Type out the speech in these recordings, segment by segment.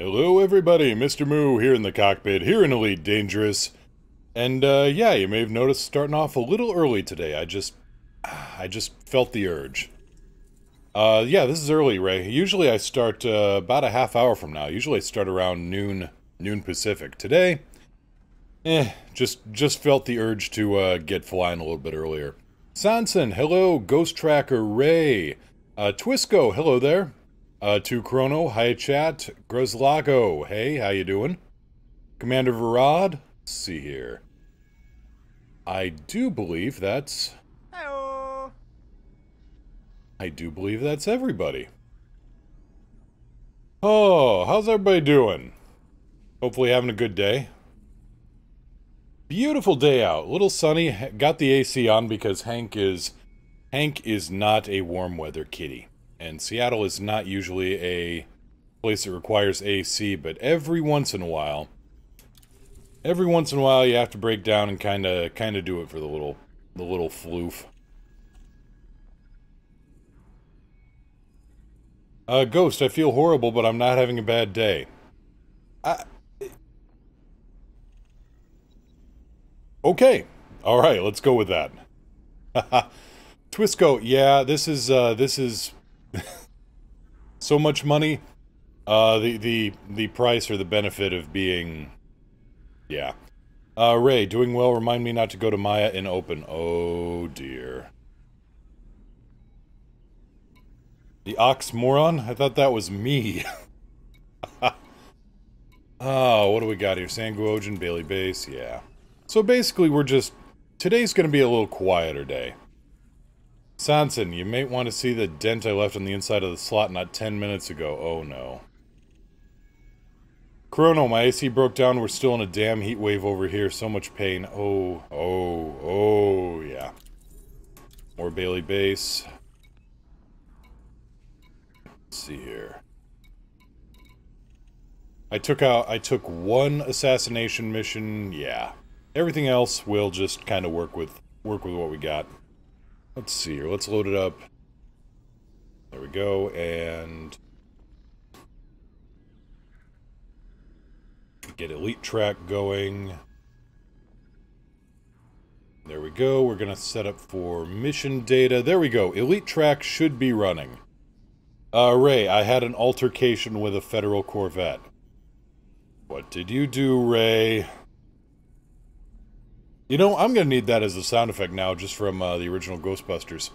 Hello everybody, Mr. Moo here in the cockpit, here in Elite Dangerous. And yeah, you may have noticed starting off a little early today. I just felt the urge. Yeah, this is early, Ray. Usually I start about a half hour from now. Usually I start around noon Pacific. Today, just felt the urge to get flying a little bit earlier. Sanson, hello. Ghost Tracker, Ray. Twisco, hello there. To Chrono, hi chat. Grozlago, hey, how you doing? Commander Varad, let's see here. I do believe that's... Hello. I do believe that's everybody. Oh, how's everybody doing? Hopefully having a good day. Beautiful day out, a little sunny. Got the AC on because Hank is not a warm weather kitty. And Seattle is not usually a place that requires AC, but every once in a while you have to break down and kind of do it for the little floof. Ghost, I feel horrible, but I'm not having a bad day. Okay. All right, let's go with that. Twisco, yeah, this is so much money. The price or the benefit of being, yeah. Ray, doing well. Remind me not to go to Maya in open. Oh dear. The oxymoron? I thought that was me. Oh, what do we got here? Sanguogen, Bailey Base, yeah. So basically today's gonna be a little quieter day. Sanson, you may want to see the dent I left on the inside of the slot not 10 minutes ago. Oh no. Chrono, my AC broke down. We're still in a damn heat wave over here. So much pain. Oh, yeah. More Bailey Base. Let's see here. I took one assassination mission. Yeah. Everything else will just kind of work with what we got. Let's see here. Let's load it up. There we go, and get Elite Track going. There we go. We're gonna set up for mission data. There we go. Elite Track should be running. Ray, I had an altercation with a federal Corvette. What did you do, Ray? You know, I'm gonna need that as a sound effect now, just from the original Ghostbusters.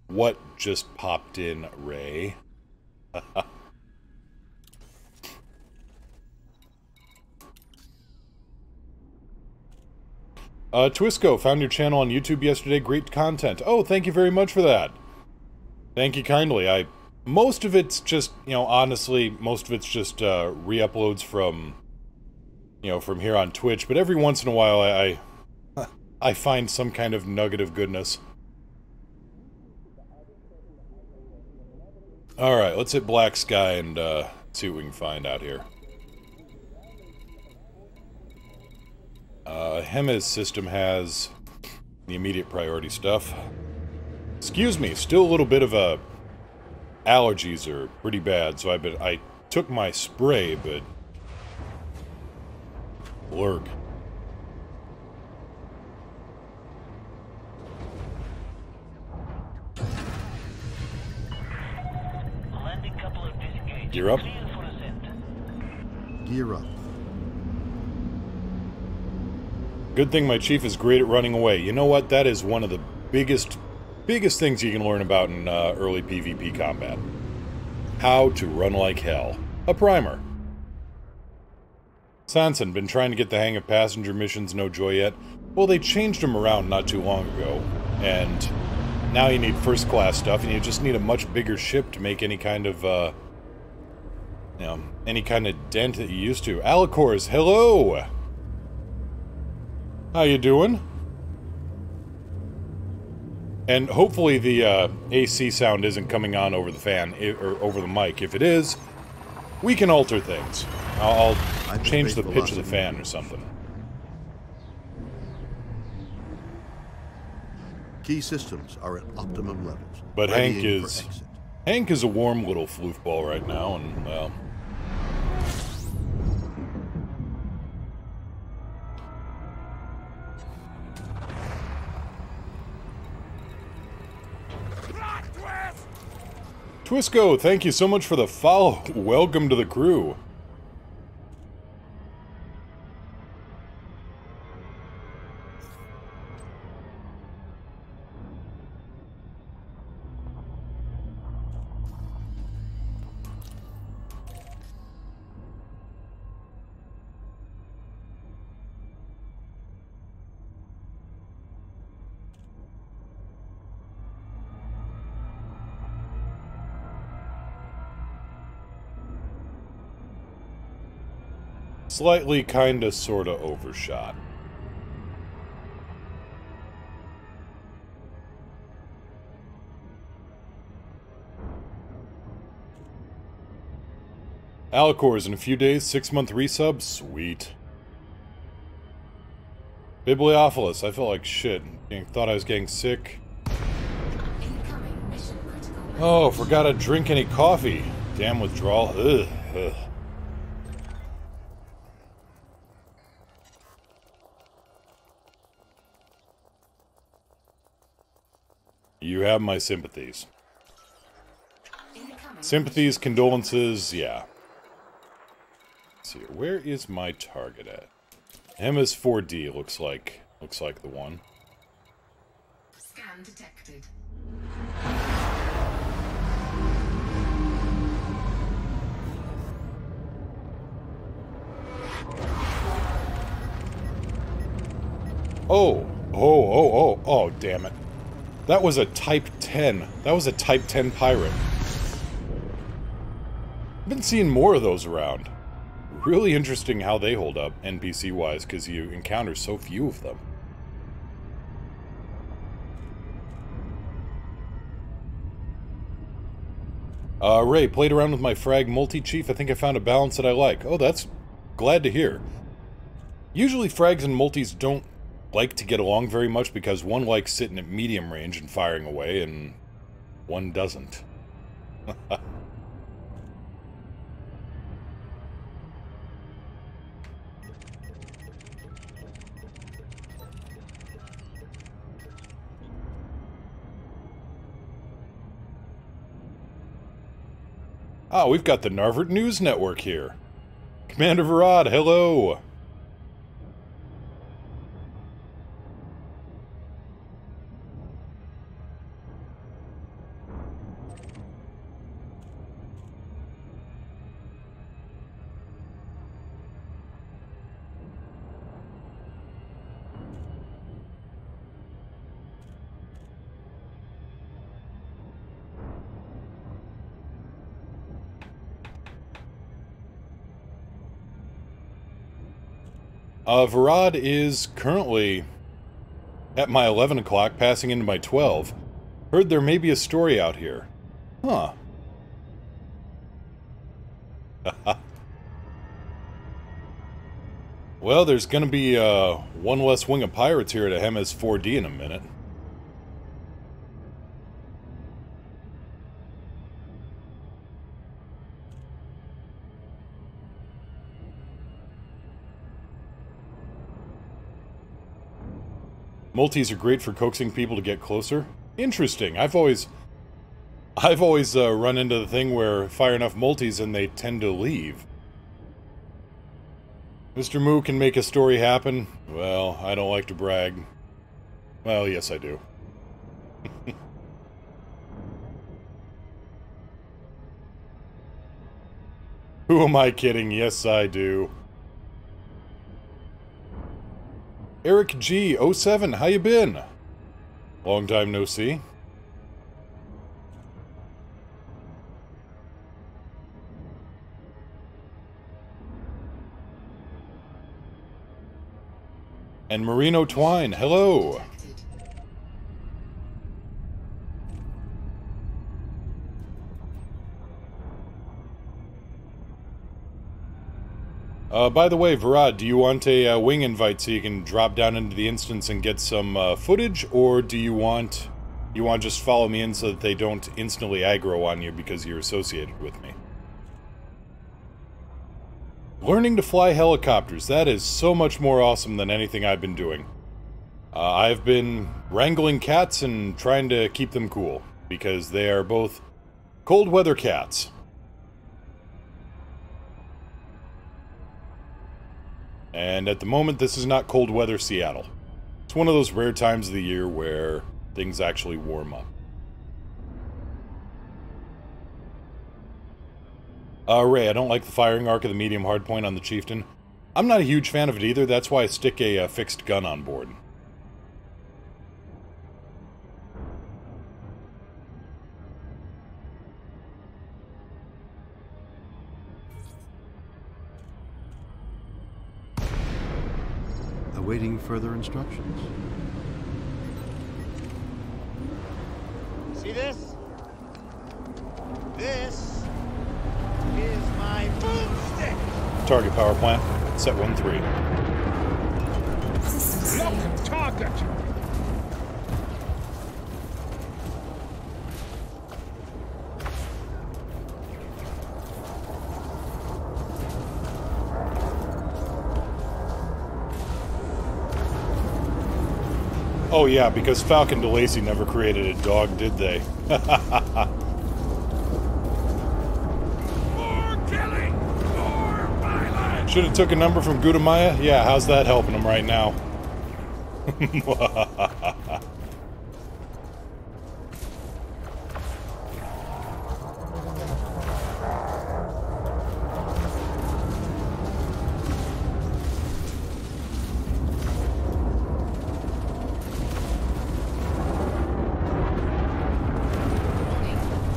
What just popped in, Ray? Twisco, found your channel on YouTube yesterday. Great content. Oh, thank you very much for that. Thank you kindly. Most of it's just, you know, honestly, most of it's just re-uploads from, you know, from here on Twitch. But every once in a while, I find some kind of nugget of goodness. Alright, let's hit Black Sky and see what we can find out here. Hema's system has the immediate priority stuff. Excuse me, still a little bit of allergies are pretty bad, so I took my spray, but blurg. Gear up. Gear up. Good thing my chief is great at running away. You know what? That is one of the biggest things you can learn about in early PvP combat. How to run like hell. A primer. Sanson, been trying to get the hang of passenger missions, no joy yet? Well, they changed them around not too long ago, and now you need first class stuff, and you just need a much bigger ship to make any kind of, you know, any kind of dent that you used to. Alicors, hello! How you doing? And hopefully the AC sound isn't coming on over the fan, or over the mic. If it is, we can alter things. I'll change the pitch of the fan or something. Key systems are at optimum levels. But Hank is a warm little floofball right now, and, well... Twisco, thank you so much for the follow. Welcome to the crew. Slightly, kinda, sorta overshot. Alicors in a few days, 6-month resub, sweet. Bibliophilus, I felt like shit. Thought I was getting sick. Oh, forgot to drink any coffee. Damn withdrawal. Ugh. Ugh. You have my sympathies. Sympathies, condolences, yeah. Let's see, where is my target at? MS4D looks like the one. Scan detected. Oh, damn it. That was a Type 10. That was a Type 10 pirate. I've been seeing more of those around. Really interesting how they hold up, NPC-wise, because you encounter so few of them. Ray, played around with my frag multi-chief. I think I found a balance that I like. Oh, that's glad to hear. Usually frags and multis don't like to get along very much because one likes sitting at medium range and firing away, and one doesn't. Ah, we've got the Narvert News Network here. Commander Varad, hello! Varad is currently at my 11 o'clock, passing into my 12. Heard there may be a story out here. Huh. Well, there's gonna be one less wing of pirates here at MS4D in a minute. Multis are great for coaxing people to get closer. Interesting. I've always run into the thing where fire enough multis and they tend to leave. Mr. Moo can make a story happen. Well, I don't like to brag. Well, yes I do. Who am I kidding? Yes I do. Eric G. 07, how you been? Long time no see. And Marino Twine, hello. By the way, Varad, do you want a wing invite so you can drop down into the instance and get some footage, or do you want just follow me in so that they don't instantly aggro on you because you're associated with me? Learning to fly helicopters, that is so much more awesome than anything I've been doing. I've been wrangling cats and trying to keep them cool, because they are both Cold weather cats. And at the moment, this is not cold weather Seattle. It's one of those rare times of the year where things actually warm up. Ray, I don't like the firing arc of the medium hardpoint on the Chieftain. I'm not a huge fan of it either, that's why I stick a fixed gun on board. Awaiting further instructions. See this? This is my boomstick. Target power plant, set 1-3. Look, target. Oh yeah, because Falcon DeLacy never created a dog, did they? More killing, more violence. Should have took a number from Gudamaya? Yeah, how's that helping him right now? Warning.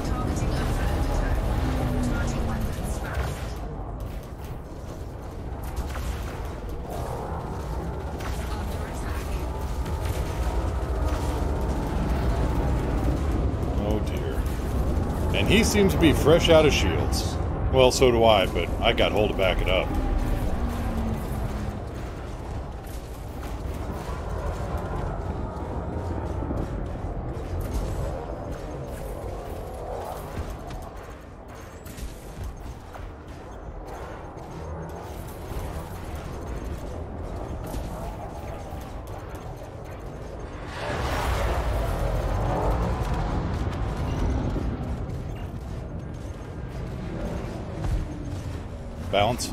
Targeting over and attack. Automatic weapons fast. Under attack. Oh dear. And he seems to be fresh out of shields. Well, so do I, but I got hold to back it up. Balance.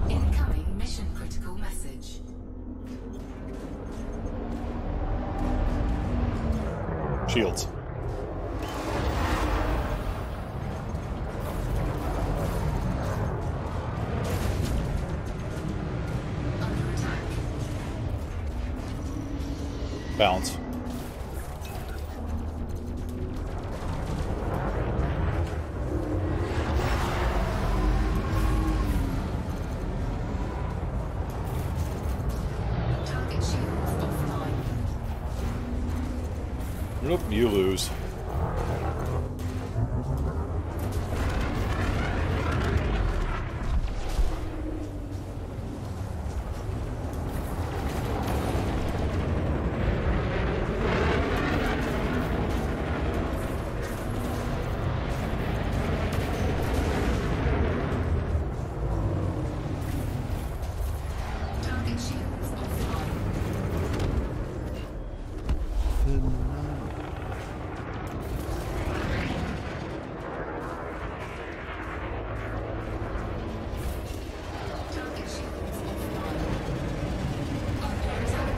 Incoming mission critical message. Shields. Under attack. Balance. Target shields offline. Nope, you lose. Target shields offline. Target shields offline. Under attack.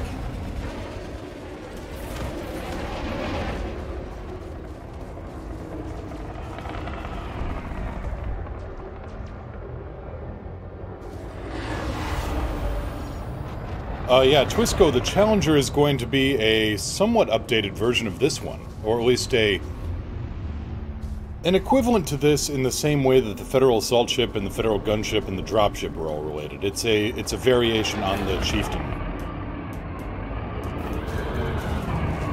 Yeah, Twisco, the Challenger is going to be a somewhat updated version of this one, or at least an equivalent to this in the same way that the Federal Assault Ship and the Federal Gunship and the Dropship are all related. It's a variation on the Chieftain. Target shields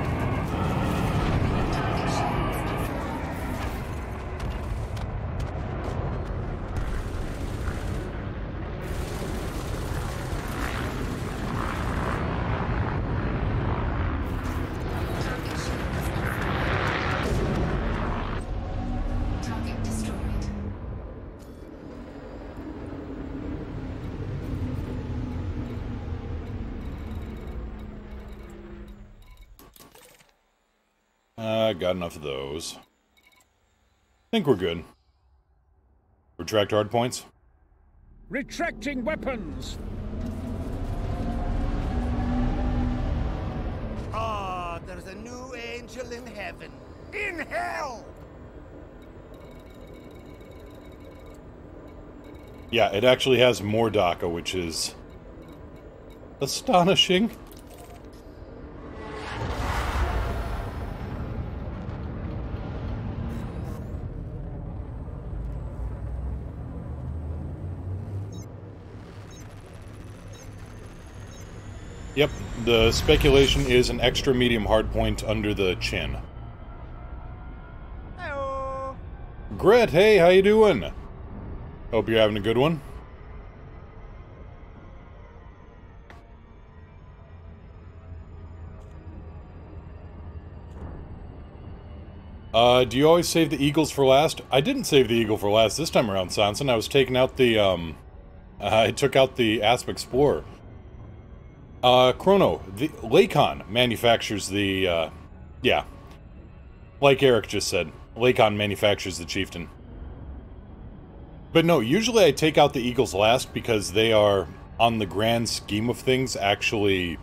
offline. Target shields offline. Target destroyed. Got enough of those. Think we're good. Retract hard points. Retracting weapons. Ah, there's a new angel in heaven. In hell! Yeah, it actually has more DACA, which is astonishing. Yep, the speculation is an extra medium hardpoint under the chin. Hello. Gret, hey, how you doing? Hope you're having a good one. Do you always save the Eagles for last? I didn't save the Eagle for last this time around, Sanson. I was taking out the, I took out the Asp Explorer. Chrono, the Lakon manufactures the, yeah. Like Eric just said, Lakon manufactures the Chieftain. But no, usually I take out the Eagles last because they are, on the grand scheme of things, actually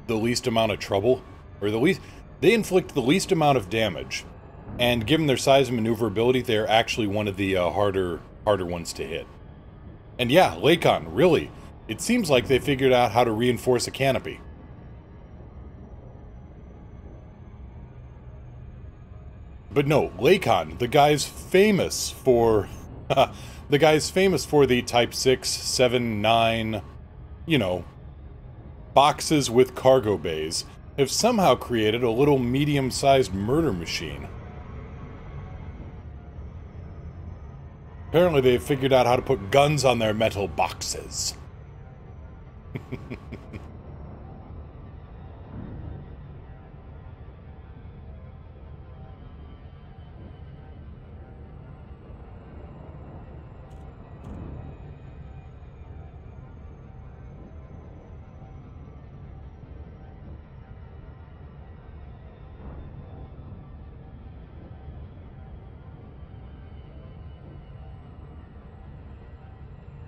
the least amount of trouble. Or the least... They inflict the least amount of damage. And given their size and maneuverability, they're actually one of the harder ones to hit. And yeah, Lakon, really. It seems like they figured out how to reinforce a canopy. But no, Lakon, the guy's famous for... the guy's famous for the Type 6, 7, 9, you know, boxes with cargo bays, have somehow created a little medium-sized murder machine. Apparently they've figured out how to put guns on their metal boxes.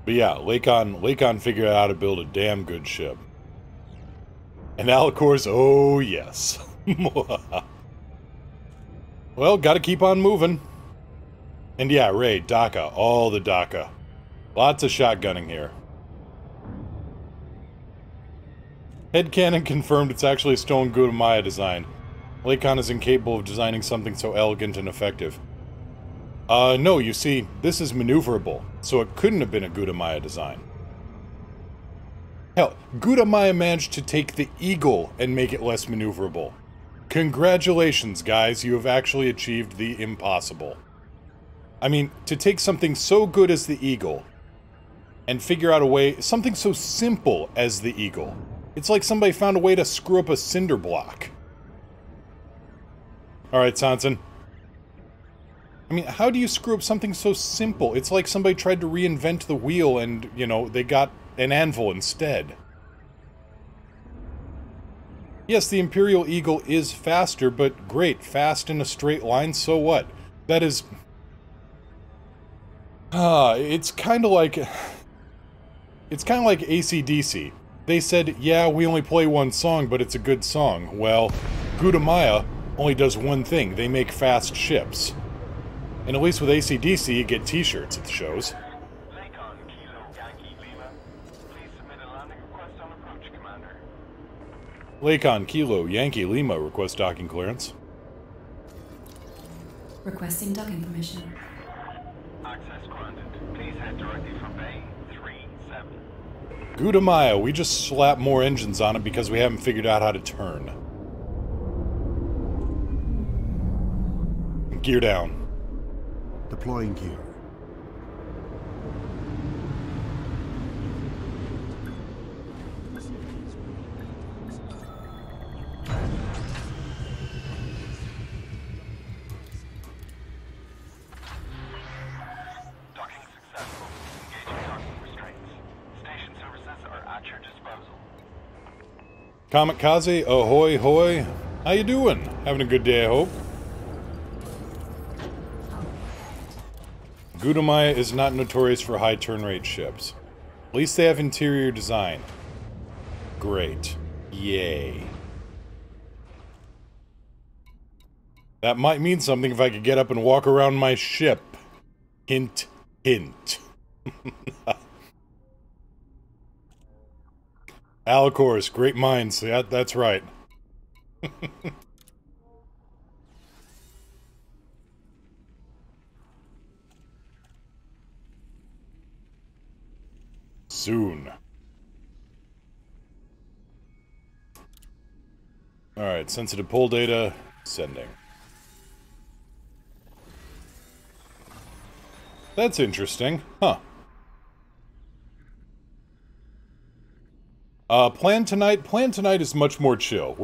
But yeah, Lakon figured out how to build a damn good ship. And Alicor's, oh yes. Well, gotta keep on moving. And yeah, Ray, DACA, all the DACA. Lots of shotgunning here. Headcanon confirmed it's actually a Stone Gudamaya design. Lakon is incapable of designing something so elegant and effective. No, you see, this is maneuverable, so it couldn't have been a Gudamaya design. Hell, Gudamaya managed to take the Eagle and make it less maneuverable. Congratulations, guys, you have actually achieved the impossible. I mean, to take something so good as the Eagle, and figure out a way, something so simple as the Eagle. It's like somebody found a way to screw up a cinder block. Alright, Sanson. I mean, how do you screw up something so simple? It's like somebody tried to reinvent the wheel and, you know, they got an anvil instead. Yes, the Imperial Eagle is faster, but great, fast in a straight line, so what? That is... it's kind of like... It's kind of like AC/DC. They said, yeah, we only play one song, but it's a good song. Well, Gudamaya only does one thing. They make fast ships. And at least with AC/DC, you get t-shirts at the shows. Lakon, Kilo, Yankee, Lima. Please submit a landing request on approach, Commander. Lakon, Kilo, Yankee, Lima request docking clearance. Requesting docking permission. Access granted. Please head directly for Bay 37. Gudamaya, we just slapped more engines on it because we haven't figured out how to turn. Gear down. Deploying gear. Docking successful. Engaging docking restraints. Station services are at your disposal. Kamikaze, ahoy hoy. How you doing? Having a good day, I hope. Gudamaya is not notorious for high turn rate ships. At least they have interior design. Great. Yay. That might mean something if I could get up and walk around my ship. Hint, hint. Alcors, great minds. Yeah, that's right. Soon. Alright, sensitive pull data, sending. That's interesting. Huh. Plan tonight is much more chill.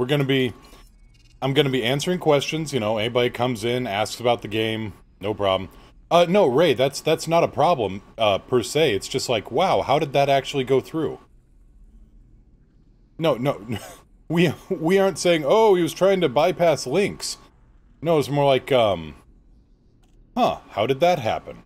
I'm gonna be answering questions, you know, anybody comes in, asks about the game, no problem. No, Ray, that's not a problem, per se. It's just like, wow, how did that actually go through? No, we aren't saying, oh, he was trying to bypass links. No, it's more like, huh, how did that happen?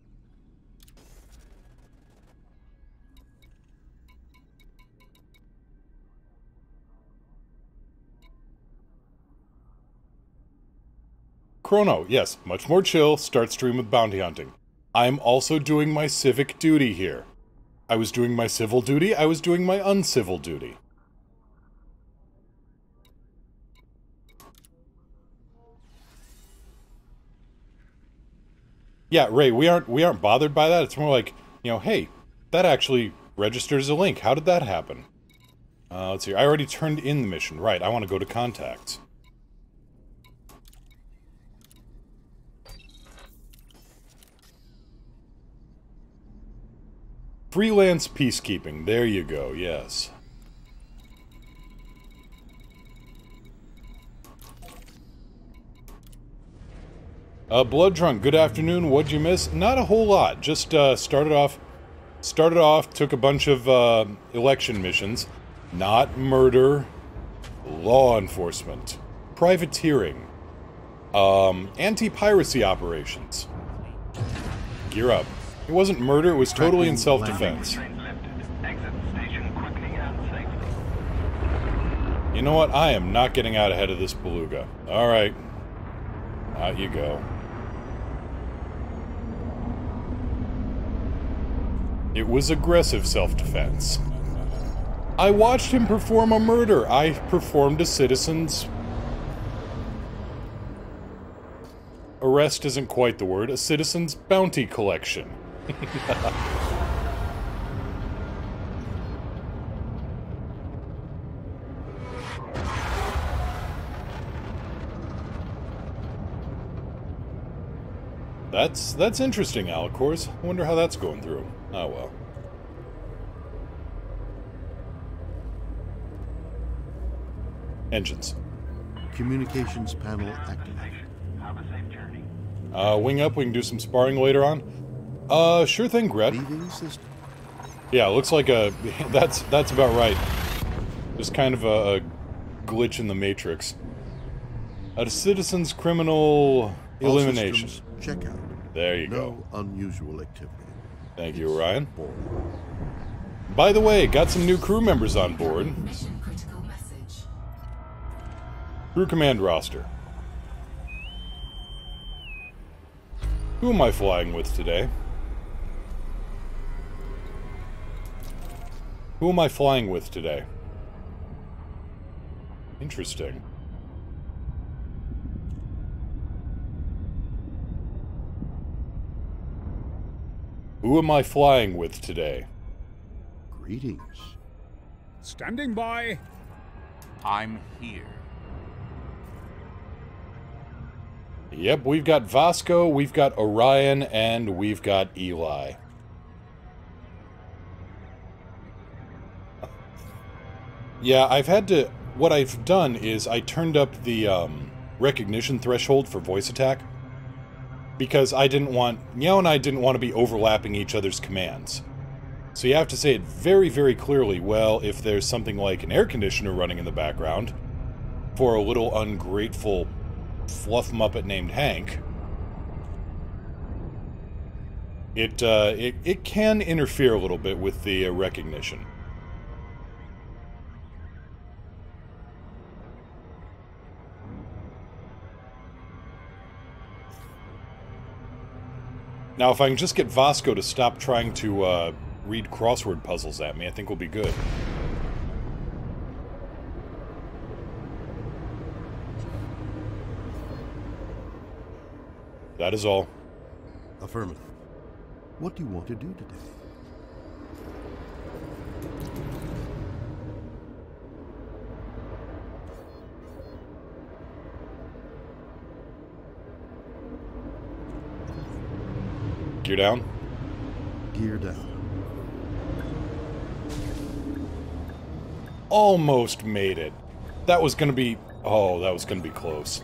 Chrono, yes, much more chill, start stream with bounty hunting. I'm also doing my civic duty here. I was doing my civil duty, I was doing my uncivil duty. Yeah, Ray, we aren't bothered by that. It's more like, you know, hey, that actually registers a link. How did that happen? Let's see. I already turned in the mission. Right, I want to go to contacts. Freelance peacekeeping. There you go, yes. Blood Drunk, good afternoon. What'd you miss? Not a whole lot. Just started off, took a bunch of election missions. Not murder, law enforcement, privateering, anti-piracy operations. Gear up. It wasn't murder, it was totally in self-defense. You know what? I am not getting out ahead of this beluga. Alright. Out you go. It was aggressive self-defense. I watched him perform a murder. I performed a citizen's... Arrest isn't quite the word. A citizen's bounty collection. That's interesting, Alcors. I wonder how that's going through. Oh well. Engines. Communications panel activated. Have a safe journey. Wing up, we can do some sparring later on. Sure thing, Gret. Leaving system. Yeah, looks like a... That's about right. There's kind of a glitch in the Matrix. A citizen's criminal elimination. Check out. There you No go. unusual activity. Thank you, Ryan. Board. By the way, got some new crew members on board. Mission critical message. Crew command roster. Who am I flying with today? Who am I flying with today? Interesting. Who am I flying with today? Greetings. Standing by. I'm here. Yep, we've got Vasco, we've got Orion, and we've got Eli. Yeah, I've had to... What I've done is I turned up the recognition threshold for voice attack. Because I didn't want... Meow and I didn't want to be overlapping each other's commands. So you have to say it very, very clearly. Well, if there's something like an air conditioner running in the background, for a little ungrateful fluff muppet named Hank, it can interfere a little bit with the recognition. Now, if I can just get Vasco to stop trying to read crossword puzzles at me, I think we'll be good. That is all. Affirmative. What do you want to do today? Gear down? Gear down. Almost made it. That was gonna be... Oh, that was gonna be close.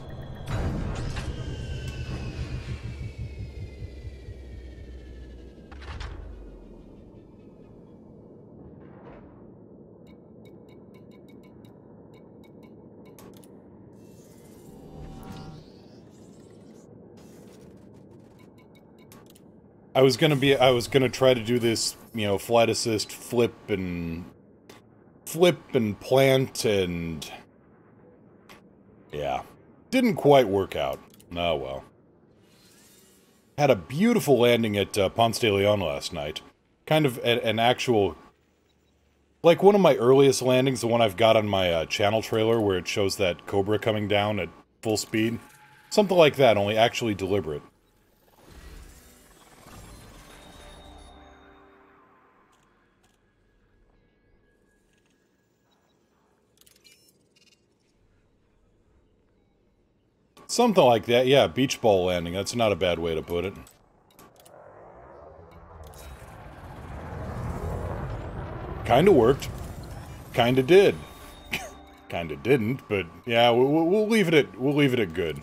I was gonna try to do this, you know, flight assist, flip and plant and... yeah. Didn't quite work out. Oh well. Had a beautiful landing at Ponce de Leon last night. Kind of an actual... like one of my earliest landings, the one I've got on my channel trailer where it shows that Cobra coming down at full speed. Something like that, only actually deliberate. Something like that, yeah, beach ball landing. That's not a bad way to put it. Kinda worked. Kinda did. Kinda didn't, but yeah, we'll leave it at good.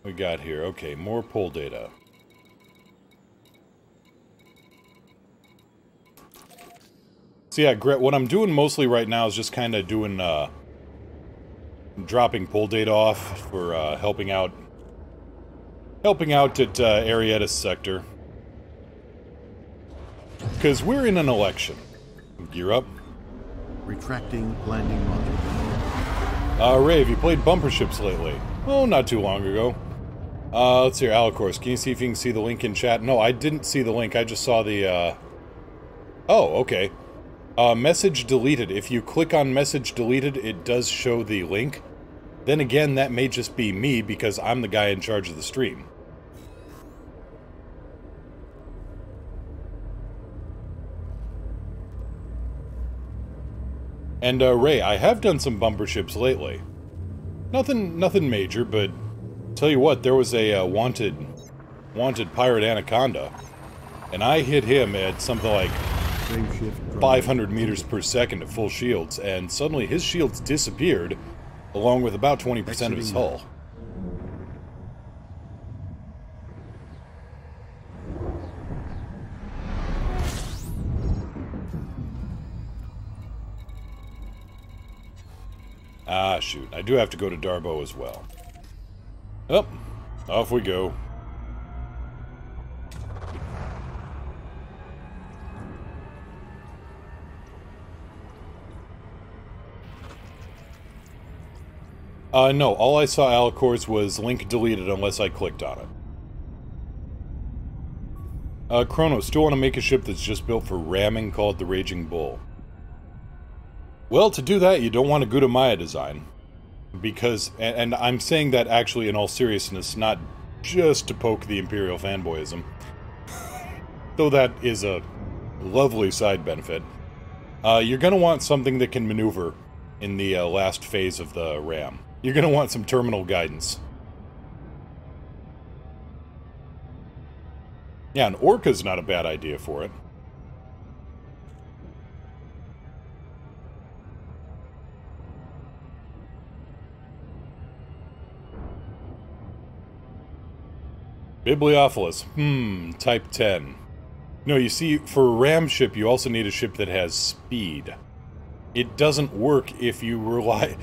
We got here. Okay, more poll data. So yeah, what I'm doing mostly right now is just kind of doing, dropping poll data off for, helping out at Arietta's sector. Because we're in an election. Gear up. Retracting landing module. Ray, have you played Bumper Ships lately? Oh, not too long ago. Let's see here, Alicorse, can you see if you can see the link in chat? No, I didn't see the link, I just saw the, Oh, okay. Message deleted. If you click on message deleted, it does show the link. Then again, that may just be me, because I'm the guy in charge of the stream. And, Ray, I have done some bumper ships lately. Nothing major, but... tell you what, there was a, wanted pirate anaconda. And I hit him at something like... 500 meters per second at full shields, and suddenly his shields disappeared, along with about 20% of his hull. Ah, shoot. I do have to go to Darbo as well. Up, off we go. No, all I saw, Alicorse, was link deleted unless I clicked on it. Chrono, still want to make a ship that's just built for ramming, called the Raging Bull. Well, to do that, you don't want a Gudamaya design. Because, and I'm saying that actually in all seriousness, not just to poke the Imperial fanboyism. Though that is a lovely side benefit. You're gonna want something that can maneuver in the last phase of the ram. You're gonna want some terminal guidance. Yeah, an Orca's not a bad idea for it. Bibliophilus. Type 10. No, you see, for a ram ship, you also need a ship that has speed. It doesn't work if you rely...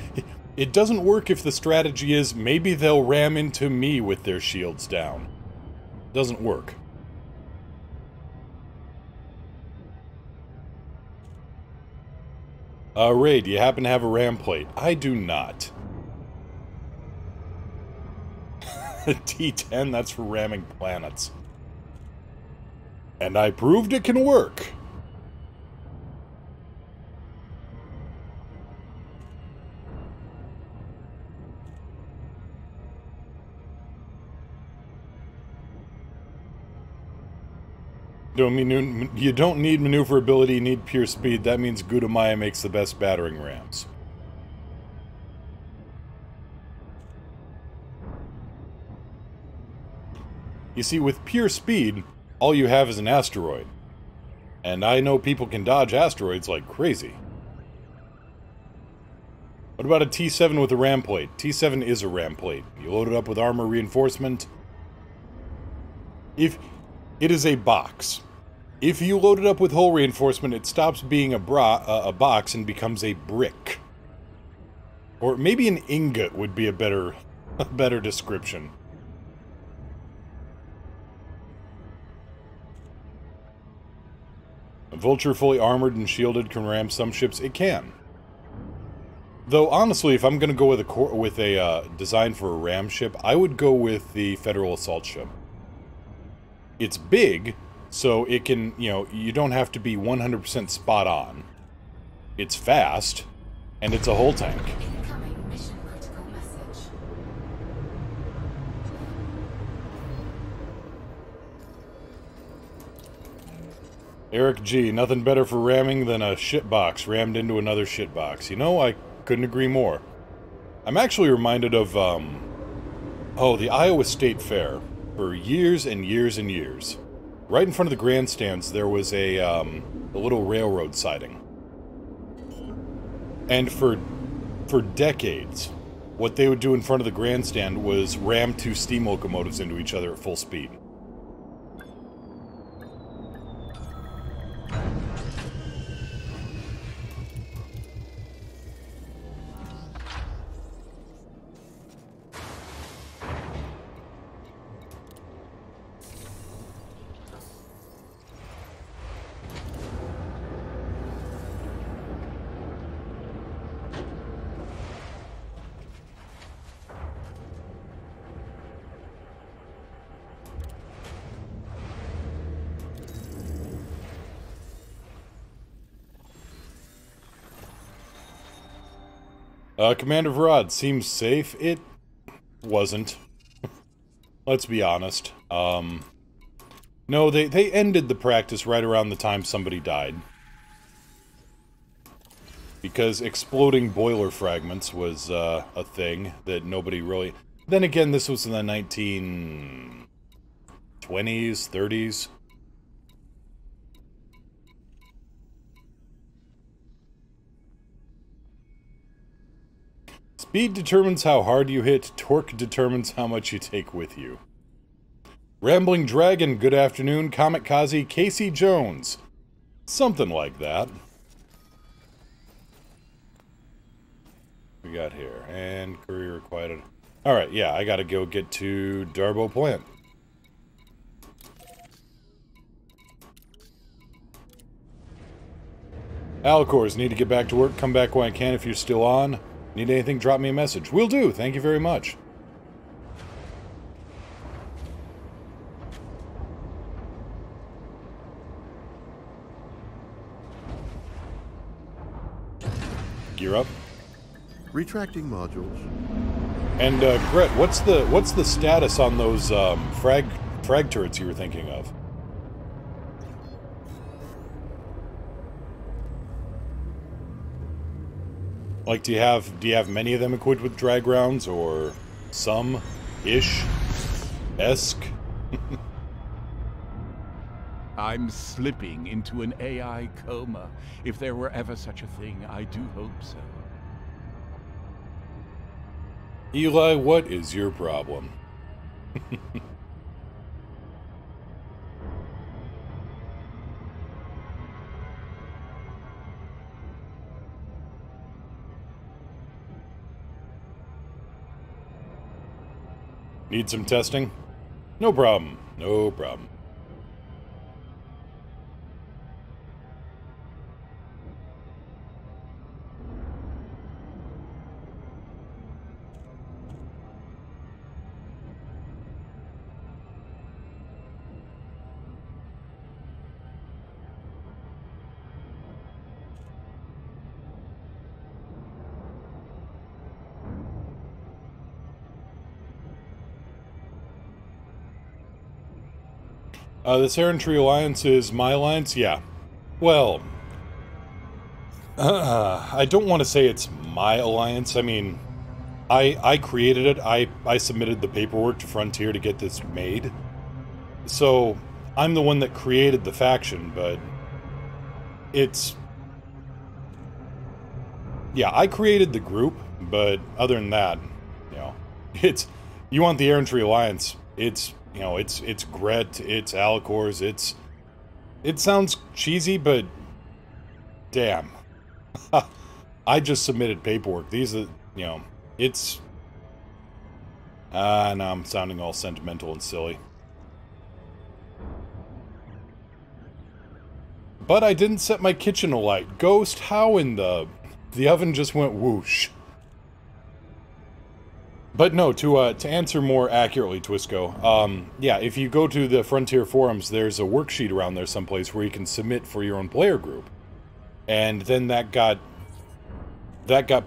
It doesn't work if the strategy is, maybe they'll ram into me with their shields down. Doesn't work. Ray, do you happen to have a ram plate? I do not. T10, that's for ramming planets. And I proved it can work. You don't need maneuverability, you need pure speed. That means Gudamaya makes the best battering rams. You see, with pure speed, all you have is an asteroid. And I know people can dodge asteroids like crazy. What about a T7 with a ram plate? T7 is a ram plate. You load it up with armor reinforcement. If it is a box. If you load it up with hull reinforcement, it stops being a box and becomes a brick. Or maybe an ingot would be a better description. A Vulture fully armored and shielded can ram some ships. It can. Though honestly, if I'm going to go with a design for a ram ship, I would go with the Federal Assault Ship. It's big, so it can, you don't have to be 100% spot on. It's fast, and it's a hull tank. Incoming mission critical message. Eric G, nothing better for ramming than a shitbox rammed into another shitbox. You know, I couldn't agree more. I'm actually reminded of, the Iowa State Fair. For years and years and years. Right in front of the grandstands, there was a little railroad siding. And for decades, what they would do in front of the grandstand was ram two steam locomotives into each other at full speed. Commander Varad, seems safe. It wasn't. Let's be honest. No, they ended the practice right around the time somebody died. Because exploding boiler fragments was a thing that nobody really... Then again, this was in the 1920s, 30s. Speed determines how hard you hit, torque determines how much you take with you. Rambling Dragon, good afternoon. Comet Kazi, Casey Jones. Something like that. We got here. And courier requited. Alright, yeah, I gotta go get to Darbo Plant. Alcors, need to get back to work. Come back when I can if you're still on. Need anything, drop me a message. Will do. Thank you very much. Gear up. Retracting modules. And Gret, what's the status on those frag turrets you were thinking of? Like, do you have many of them equipped with drag rounds, or some-ish? Esque? I'm slipping into an AI coma. If there were ever such a thing, I do hope so. Eli, what is your problem? Need some testing? No problem. No problem. This Errantry Alliance is my alliance? Yeah. Well, I don't want to say it's my alliance. I mean, I created it. I submitted the paperwork to Frontier to get this made. So, I'm the one that created the faction, but it's... Yeah, I created the group, but other than that, you know, it's... You want the Errantry Alliance, it's... You know, it's Gret, it's Alicors, it sounds cheesy, but damn. I just submitted paperwork. These are, you know, it's... now I'm sounding all sentimental and silly. But I didn't set my kitchen alight. Ghost, how in the... The oven just went whoosh. But no, to answer more accurately, Twisco, yeah, if you go to the Frontier forums, there's a worksheet around there someplace where you can submit for your own player group. And then that got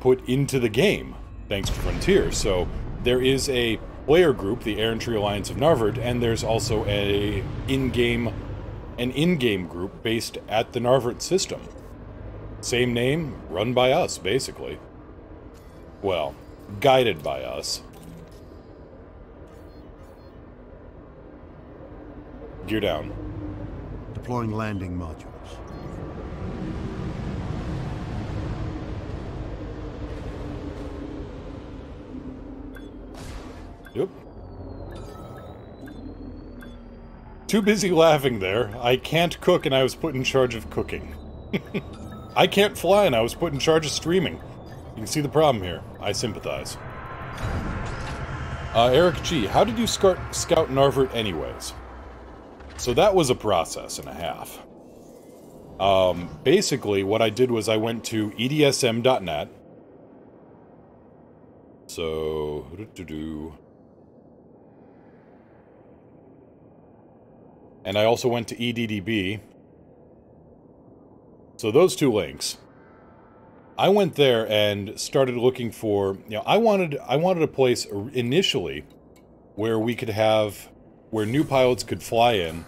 put into the game, thanks to Frontier. So there is a player group, the Errantry Alliance of Narvard, and there's also an in-game group based at the Narvard system. Same name, run by us, basically. Well... guided by us. Gear down. Deploying landing modules. Yep. Too busy laughing there. I can't cook and I was put in charge of cooking. I can't fly and I was put in charge of streaming. You can see the problem here. I sympathize. Eric G., how did you scout Narvard anyways? So that was a process and a half. Basically, what I did was I went to edsm.net. So... And I also went to EDDB. So those two links. I went there and started looking for, you know, I wanted a place initially where we could have, where new pilots could fly in,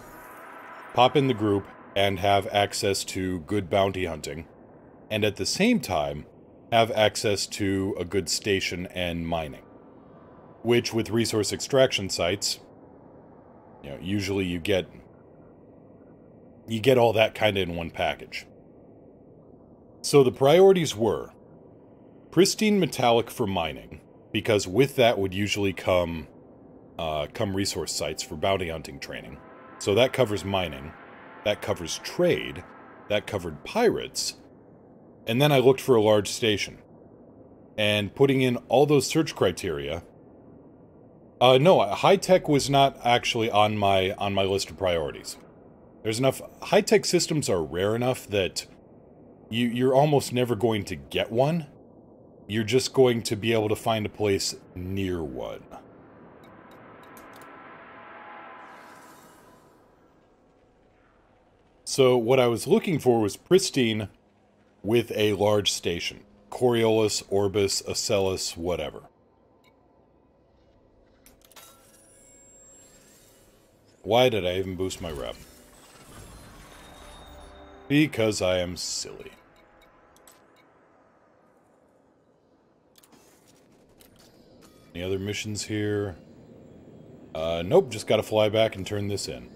pop in the group, and have access to good bounty hunting, and at the same time, have access to a good station and mining. Which, with resource extraction sites, you know, usually you get all that kind of in one package. So the priorities were pristine metallic for mining, because with that would usually come resource sites for bounty hunting training. So that covers mining, that covers trade, that covered pirates, and then I looked for a large station. And putting in all those search criteria... no, high-tech was not actually on my list of priorities. There's enough... High-tech systems are rare enough that... You're almost never going to get one. You're just going to be able to find a place near one. So what I was looking for was pristine with a large station. Coriolis, Orbis, Acellus, whatever. Why did I even boost my rep? Because I am silly. Any other missions here? Nope, just gotta fly back and turn this in.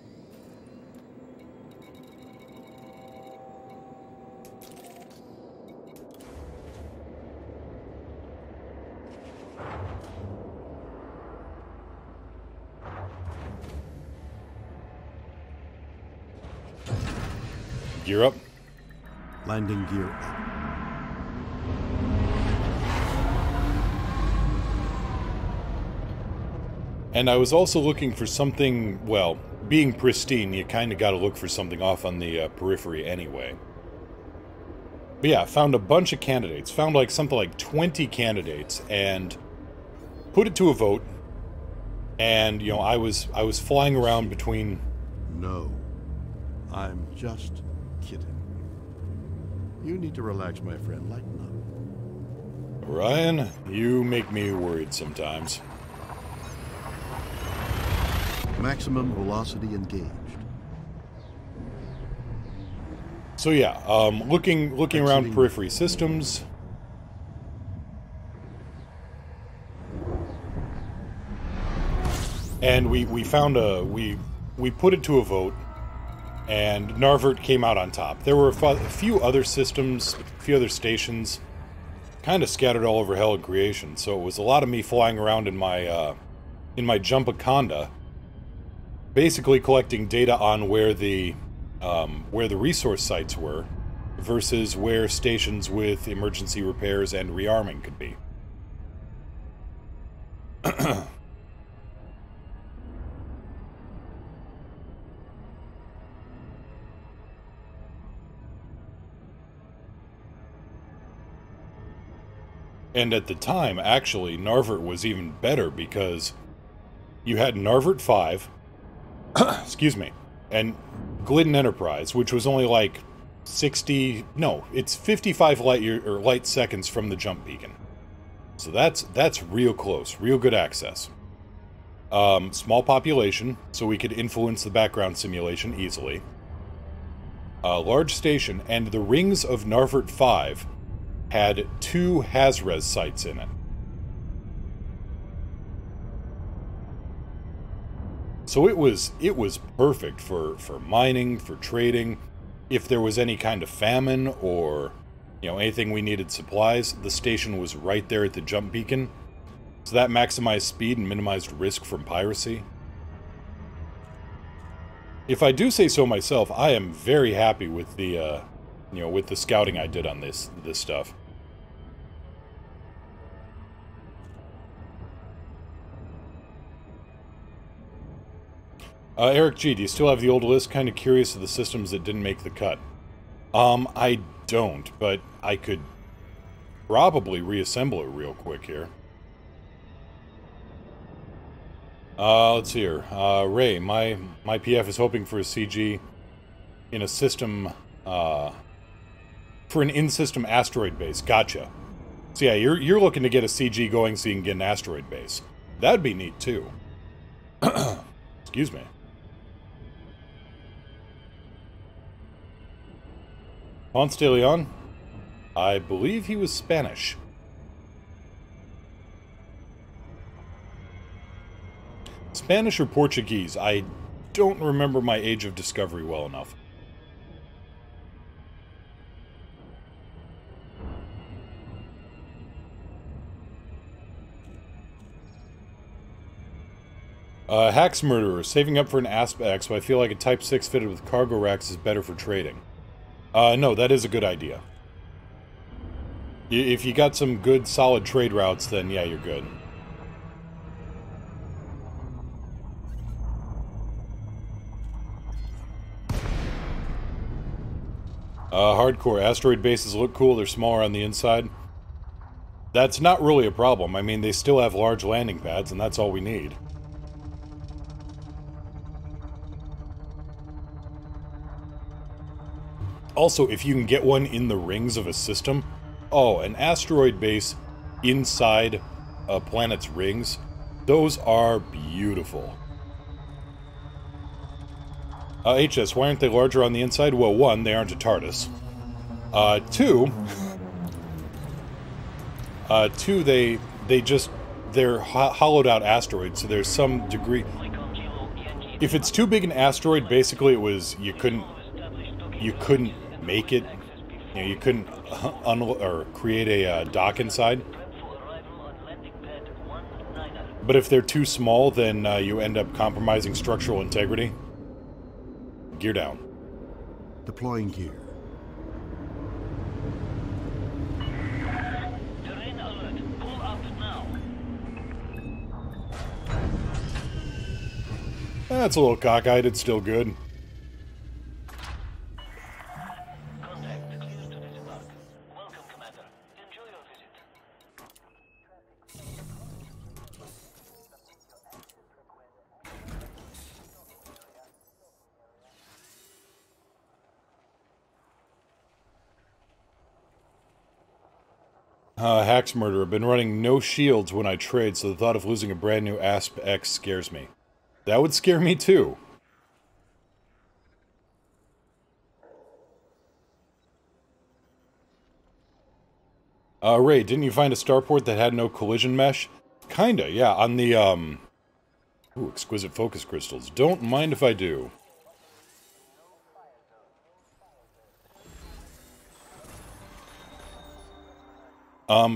Gear up. Landing gear up. And I was also looking for something, well, being pristine, you kind of got to look for something off on the periphery anyway. But yeah, found a bunch of candidates. Found like something like 20 candidates and put it to a vote. And, you know, I was flying around between... No. I'm just kidding. You need to relax, my friend. Lighten up. Ryan, you make me worried sometimes. Maximum velocity engaged. So yeah, looking around periphery systems. And we found we put it to a vote, and Narvert came out on top. There were a few other systems, a few other stations, kind of scattered all over Hell and Creation. So it was a lot of me flying around in my Jumpaconda, basically collecting data on where the resource sites were versus where stations with emergency repairs and rearming could be. And at the time, actually, Narvert was even better because you had Narvert 5, excuse me, and Glidden Enterprise, which was only like 55 light seconds from the jump beacon. So that's real close, real good access. Small population, so we could influence the background simulation easily. Large station, and the rings of Narvert 5 had 2 Hazres sites in it. So it was perfect for mining, for trading. If there was any kind of famine or, you know, anything we needed supplies, the station was right there at the jump beacon. So that maximized speed and minimized risk from piracy. If I do say so myself, I am very happy with the with the scouting I did on this stuff. Eric G, do you still have the old list? Kind of curious of the systems that didn't make the cut. I don't, but I could probably reassemble it real quick here. Let's see here. Ray, my PF is hoping for a CG in a system, for an in-system asteroid base. Gotcha. So yeah, you're looking to get a CG going so you can get an asteroid base. That'd be neat too. Excuse me. Ponce de Leon? I believe he was Spanish. Spanish or Portuguese? I don't remember my age of discovery well enough. Hax Murderer, saving up for an Aspect, so I feel like a Type 6 fitted with cargo racks is better for trading. No, that is a good idea. If you got some good, solid trade routes, then yeah, you're good. Hardcore, asteroid bases look cool, they're smaller on the inside. That's not really a problem. I mean, they still have large landing pads, and that's all we need. Also, if you can get one in the rings of a system... Oh, an asteroid base inside a planet's rings, those are beautiful. HS, why aren't they larger on the inside? Well, 1, they aren't a TARDIS. 2, they're hollowed out asteroids, so there's some degree... If it's too big an asteroid, basically it was, you couldn't make it, you know, you couldn't create a dock inside. But if they're too small, then you end up compromising structural integrity. Gear down. Deploying gear. Terrain alert. Pull up now. That's a little cockeyed, it's still good. Contact clears to disembark. Welcome, Commander. Enjoy your visit. Hax Murderer. Been running no shields when I trade, so the thought of losing a brand new Asp X scares me. That would scare me too. Ray, didn't you find a starport that had no collision mesh? Kinda, yeah, on the, Ooh, exquisite focus crystals. Don't mind if I do.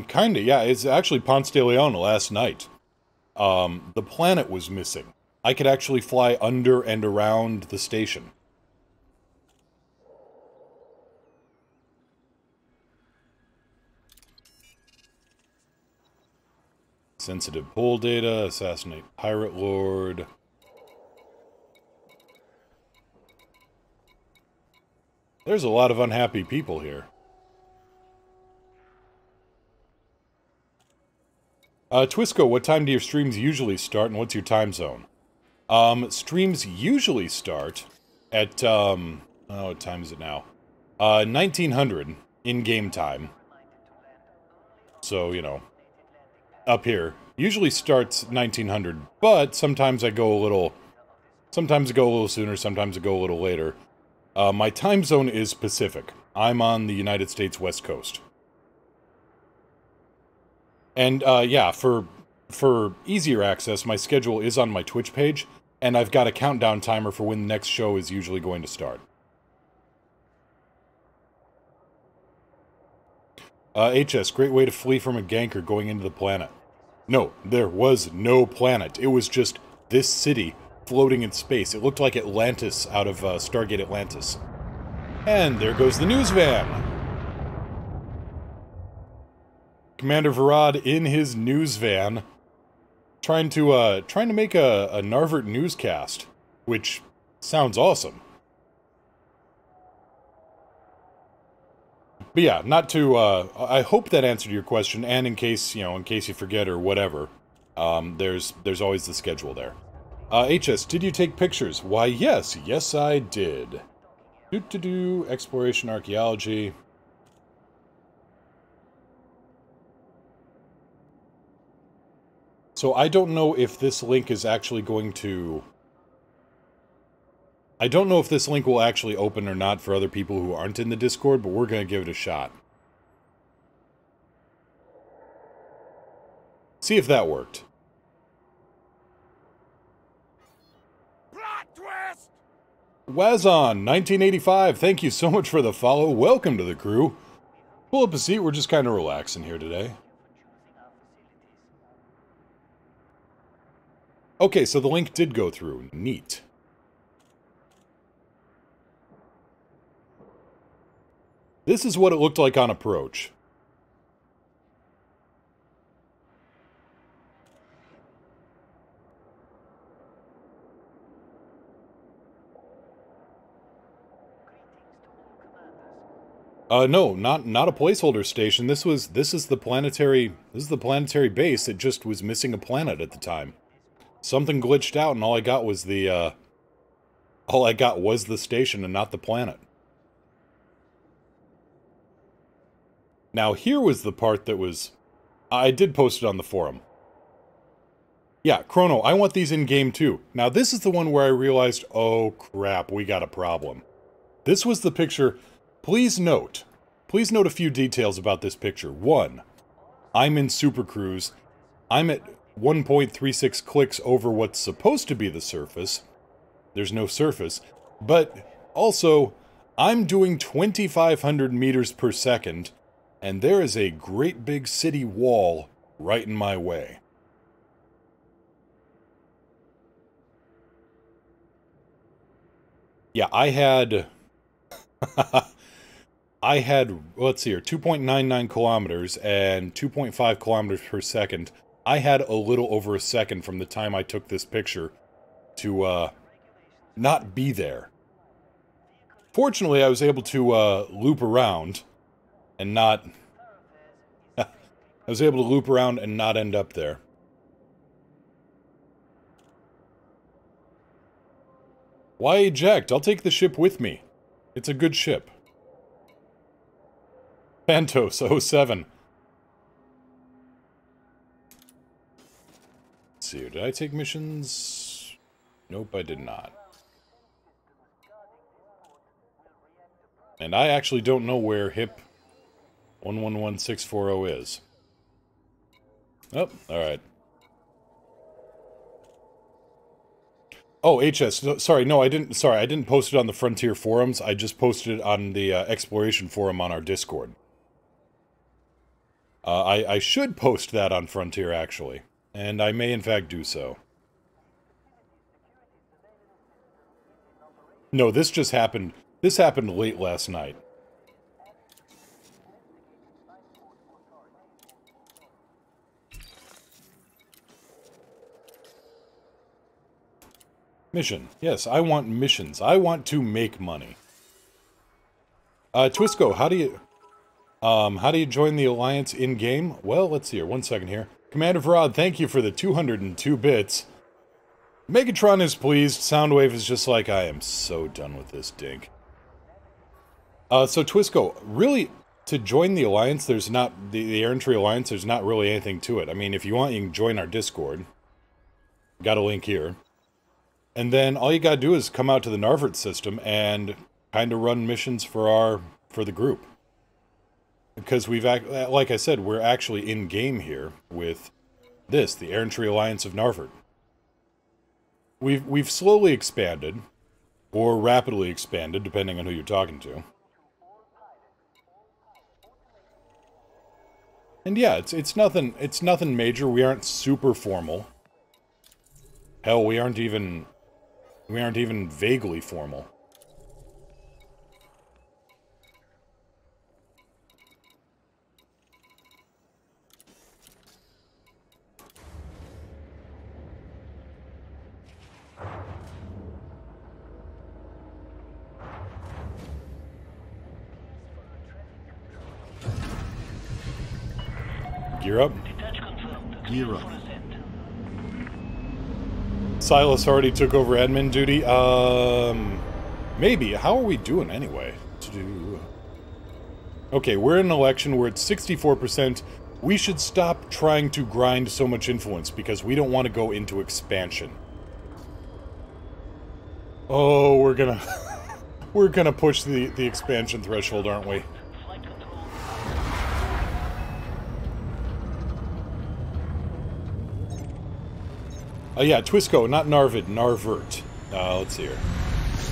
Kinda, yeah, it's actually Ponce de Leon last night. The planet was missing. I could actually fly under and around the station. Sensitive poll data, assassinate Pirate Lord. There's a lot of unhappy people here. Twisco, what time do your streams usually start, and what's your time zone? Streams usually start at, oh, what time is it now? 1900 in-game time. So, you know, up here. Usually starts 1900, but sometimes I go a little sooner, sometimes I go a little later. My time zone is Pacific. I'm on the United States West Coast. And, yeah, for easier access, my schedule is on my Twitch page, and I've got a countdown timer for when the next show is usually going to start. HS, great way to flee from a ganker going into the planet. No, there was no planet. It was just this city floating in space. It looked like Atlantis out of Stargate Atlantis. And there goes the news van. Commander Varad in his news van, trying to make a Narvert newscast, which sounds awesome. But yeah, not to, I hope that answered your question, and in case you forget or whatever, there's always the schedule there. HS, did you take pictures? Why, yes I did. Exploration archaeology. So I don't know if this link is actually going to... I don't know if this link will actually open or not for other people who aren't in the Discord, but we're going to give it a shot. See if that worked. Plot twist! Wazon, 1985, thank you so much for the follow. Welcome to the crew. Pull up a seat, we're just kind of relaxing here today. Okay, so the link did go through. Neat. This is what it looked like on approach. No, not a placeholder station. This is the planetary base. It just was missing a planet at the time. Something glitched out, and all I got was the station and not the planet. Now, here was the part that was... I did post it on the forum. Yeah, Chrono, I want these in-game too. Now, this is the one where I realized, oh crap, we got a problem. This was the picture... Please note a few details about this picture. 1, I'm in Super Cruise. I'm at 1.36 clicks over what's supposed to be the surface. There's no surface. But also, I'm doing 2,500 meters per second, and there is a great big city wall right in my way. Yeah, I had, let's see here, 2.99 kilometers and 2.5 kilometers per second. I had a little over a second from the time I took this picture to not be there. Fortunately, I was able to loop around and not... I was able to loop around and not end up there. Why eject? I'll take the ship with me. It's a good ship. Pantos 07. Let's see, did I take missions? Nope, I did not. And I actually don't know where HIP 111640 is. Oh, alright. Oh, HS. Sorry, no, I didn't. Sorry, I didn't post it on the Frontier forums. I just posted it on the Exploration forum on our Discord. I should post that on Frontier, actually. And I may, in fact, do so. No, this just happened. This happened late last night. Mission. Yes, I want missions. I want to make money. Twisco, how do you join the Alliance in-game? Well, let's see here. 1 second here. Commander Varad, thank you for the 202 bits. Megatron is pleased. Soundwave is just like, I am so done with this dink. So Twisco, really, to join the Alliance, there's not, the Air Entry Alliance, there's not really anything to it. I mean, if you want, you can join our Discord. Got a link here. And then all you gotta do is come out to the Narvert system and kind of run missions for the group. Because like I said, we're actually in game here with this, the Air Entry Alliance of Narvert. We've slowly expanded, or rapidly expanded, depending on who you're talking to. And yeah, it's nothing major. We aren't super formal. Hell, we aren't even vaguely formal. Gear up. Gear up. Silas already took over admin duty. Maybe. How are we doing anyway? Okay, we're in an election. We're at 64%. We should stop trying to grind so much influence because we don't want to go into expansion. Oh, we're gonna we're gonna push the expansion threshold, aren't we? Yeah, Twisco, not Narvid, Narvert. Let's see here.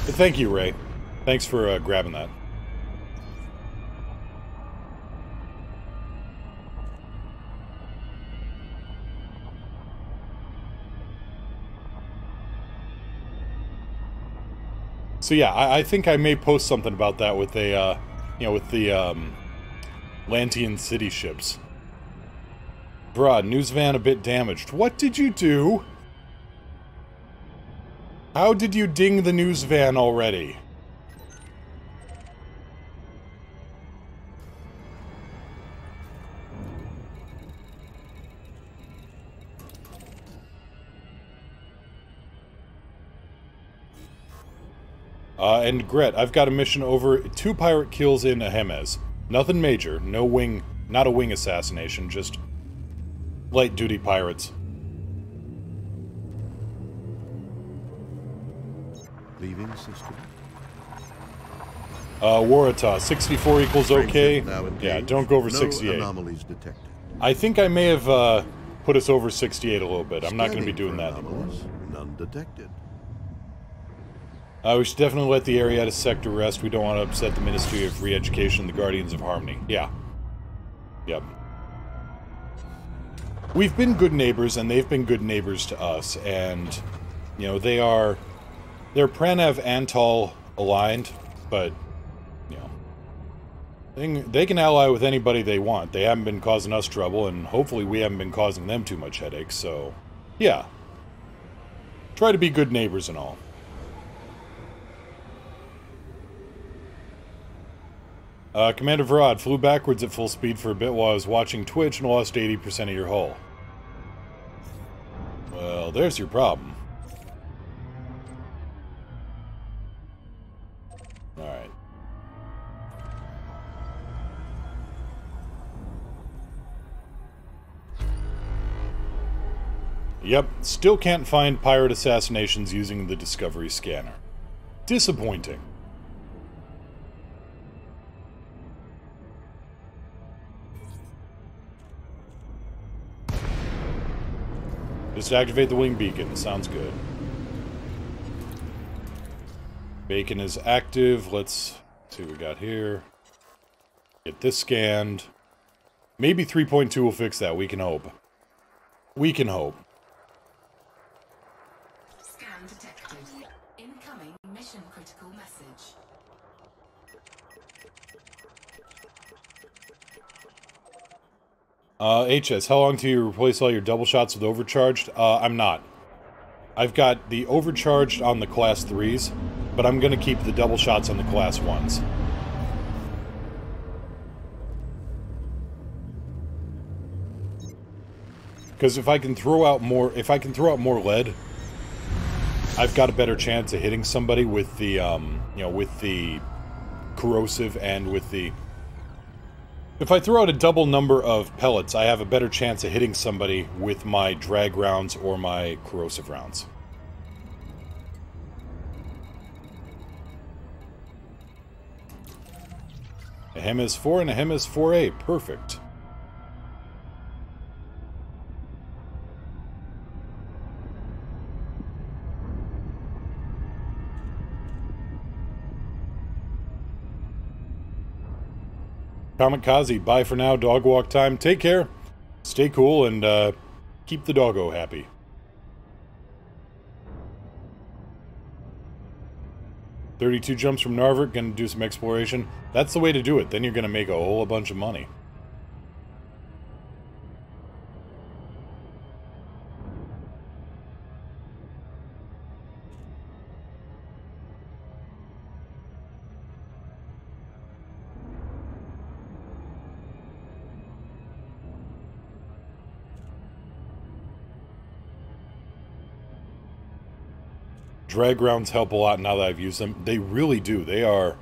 But thank you, Ray. Thanks for grabbing that. So yeah, I think I may post something about that with a, you know, with the Lantean City ships. Brad, news van a bit damaged. What did you do? How did you ding the news van already? And Gret, I've got a mission over 2 pirate kills in Ahemes. Nothing major, no wing, not a wing assassination, just light duty pirates. Leaving system. Warata, 64 equals okay. Now engaged. Yeah, don't go over No 68. anomalies detected. I think I may have put us over 68 a little bit. I'm not going to be doing that anymore. Anomalies, none detected. We should definitely let the Arietta sector rest. We don't want to upset the Ministry of Re-Education and the Guardians of Harmony. Yeah. Yep. We've been good neighbors, and they've been good neighbors to us, and, you know, they're Pranav Antal aligned, but, you know, they can ally with anybody they want. They haven't been causing us trouble, and hopefully we haven't been causing them too much headache, so, yeah. Try to be good neighbors and all. Commander Varad, flew backwards at full speed for a bit while I was watching Twitch and lost 80% of your hull. Well, there's your problem. Alright. Yep, still can't find pirate assassinations using the Discovery scanner. Disappointing. Just activate the wing beacon. Sounds good. Beacon is active. Let's see what we got here. Get this scanned. Maybe 3.2 will fix that. We can hope. We can hope. Scan detected. Incoming mission critical message. HS, how long till you replace all your double shots with overcharged? I'm not. I've got the overcharged on the class 3s, but I'm gonna keep the double shots on the class 1s. Because if I can throw out more lead, I've got a better chance of hitting somebody with the, with the corrosive and with the... If I throw out a double number of pellets, I have a better chance of hitting somebody with my drag rounds or my corrosive rounds. A HEMIS 4 and a HEMIS 4A. Perfect. Kamikaze, bye for now, dog walk time. Take care, stay cool, and keep the doggo happy. "32 jumps from Narvik, gonna do some exploration." That's the way to do it, then you're gonna make a whole bunch of money. Drag rounds help a lot now that I've used them. They really do. They are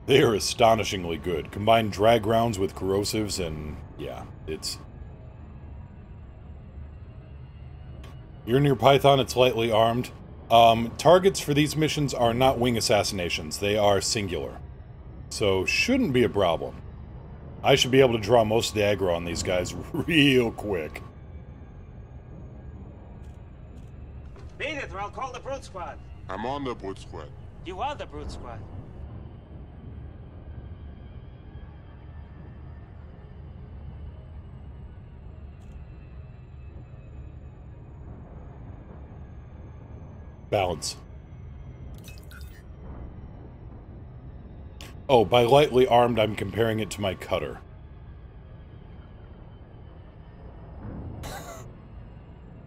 astonishingly good. Combine drag rounds with corrosives and yeah, it's... You're near Python, it's lightly armed. Targets for these missions are not wing assassinations. They are singular. So, shouldn't be a problem. I should be able to draw most of the aggro on these guys real quick. Beat it, or I'll call the Brute Squad. I'm on the Brute Squad. You are the Brute Squad. Balance. Oh, by lightly armed, I'm comparing it to my cutter.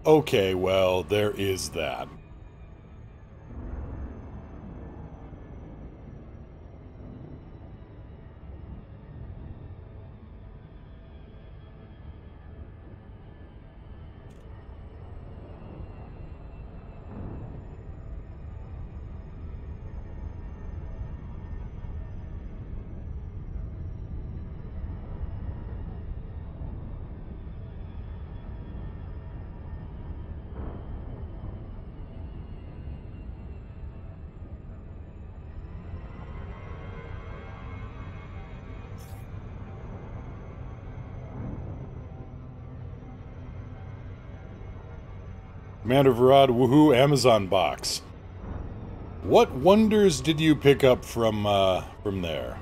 Okay, well, there is that. Commander Varad, woohoo, Amazon box. What wonders did you pick up from there?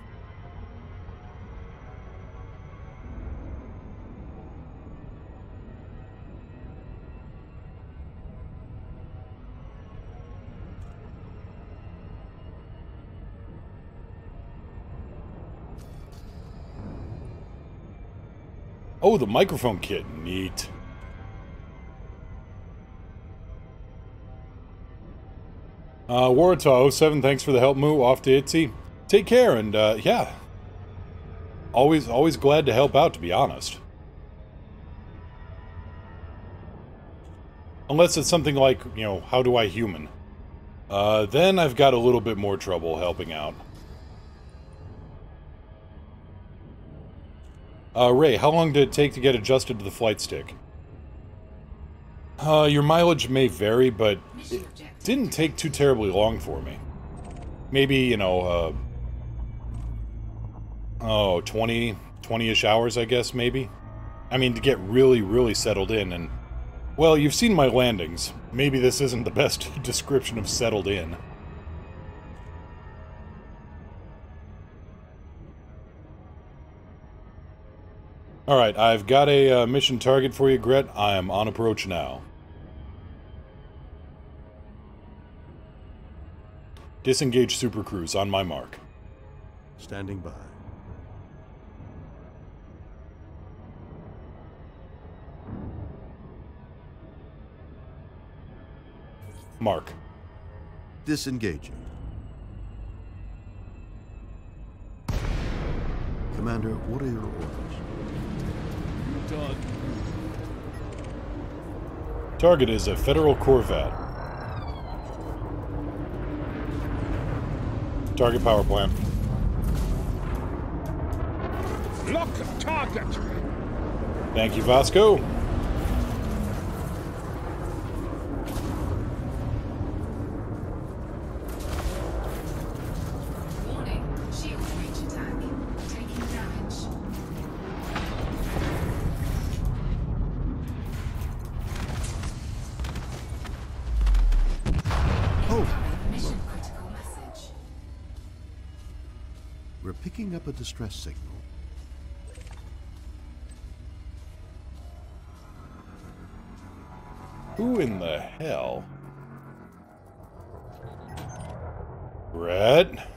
Oh, the microphone kit. Neat. Warata07, thanks for the help, Moo. Off to Itsy. Take care, and, yeah. always glad to help out, to be honest. Unless it's something like, you know, how do I human? Then I've got a little bit more trouble helping out. Ray, how long did it take to get adjusted to the flight stick? Your mileage may vary, but it didn't take too terribly long for me. Maybe, you know, 20-ish hours, I guess, maybe? I mean, to get really, really settled in, and... Well, you've seen my landings. Maybe this isn't the best description of settled in. Alright, I've got a mission target for you, Gret. I am on approach now. Disengage Super Cruise on my mark. Standing by. Mark. Disengaging. Commander, what are your orders? Done. Target is a Federal Corvette. Target power plant. Lock target. Thank you, Vasco. Warning, shield breach attack. Taking damage. Incoming mission critical message. We're picking up a distress signal. Who in the hell? Brett?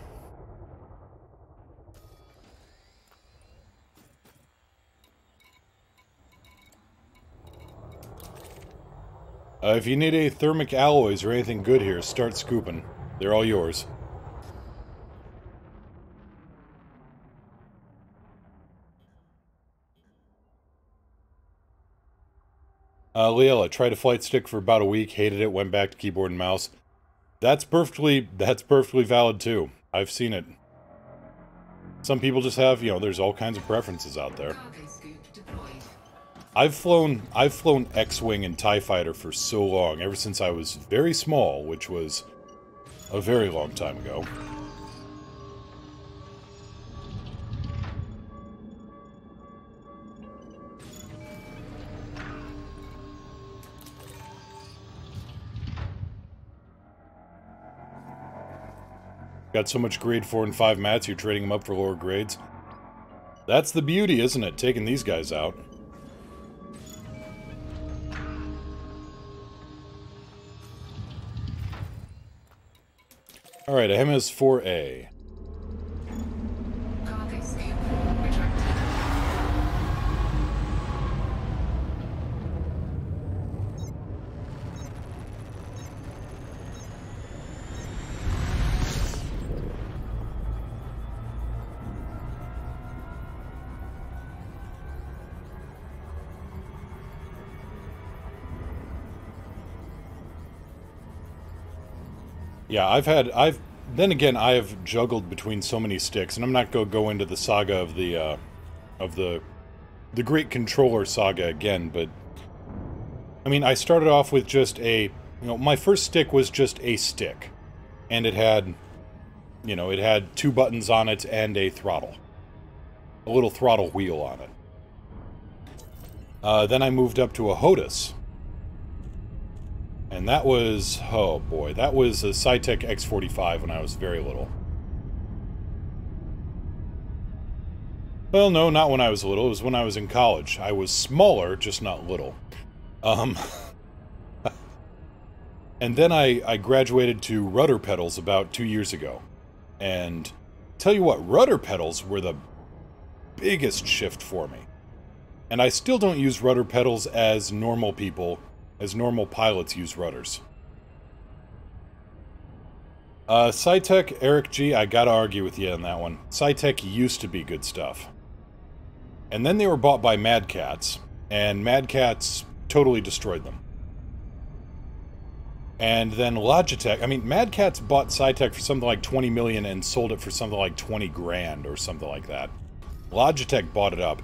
If you need any thermic alloys or anything good here, start scooping. They're all yours. Leela, tried a flight stick for about a week, hated it, went back to keyboard and mouse. That's perfectly valid too. I've seen it. Some people just have, you know, there's all kinds of preferences out there. Cargo scoop deployed. I've flown X-Wing and TIE Fighter for so long, ever since I was very small, which was a very long time ago. Got so much grade 4 and 5 mats, you're trading them up for lower grades. That's the beauty, isn't it? Taking these guys out. Alright, a HEMAS 4A. Cargo scoop retracted. Yeah, then again, I have juggled between so many sticks, and I'm not going to go into the saga of the Great Controller saga again, but, I mean, I started off with just a, you know, my first stick was just a stick, and it had, you know, it had 2 buttons on it and a throttle. A little throttle wheel on it. Then I moved up to a HOTAS. And that was, oh boy, that was a Cytec X45 when I was very little. Well, no, not when I was little. It was when I was in college. I was smaller, just not little. And then I graduated to rudder pedals about 2 years ago. And tell you what, rudder pedals were the biggest shift for me. And I still don't use rudder pedals as normal people, as normal pilots use rudders. Cytec, Eric G, I gotta argue with you on that one. Cytec used to be good stuff. And then they were bought by Mad Catz, and Mad Catz totally destroyed them. And then Logitech, I mean, Mad Catz bought Cytec for something like 20 million and sold it for something like 20 grand or something like that. Logitech bought it up.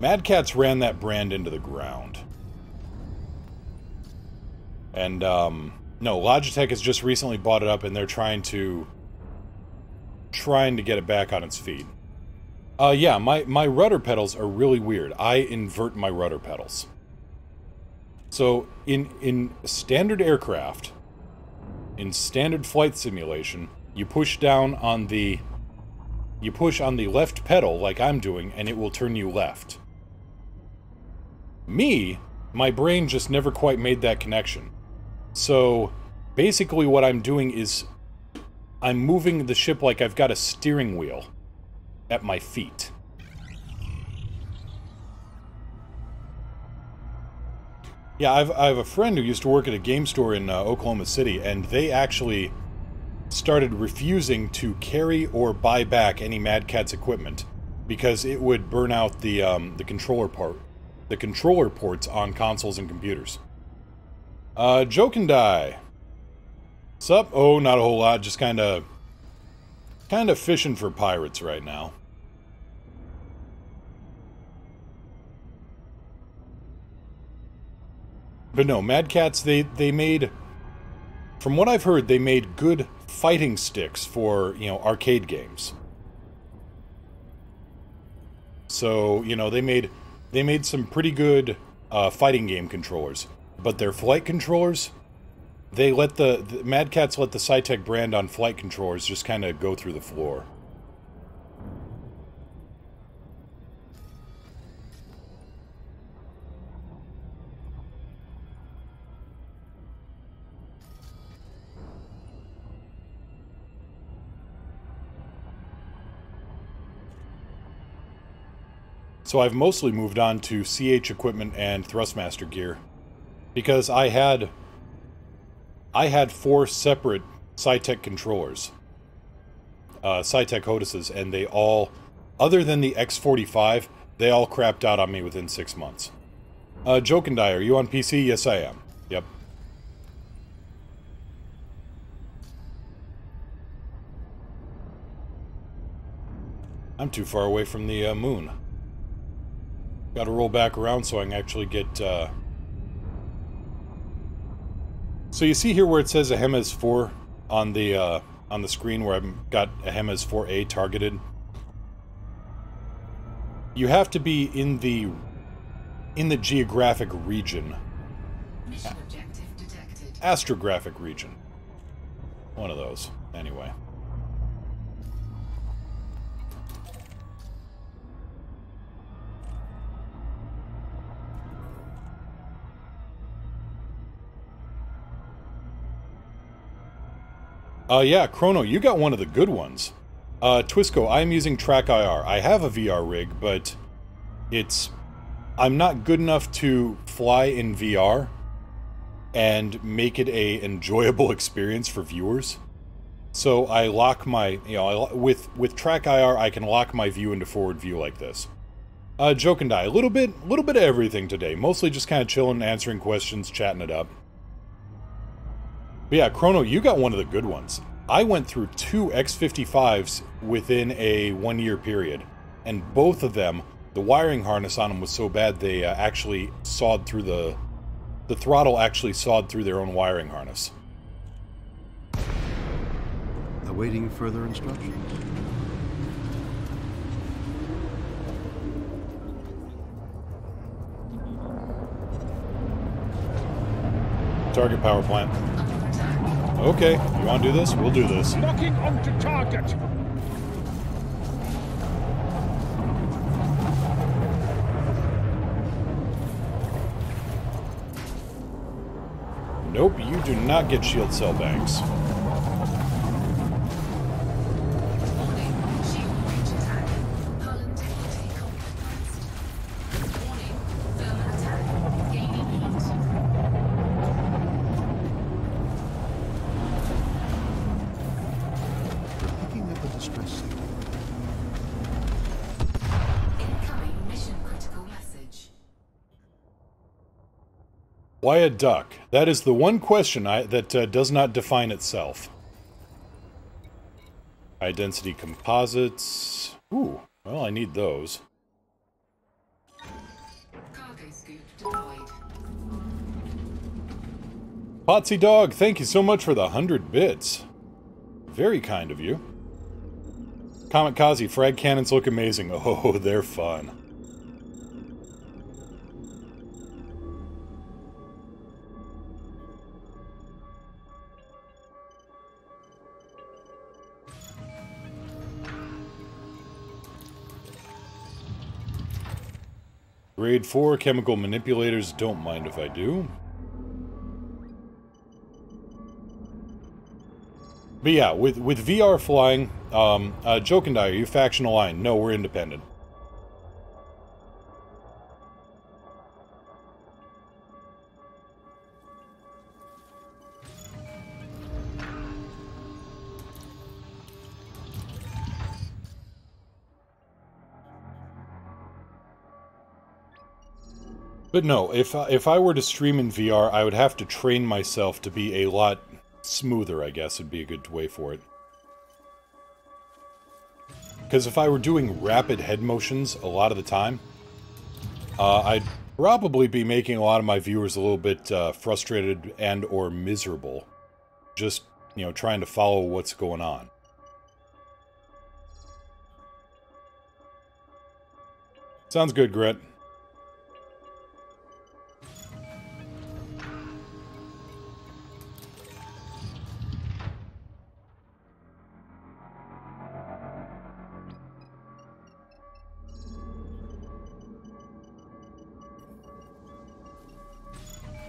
Mad Catz ran that brand into the ground. And, no, Logitech has just recently bought it up and they're trying to get it back on its feet. Yeah, my rudder pedals are really weird. I invert my rudder pedals. So, in standard aircraft, in standard flight simulation, you push down on the... You push on the left pedal, like I'm doing, and it will turn you left. Me, my brain just never quite made that connection. So, basically what I'm doing is... I'm moving the ship like I've got a steering wheel at my feet. Yeah, I have a friend who used to work at a game store in Oklahoma City, and they actually started refusing to carry or buy back any Mad Catz equipment because it would burn out the controller ports on consoles and computers. Joke and Die. Sup? Oh, not a whole lot. Just kind of fishing for pirates right now. But no, Mad Catz, they made... From what I've heard, they made good fighting sticks for, you know, arcade games. So, you know, they made some pretty good fighting game controllers. But their flight controllers, they let the Mad Catz let the Cytec brand on flight controllers just kind of go through the floor. So I've mostly moved on to CH equipment and Thrustmaster gear. Because I had 4 separate Cytec controllers. Cytec HOTASes, and they all, other than the X45, they all crapped out on me within 6 months. Joke and Die, are you on PC? Yes, I am. Yep. I'm too far away from the moon. Gotta roll back around so I can actually get, So you see here where it says a HEMAS 4 on the screen where I've got a HEMAS 4A targeted? You have to be in the geographic region. Mission objective detected. Astrographic region. One of those, anyway. Yeah, Chrono, you got one of the good ones. Twisco, I'm using TrackIR. I have a VR rig, but I'm not good enough to fly in VR and make it a enjoyable experience for viewers. So I lock my, with TrackIR, I can lock my view into forward view like this. Joke and Die, a little bit of everything today. Mostly just kind of chilling, answering questions, chatting it up. But yeah, Chrono, you got one of the good ones. I went through 2 X55s within a 1-year period, and both of them, the wiring harness on them was so bad they actually sawed through the throttle actually sawed through their own wiring harness. Awaiting further instructions. Target power plant. Okay, you want to do this? We'll do this. Locking onto target. Nope, you do not get shield cell banks. Warning, shield breach attack. Hull integrity compromised. Warning, thermal attack. Gaining heat. We're picking up a distress signal. Incoming mission Why a duck? That is the one question that does not define itself. High density composites. Ooh, well, I need those. Cargo scoop deployed. Potsy Dog, thank you so much for the 100 bits. Very kind of you. Kamikaze, frag cannons look amazing. Oh, they're fun. Grade 4 chemical manipulators, don't mind if I do. But yeah, with VR flying, Joke and I, are you faction aligned? No, we're independent. But no, if I were to stream in VR, I would have to train myself to be a lot smoother, I guess would be a good way for it. Because if I were doing rapid head motions a lot of the time, I'd probably be making a lot of my viewers a little bit frustrated and or miserable. Just, you know, trying to follow what's going on. Sounds good, Grit.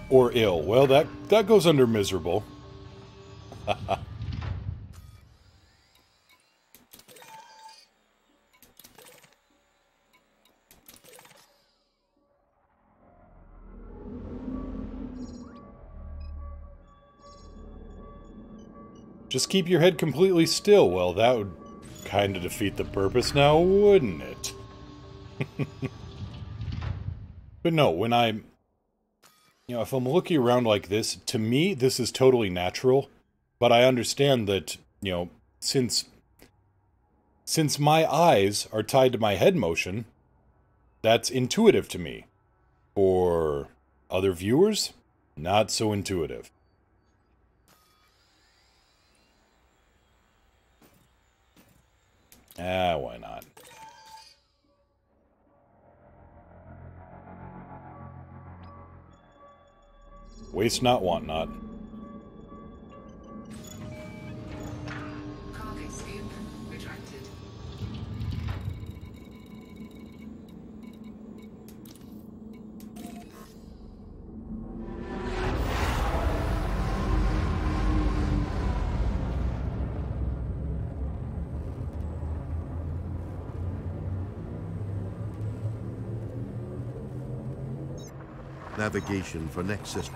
Or ill. Well, that goes under miserable. Just keep your head completely still. Well, that would kind of defeat the purpose now, wouldn't it? But no, when I'm... You know, if I'm looking around like this, to me, this is totally natural. But I understand that, you know, since my eyes are tied to my head motion, that's intuitive to me. For other viewers, not so intuitive. Ah, why not? Waste not, want not. Cargo scoop retracted. Navigation for next system.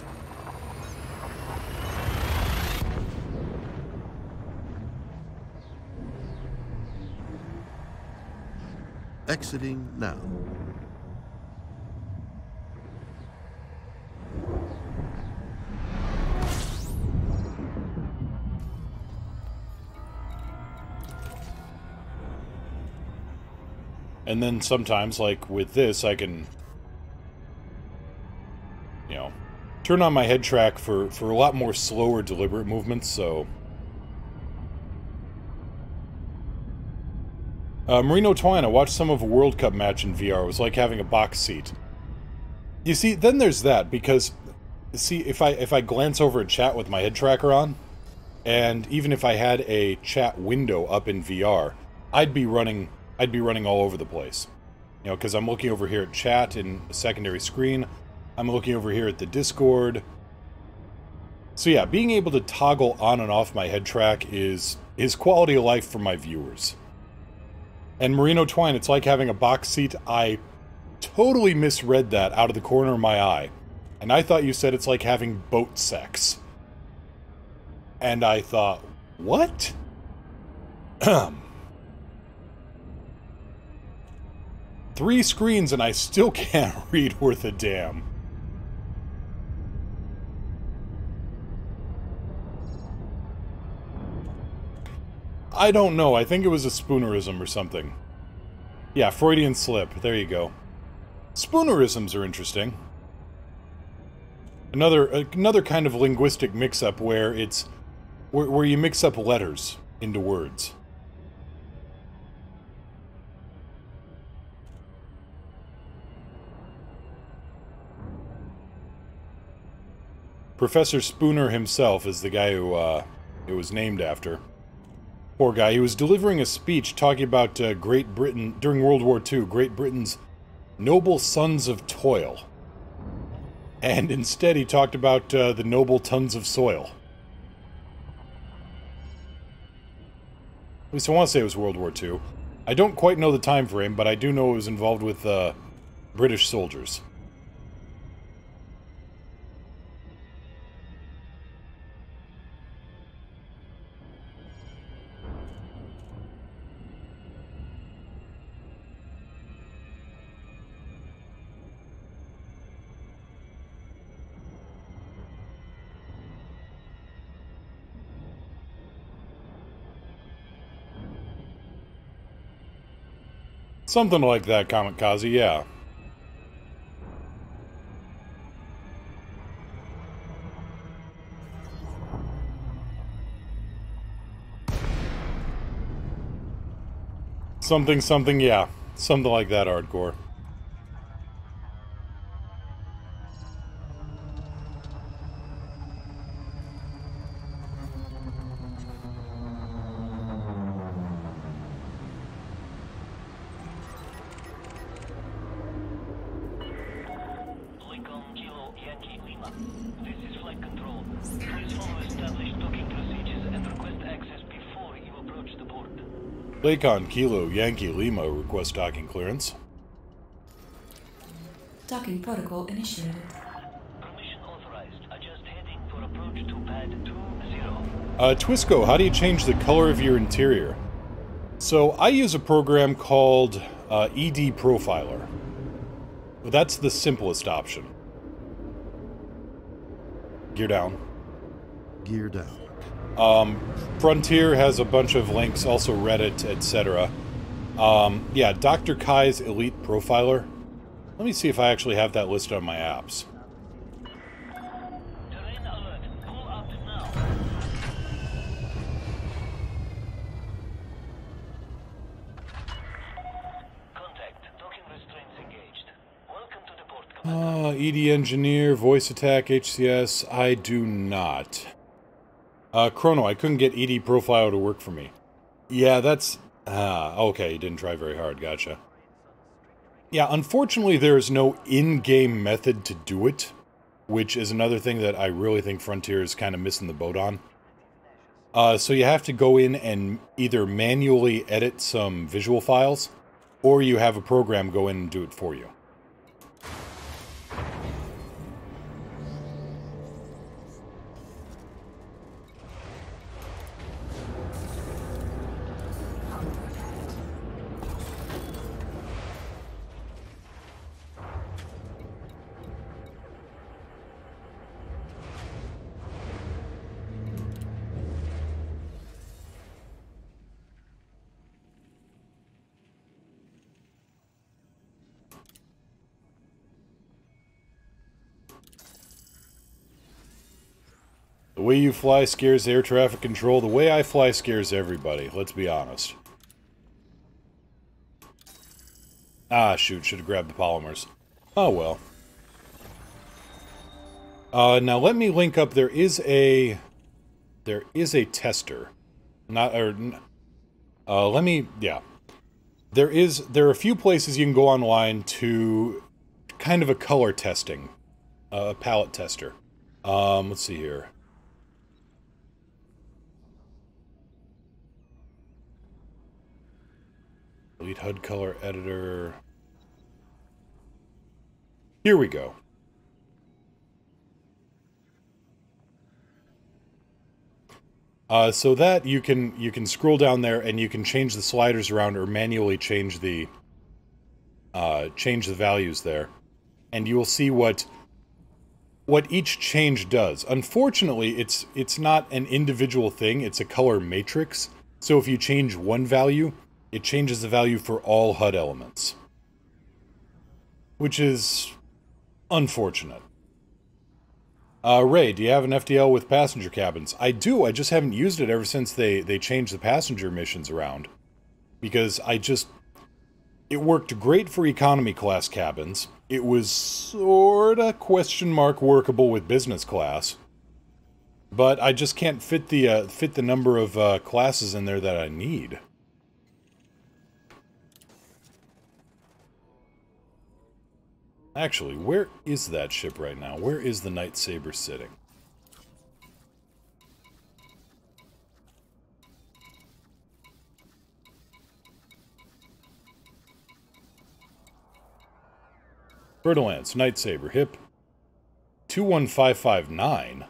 Exiting now. And then sometimes, like with this, I can, you know, turn on my head track for a lot more slower, deliberate movements, so... Marino Twine, I watched some of a World Cup match in VR. It was like having a box seat. You see, then there's that, because, see, if I glance over a chat with my head tracker on, and even if I had a chat window up in VR, I'd be running all over the place. You know, because I'm looking over here at chat in a secondary screen, I'm looking over here at the Discord. So yeah, being able to toggle on and off my head track is quality of life for my viewers. And Marino Twine, it's like having a box seat. I totally misread that out of the corner of my eye. And I thought you said it's like having boat sex. And I thought, what? 3 screens and I still can't read worth a damn. I don't know. I think it was a Spoonerism or something. Yeah, Freudian slip. There you go. Spoonerisms are interesting. Another kind of linguistic mix-up where it's where you mix up letters into words. Professor Spooner himself is the guy who it was named after. Poor guy. He was delivering a speech talking about Great Britain during World War II, Great Britain's noble sons of toil. And instead he talked about the noble tons of soil. At least I want to say it was World War II. I don't quite know the time frame, but I do know it was involved with British soldiers. Something like that, Kamikaze, yeah. Something, yeah. Something like that, hardcore. Lakon Kilo Yankee Lima request docking clearance. Docking protocol initiated. Permission authorized. Adjust heading for approach to pad 20. Twisco, how do you change the color of your interior? So, I use a program called ED Profiler. That's the simplest option. Gear down. Gear down. Frontier has a bunch of links, also Reddit, etc. Yeah, Dr. Kai's Elite Profiler. Let me see if I actually have that listed on my apps. Terrain alert. Pull up now. Contact. Docking restraints engaged. Welcome to the port, Commander. ED Engineer, Voice Attack, HCS. I do not. Chrono, I couldn't get ED Profile to work for me. Yeah, that's... okay, you didn't try very hard, gotcha. Yeah, unfortunately there is no in-game method to do it, which is another thing that I really think Frontier is kind of missing the boat on. So you have to go in and either manually edit some visual files, or you have a program go in and do it for you. The way you fly scares air traffic control. The way I fly scares everybody, let's be honest. Ah, shoot, should have grabbed the polymers. Oh, well. Now let me link up, there is a tester. There are a few places you can go online to kind of a color testing. A palette tester. Let's see here. Delete HUD color editor. Here we go. So that you can scroll down there and you can change the sliders around or manually change the values there, and you will see what each change does. Unfortunately, it's not an individual thing; it's a color matrix. So if you change one value, it changes the value for all HUD elements. Which is unfortunate. Ray, do you have an FDL with passenger cabins? I do, I just haven't used it ever since they changed the passenger missions around. Because it worked great for economy class cabins. It was sorta question mark workable with business class. But I just can't fit the number of classes in there that I need. Actually, where is that ship right now? Where is the Night Saber sitting? Bertalance, Night Saber, hip 21559.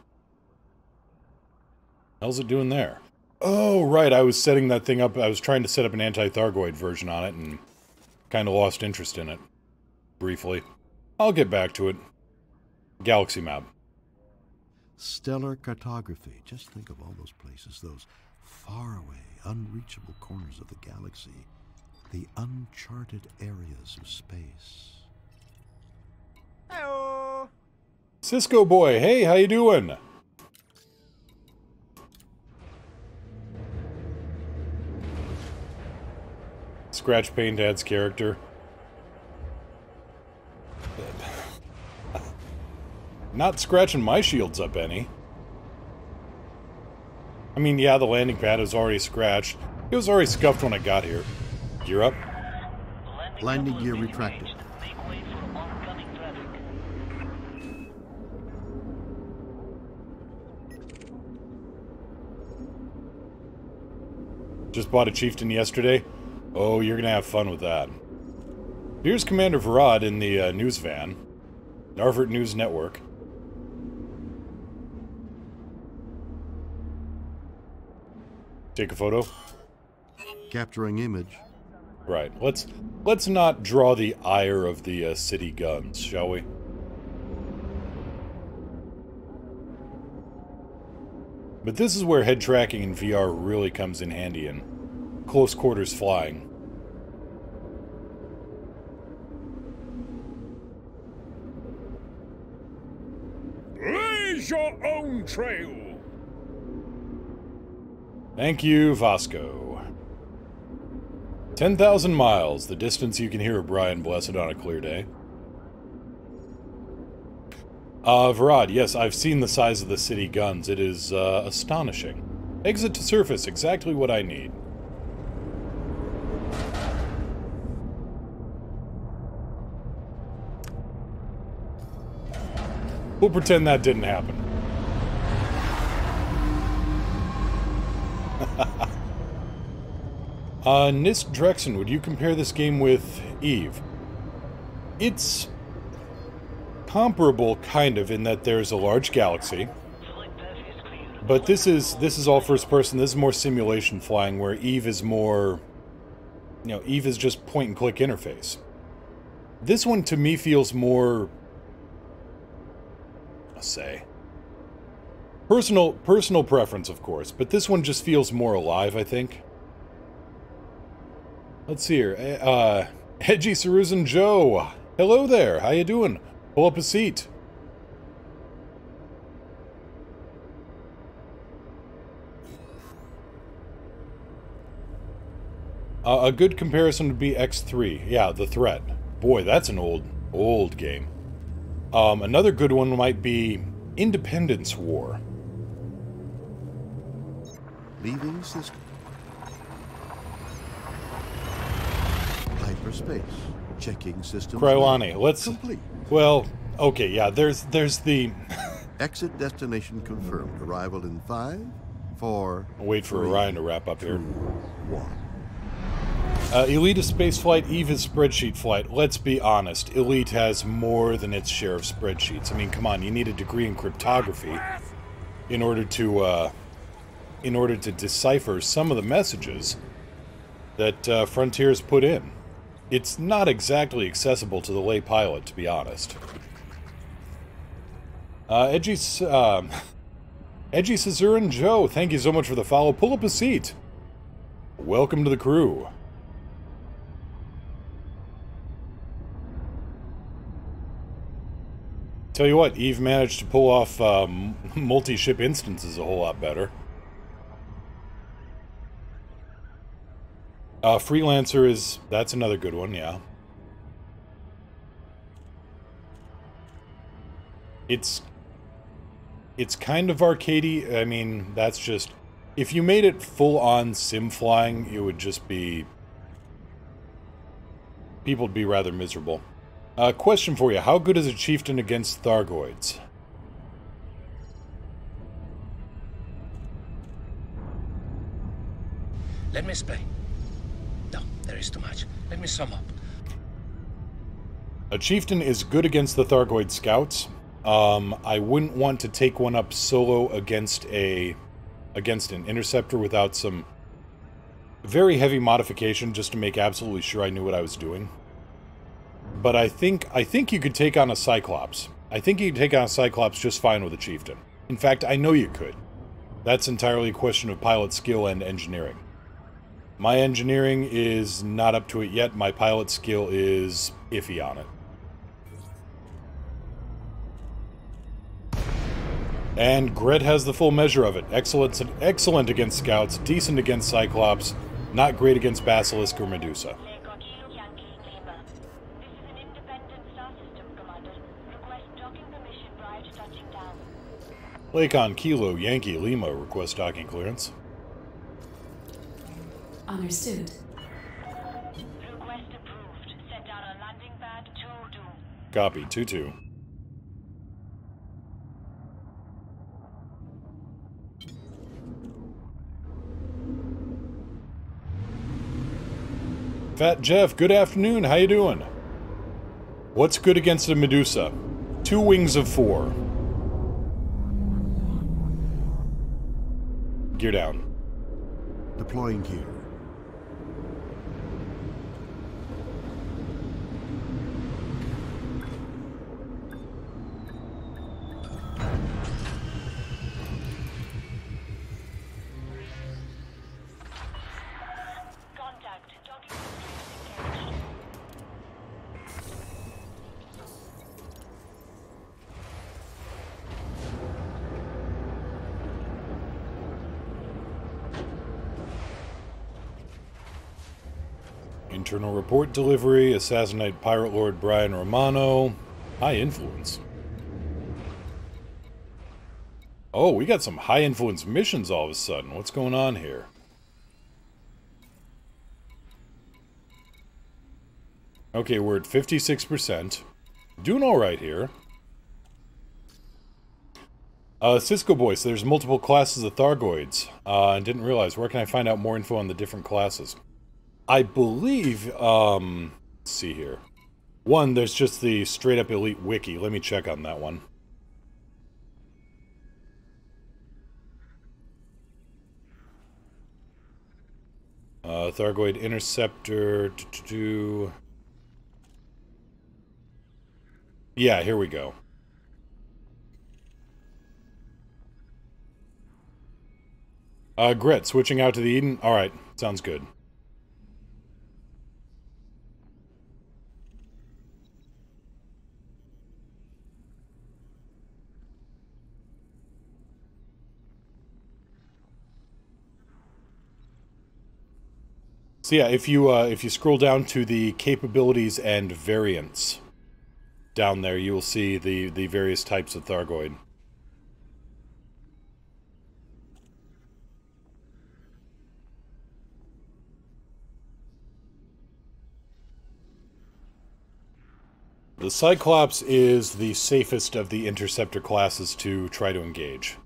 How's it doing there? Oh, right, I was setting that thing up. I was trying to set up an anti-Thargoid version on it and kind of lost interest in it. Briefly. I'll get back to it. Galaxy map. Stellar cartography. Just think of all those places, those faraway, unreachable corners of the galaxy. The uncharted areas of space. Hello. Cisco boy, hey, how you doing? Scratch Paint adds character. Not scratching my shields up any. I mean, yeah, the landing pad is already scratched. It was already scuffed when I got here. Gear up. Landing gear retracted. Just bought a Chieftain yesterday. Oh, you're gonna have fun with that. Here's Commander Varad in the news van. Narvert News Network. Take a photo. Capturing image. Right. Let's not draw the ire of the city guns, shall we? But this is where head tracking in VR really comes in handy in close quarters flying. Blaze your own trail. Thank you, Vasco. 10,000 miles, the distance you can hear Brian Blessed on a clear day. Varad, yes, I've seen the size of the city guns. It is, astonishing. Exit to surface, exactly what I need. We'll pretend that didn't happen. Nisk Drexen, would you compare this game with Eve? It's comparable, kind of, in that there's a large galaxy. But this is all first person. This is more simulation flying, where Eve is more... You know, Eve is just point-and-click interface. This one, to me, feels more... Let's say... Personal preference, of course, but this one just feels more alive, I think. Let's see here. Edgy Saruzan Joe. Hello there. How you doing? Pull up a seat. A good comparison would be X3. Yeah, The Threat. Boy, that's an old game. Another good one might be Independence War. Leaving system. Hyperspace. Checking system. Krylani, let's... Complete. Well, okay, yeah, there's the... Exit destination confirmed. Arrival in 5, 4... I'll wait for 3, Orion to wrap up here. 2, 1. Elite is spaceflight, Eve is spreadsheet flight. Let's be honest, Elite has more than its share of spreadsheets. I mean, come on, you need a degree in cryptography in order to decipher some of the messages that Frontiers put in. It's not exactly accessible to the lay pilot, to be honest. Edgy Caesarean Joe, thank you so much for the follow. Pull up a seat. Welcome to the crew. Tell you what, Eve managed to pull off multi-ship instances a whole lot better. Freelancer is... that's another good one, yeah. It's kind of arcadey. I mean, that's just... if you made it full-on sim flying, it would just be... people would be rather miserable. Question for you. How good is a chieftain against Thargoids? Let me explain. No, there is too much. Let me sum up. A chieftain is good against the Thargoid scouts. I wouldn't want to take one up solo against an interceptor without some very heavy modification just to make absolutely sure I knew what I was doing. But I think you could take on a Cyclops. I think you could take on a Cyclops just fine with a chieftain. In fact, I know you could. That's entirely a question of pilot skill and engineering. My engineering is not up to it yet. My pilot skill is iffy on it. And Gret has the full measure of it. Excellent against scouts, decent against Cyclops, not great against Basilisk or Medusa. Lakon Kilo Yankee Lima request docking clearance. Understood. Request approved. Set down a landing pad 2-2. Copy, 2-2. Fat Jeff, good afternoon. How you doing? What's good against a Medusa? 2 wings of 4. Gear down. Deploying gear. Contact. Docking constraints engaged. Internal report delivery, assassinate Pirate Lord Brian Romano. High influence. Oh, we got some high influence missions all of a sudden. What's going on here? Okay, we're at 56%. Doing alright here. Cisco Boy, so there's multiple classes of Thargoids. I didn't realize. Where can I find out more info on the different classes? I believe, let's see here. One, there's just the straight-up Elite Wiki. Let me check on that one. Thargoid Interceptor... Yeah, here we go. Gret, switching out to the Eden? Alright, sounds good. So yeah, if you scroll down to the capabilities and variants down there, you will see the various types of Thargoid. The Cyclops is the safest of the Interceptor classes to try to engage.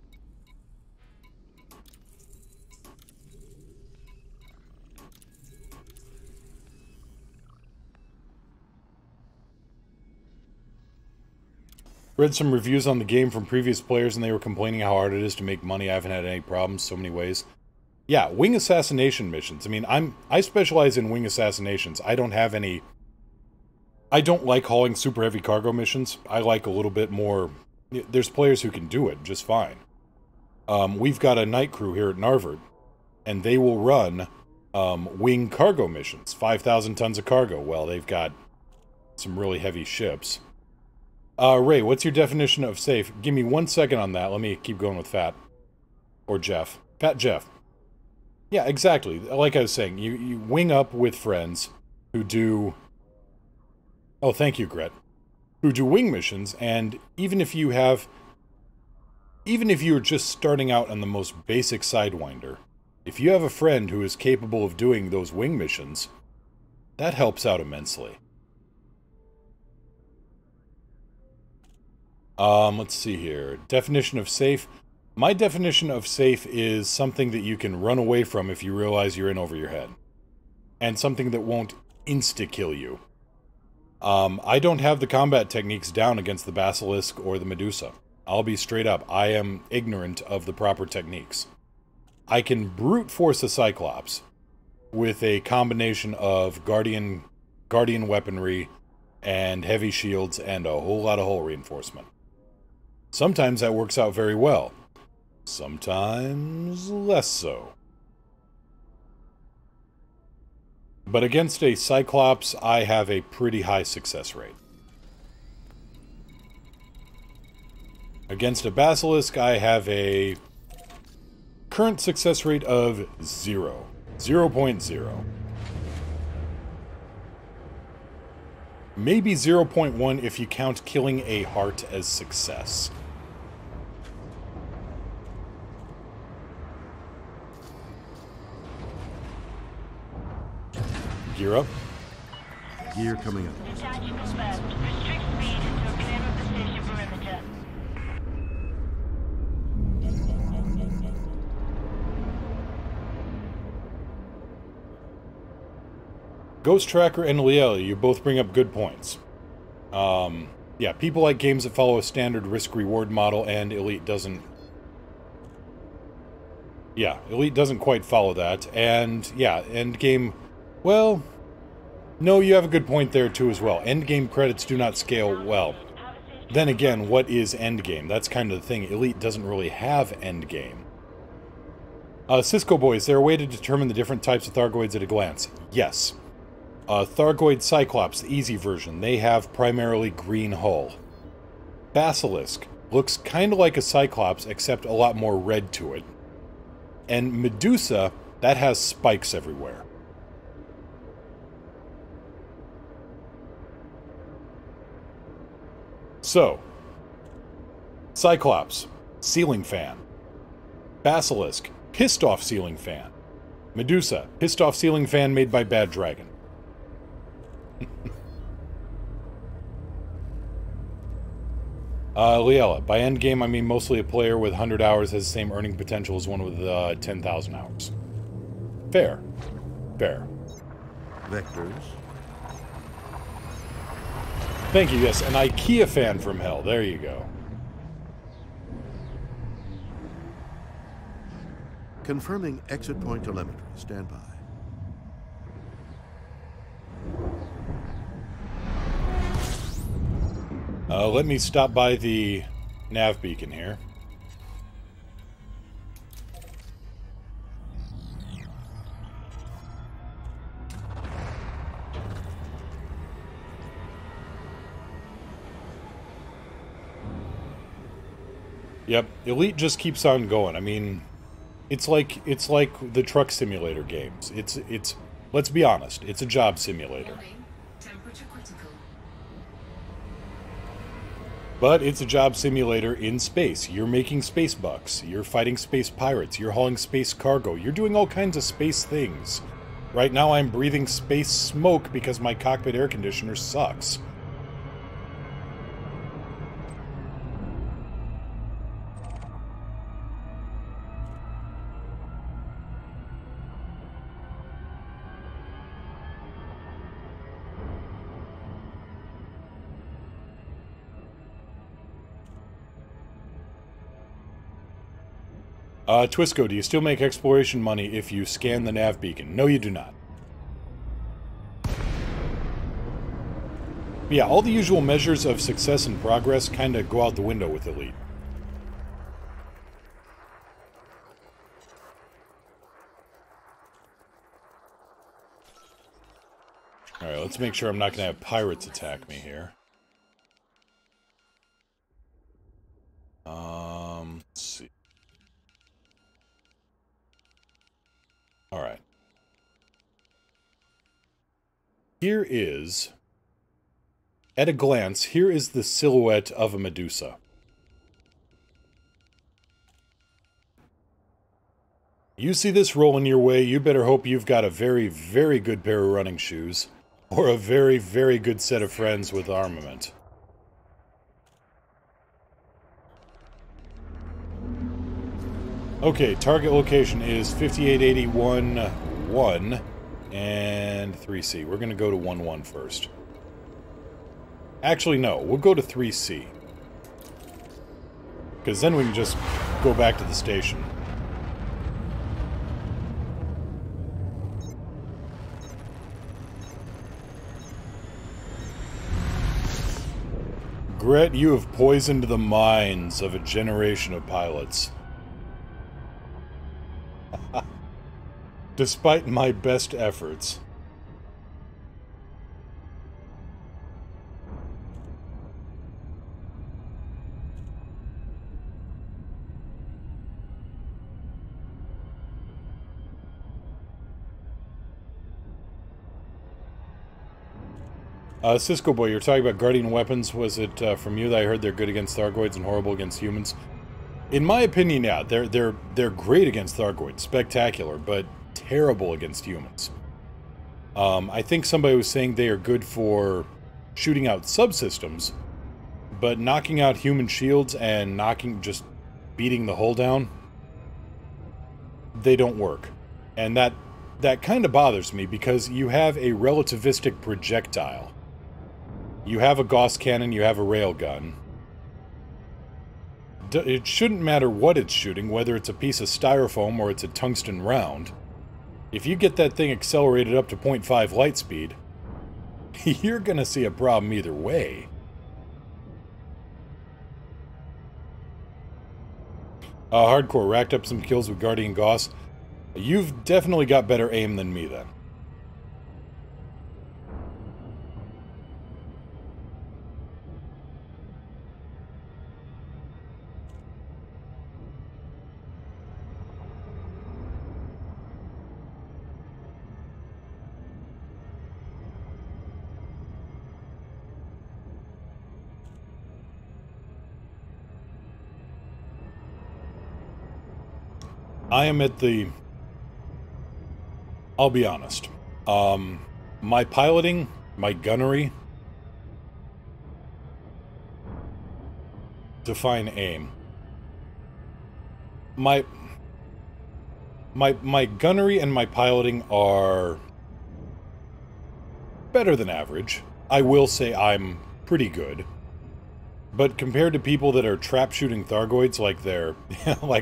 Read some reviews on the game from previous players and they were complaining how hard it is to make money. I haven't had any problems so many ways. Yeah, wing assassination missions. I mean, I specialize in wing assassinations. I don't have any... I don't like hauling super heavy cargo missions. I like a little bit more... There's players who can do it just fine. We've got a night crew here at Narvard, and they will run wing cargo missions. 5,000 tons of cargo. Well, they've got some really heavy ships. Ray, what's your definition of safe? Give me 1 second on that. Let me keep going with Fat. Or Jeff. Fat Jeff. Yeah, exactly. Like I was saying, you wing up with friends who do... Oh, thank you, Gret. Who do wing missions, and even if you're just starting out on the most basic Sidewinder, if you have a friend who is capable of doing those wing missions, that helps out immensely. Let's see here. Definition of safe. My definition of safe is something that you can run away from if you realize you're in over your head. And something that won't insta-kill you. I don't have the combat techniques down against the Basilisk or the Medusa. I'll be straight up. I am ignorant of the proper techniques. I can brute force a Cyclops with a combination of Guardian weaponry and heavy shields and a whole lot of hull reinforcement. Sometimes that works out very well. Sometimes less so. But against a Cyclops, I have a pretty high success rate. Against a Basilisk, I have a current success rate of 0. 0.0. Maybe 0.1 if you count killing a heart as success. Gear up. Gear coming up. Detach confirmed. Restrict speed until clear of the station perimeter. Ghost Tracker and Liela, you both bring up good points. Yeah, people like games that follow a standard risk-reward model, and Elite doesn't... Yeah, Elite doesn't quite follow that, and yeah, Endgame... Well, no, you have a good point there too as well. Endgame credits do not scale well. Then again, what is Endgame? That's kind of the thing. Elite doesn't really have Endgame. Cisco Boy, is there a way to determine the different types of Thargoids at a glance? Yes. Thargoid Cyclops, the easy version, they have primarily green hull. Basilisk looks kind of like a Cyclops, except a lot more red to it. And Medusa, that has spikes everywhere. So, Cyclops, ceiling fan. Basilisk, pissed off ceiling fan. Medusa, pissed off ceiling fan made by Bad Dragon. Liela, by endgame I mean mostly a player with 100 hours has the same earning potential as one with 10,000 hours. Fair. Fair. Vectors. Thank you, yes, an IKEA fan from hell. There you go. Confirming exit point telemetry. Stand by. Let me stop by the nav beacon here. Yep, Elite just keeps on going. I mean, it's like the truck simulator games. It's let's be honest, it's a job simulator. Temperature critical. But it's a job simulator in space. You're making space bucks. You're fighting space pirates. You're hauling space cargo. You're doing all kinds of space things. Right now I'm breathing space smoke because my cockpit air conditioner sucks. Twisco, do you still make exploration money if you scan the nav beacon? No, you do not. Yeah, all the usual measures of success and progress kind of go out the window with Elite. let's make sure I'm not going to have pirates attack me here. Let's see. Alright. Here is, at a glance, here is the silhouette of a Medusa. You see this rolling your way, you better hope you've got a very, very good pair of running shoes, or a very, very good set of friends with armament. Okay, target location is 5881-1 and 3C. We're going to go to 1-1 first. Actually, no. We'll go to 3C. Because then we can just go back to the station. Gret, you have poisoned the minds of a generation of pilots. Despite my best efforts. Cisco Boy, you're talking about Guardian weapons. Was it from you that I heard they're good against Thargoids and horrible against humans? In my opinion, yeah, they're great against Thargoids, spectacular, but terrible against humans. I think somebody was saying they are good for shooting out subsystems, but knocking out human shields and just beating the hull down, they don't work. And that kind of bothers me, because you have a relativistic projectile. You have a Gauss cannon, you have a railgun. It shouldn't matter what it's shooting, whether it's a piece of styrofoam or it's a tungsten round. If you get that thing accelerated up to 0.5 light speed, you're gonna see a problem either way. Hardcore racked up some kills with Guardian Gauss. You've definitely got better aim than me, then. I am at the... I'll be honest. My piloting, my gunnery... Define aim. My gunnery and my piloting are... better than average. I will say I'm pretty good. But compared to people that are trap shooting Thargoids like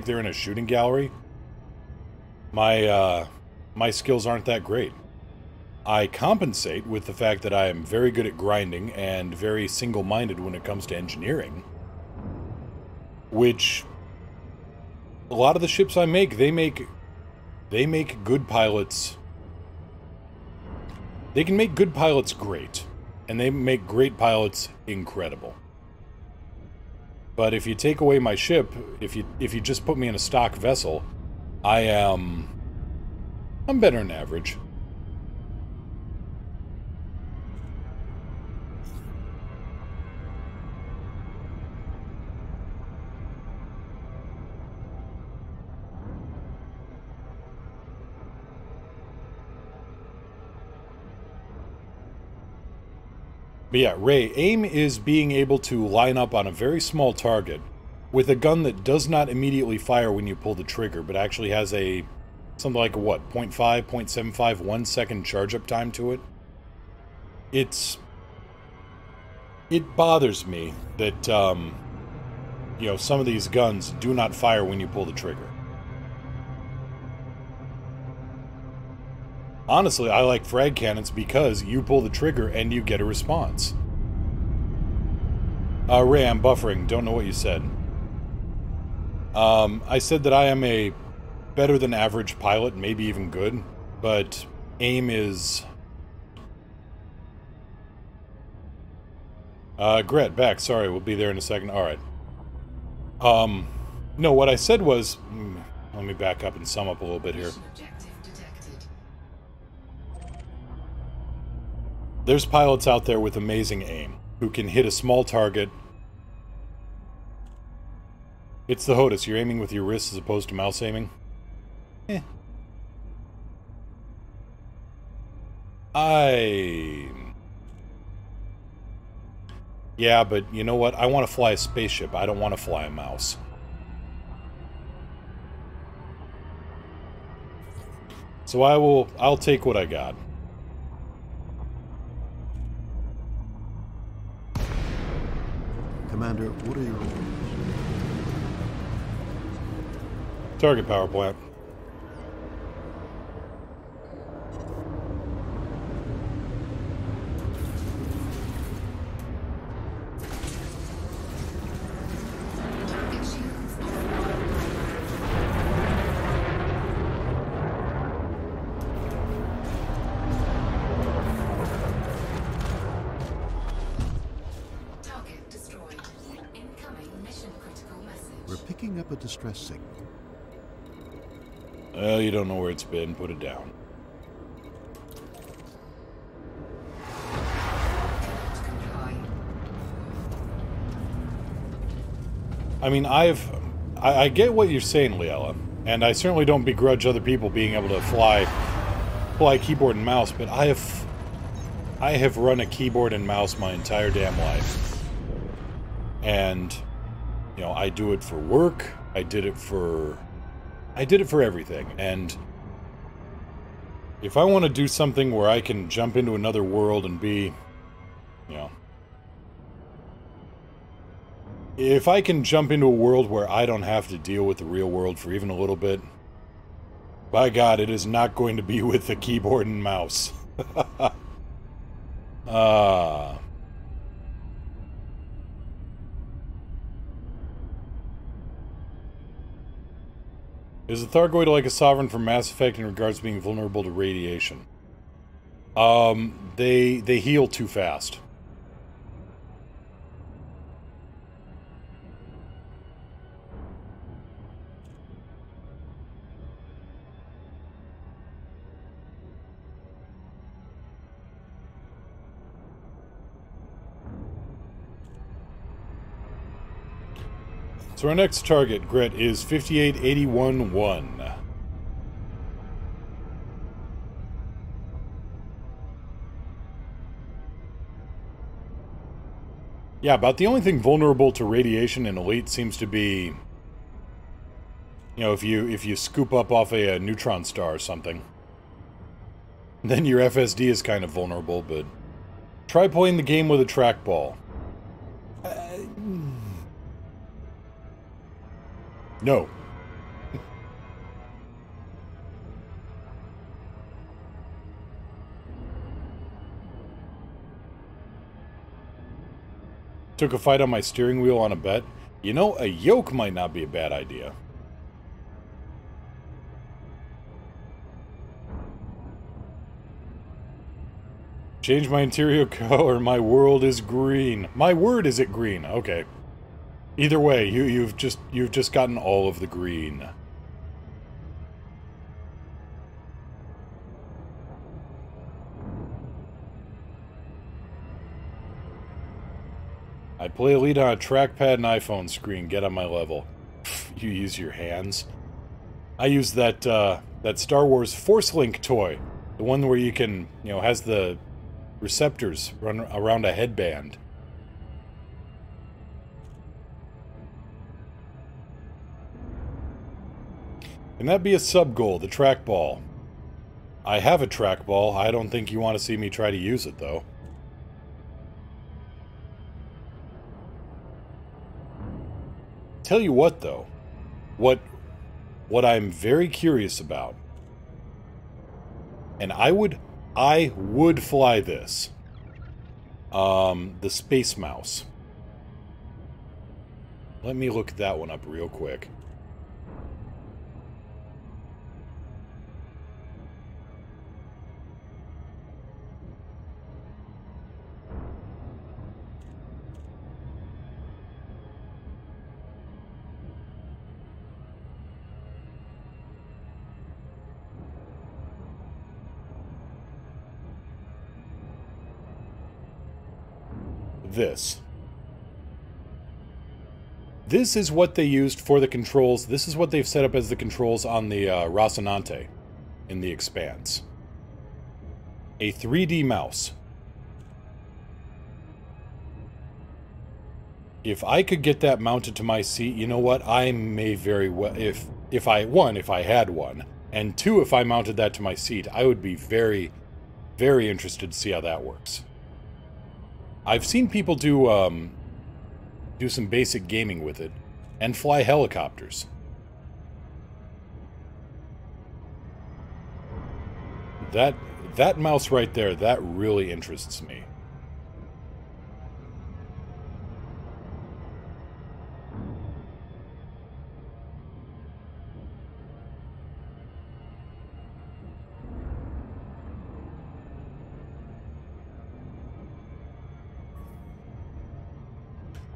they're in a shooting gallery... My skills aren't that great. I compensate with the fact that I am very good at grinding and very single-minded when it comes to engineering. Which, a lot of the ships I make, they make good pilots. They can make good pilots great, and they make great pilots incredible. But if you take away my ship, if you just put me in a stock vessel, I'm better than average. But yeah, Ray, aim is being able to line up on a very small target with a gun that does not immediately fire when you pull the trigger, but actually has a something like a, what, 0.5, 0.75, 1 second charge-up time to it. It bothers me that, you know, some of these guns do not fire when you pull the trigger. Honestly, I like frag cannons because you pull the trigger and you get a response. Ray, I'm buffering. Don't know what you said. I said that I am a better than average pilot, maybe even good, but aim is Gret, back. Sorry, we'll be there in a second. Alright. No, what I said was... let me back up and sum up a little bit here. There's pilots out there with amazing aim, who can hit a small target. It's the HOTUS. You're aiming with your wrist as opposed to mouse aiming? Eh. Yeah, but you know what? I want to fly a spaceship. I don't want to fly a mouse. So I'll take what I got. Commander, what are your orders? Target power plant. Up a distress signal. Well, you don't know where it's been. Put it down. I mean, I get what you're saying, Liella, and I certainly don't begrudge other people being able to fly keyboard and mouse, but I have run a keyboard and mouse my entire damn life. And you know, I do it for work, I did it for everything, and if I want to do something where I can jump into another world and be, you know, if I can jump into a world where I don't have to deal with the real world for even a little bit, by God, it is not going to be with the keyboard and mouse. Is the Thargoid like a Sovereign from Mass Effect in regards to being vulnerable to radiation? They heal too fast. So our next target, Gret, is 5881-1. Yeah, about the only thing vulnerable to radiation in Elite seems to be, you know, if you scoop up off a neutron star or something. Then your FSD is kind of vulnerable, but try playing the game with a trackball. No. Took a fight on my steering wheel on a bet. You know, a yoke might not be a bad idea. Change my interior color. My world is green. My word is it green? Okay. Either way, you've just gotten all of the green. I play Elite on a trackpad and iPhone screen. Get on my level. You use your hands. I use that that Star Wars Force Link toy, the one where you can, you know, has the receptors run around a headband. Can that be a sub-goal, the trackball? I have a trackball. I don't think you want to see me try to use it, though. Tell you what, though. What I'm very curious about, and I would fly this. The Space Mouse. Let me look that one up real quick. this. This is what they used for the controls. This is what they've set up as the controls on the Rocinante in The Expanse. A 3D mouse. If I could get that mounted to my seat, you know what? I may very well, if I had one, and two, if I mounted that to my seat, I would be very, very interested to see how that works. I've seen people do some basic gaming with it, and fly helicopters. That mouse right there, that really interests me.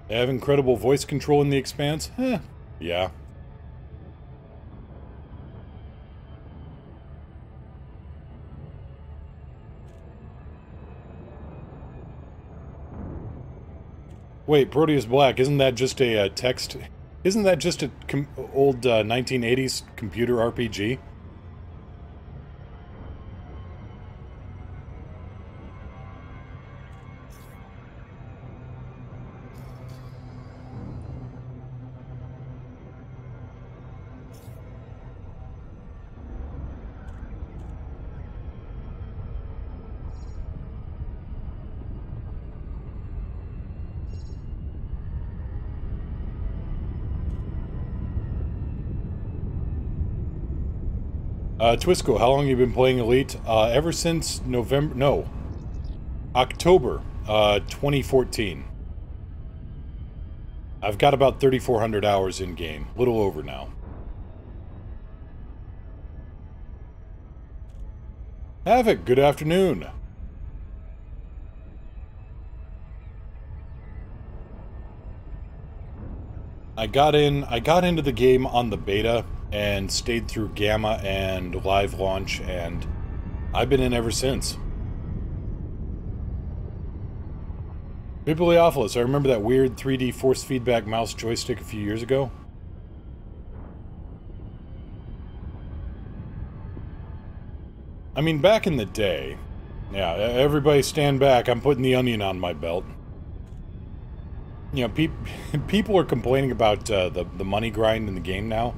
They have incredible voice control in The Expanse? Yeah. Wait, Proteus Black, isn't that just a text? Isn't that just a old 1980s computer RPG? Twisco, how long have you been playing Elite? Ever since October 2014. I've got about 3,400 hours in game, a little over now. Havoc, good afternoon. I got into the game on the beta and stayed through Gamma and live launch, and I've been in ever since. Bibliophilus, I remember that weird 3D force feedback mouse joystick a few years ago. I mean, back in the day, yeah, everybody stand back, I'm putting the onion on my belt. You know, people are complaining about the money grind in the game now.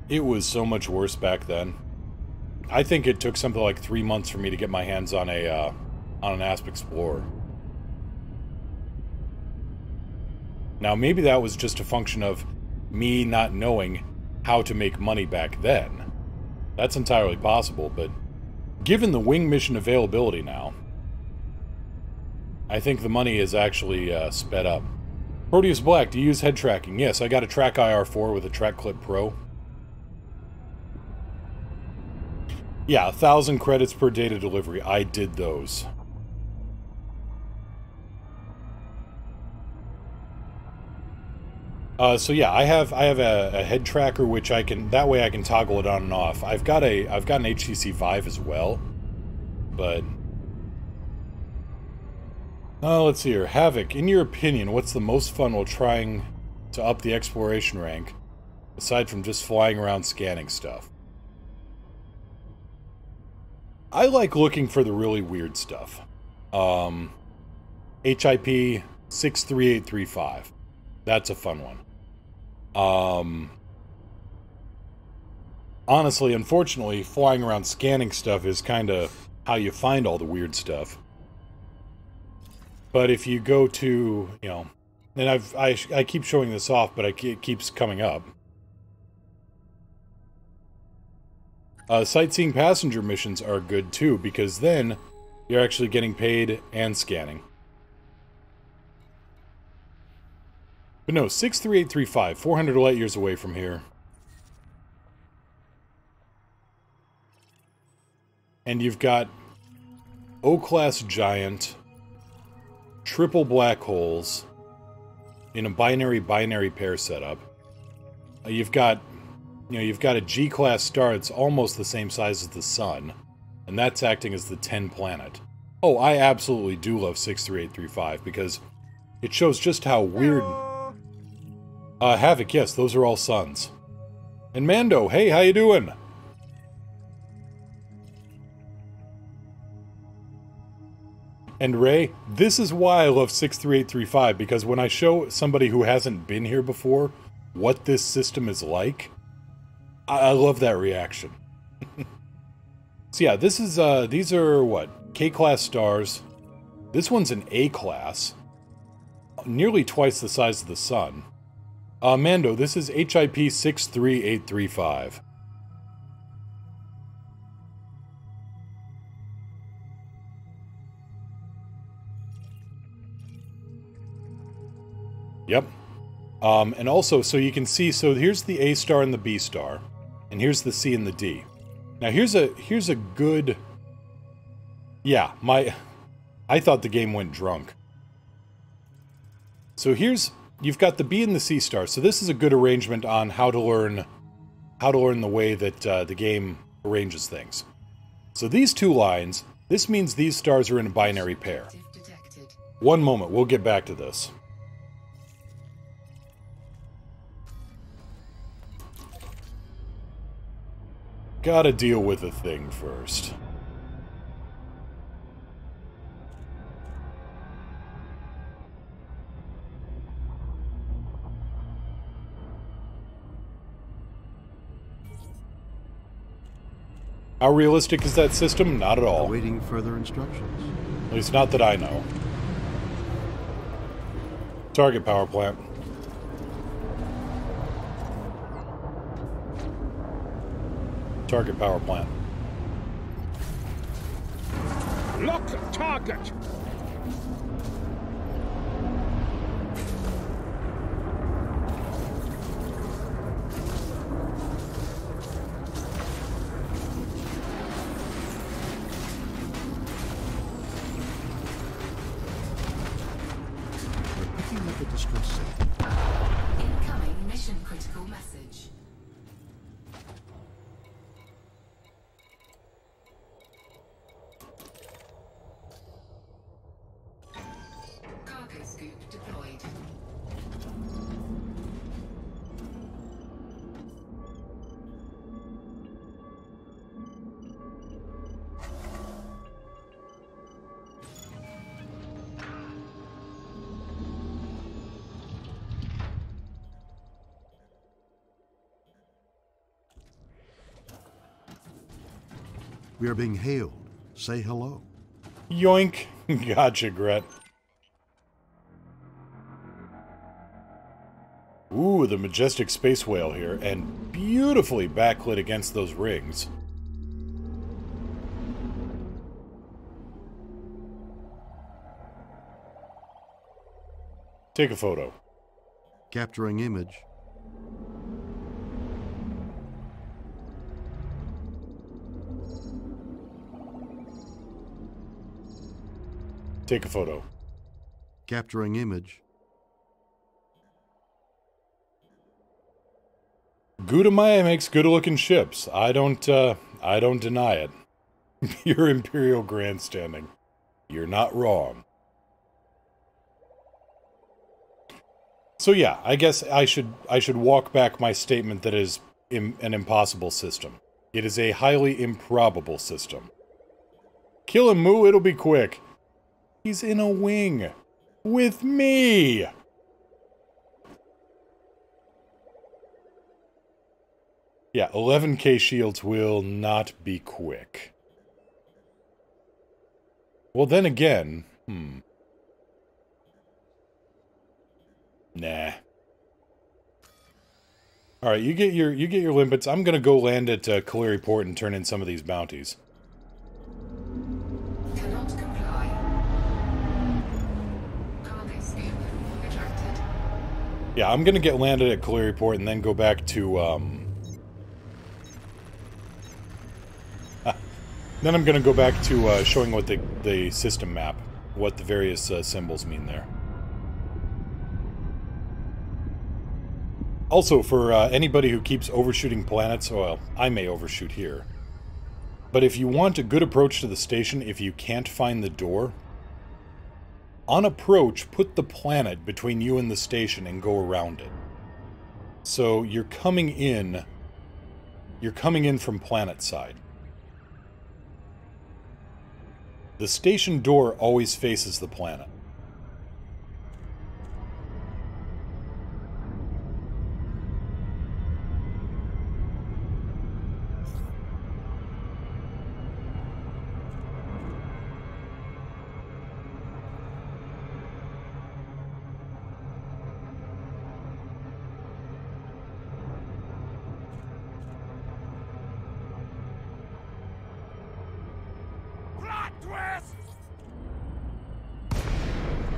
It was so much worse back then. I think it took something like 3 months for me to get my hands on an Asp Explorer. Now, maybe that was just a function of me not knowing how to make money back then. That's entirely possible, but given the wing mission availability now, I think the money is actually sped up. Proteus Black, do you use head tracking? Yes, I got a Track IR4 with a Track Clip Pro. Yeah, 1,000 credits per data delivery. I did those. So yeah, I have a head tracker which I can, that way I can toggle it on and off. I've got an HTC Vive as well, but let's see here. Havoc, in your opinion, what's the most fun while trying to up the exploration rank, aside from just flying around scanning stuff? I like looking for the really weird stuff. HIP 63835. That's a fun one. Honestly, unfortunately, flying around scanning stuff is kind of how you find all the weird stuff. But if you go to, you know, and I keep showing this off, but it keeps coming up. Sightseeing passenger missions are good too, because then you're actually getting paid and scanning. But no, 63835, 400 light years away from here. And you've got O-class giant, triple black holes in a binary pair setup. You've got a G-class star that's almost the same size as the sun, and that's acting as the 10 planet. Oh, I absolutely do love 63835 because it shows just how weird... Havoc, yes, those are all sons. And Mando, hey, how you doing? And Ray, this is why I love 63835, because when I show somebody who hasn't been here before what this system is like, I love that reaction. So yeah, this is, these are, what, K-class stars. This one's an A-class. Nearly twice the size of the sun. Mando, this is HIP 63835. Yep. And also, so you can see, so here's the A star and the B star. And here's the C and the D. Now here's a good... Yeah, I thought the game went drunk. So you've got the B and the C star. So this is a good arrangement on how to learn the way that the game arranges things. So these two lines, this means these stars are in a binary pair. One moment, we'll get back to this. Gotta deal with the thing first. How realistic is that system? Not at all. Awaiting further instructions. At least not that I know. Target power plant. Target power plant. Lock target. We're picking up a distress signal. Incoming mission critical message. Cargo scoop deployed. We are being hailed. Say hello. Yoink. Gotcha, Gret. Ooh, the majestic space whale here, and beautifully backlit against those rings. Take a photo. Capturing image. Take a photo. Capturing image. Gudamaya makes good-looking ships. I don't deny it. Pure Imperial grandstanding. You're not wrong. So yeah, I guess I should walk back my statement that it is an impossible system. It is a highly improbable system. Kill him, Moo, it'll be quick. He's in a wing. With me! Yeah, 11k shields will not be quick. Well, then again, Nah. Alright, you get your limpets. I'm gonna go land at Kaleri Port and turn in some of these bounties. Cannot comply. Cargo scoop retracted. Yeah, I'm gonna get landed at Kaleri Port and then go back to, then I'm gonna go back to, showing what the system map, what the various, symbols mean there. Also, for, anybody who keeps overshooting planets, well, I may overshoot here. But if you want a good approach to the station, if you can't find the door, on approach, put the planet between you and the station and go around it. So you're coming in from planet side. The station door always faces the planet.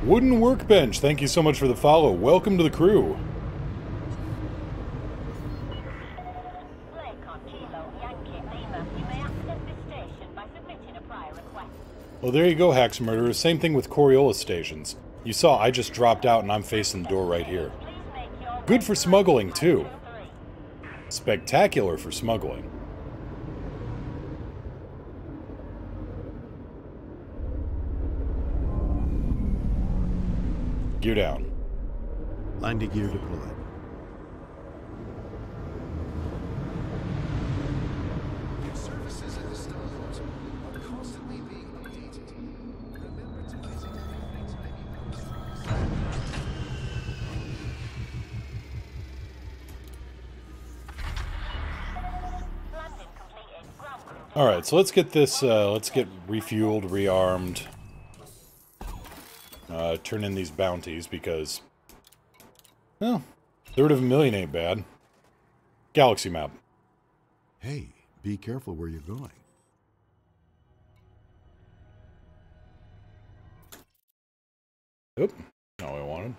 Wooden Workbench, thank you so much for the follow. Welcome to the crew. Well, there you go, Hacks Murderers. Same thing with Coriolis stations. You saw I just dropped out and I'm facing the door right here. Good for smuggling, too. Spectacular for smuggling. Gear down. Landing gear deployed. Services in the stars are constantly being updated. Remember to visit everything's menu post. Alright, so let's get this, let's get refueled, rearmed. Turn in these bounties because, well, third of a million ain't bad. Galaxy map. Hey, be careful where you're going. Oop, not what I wanted.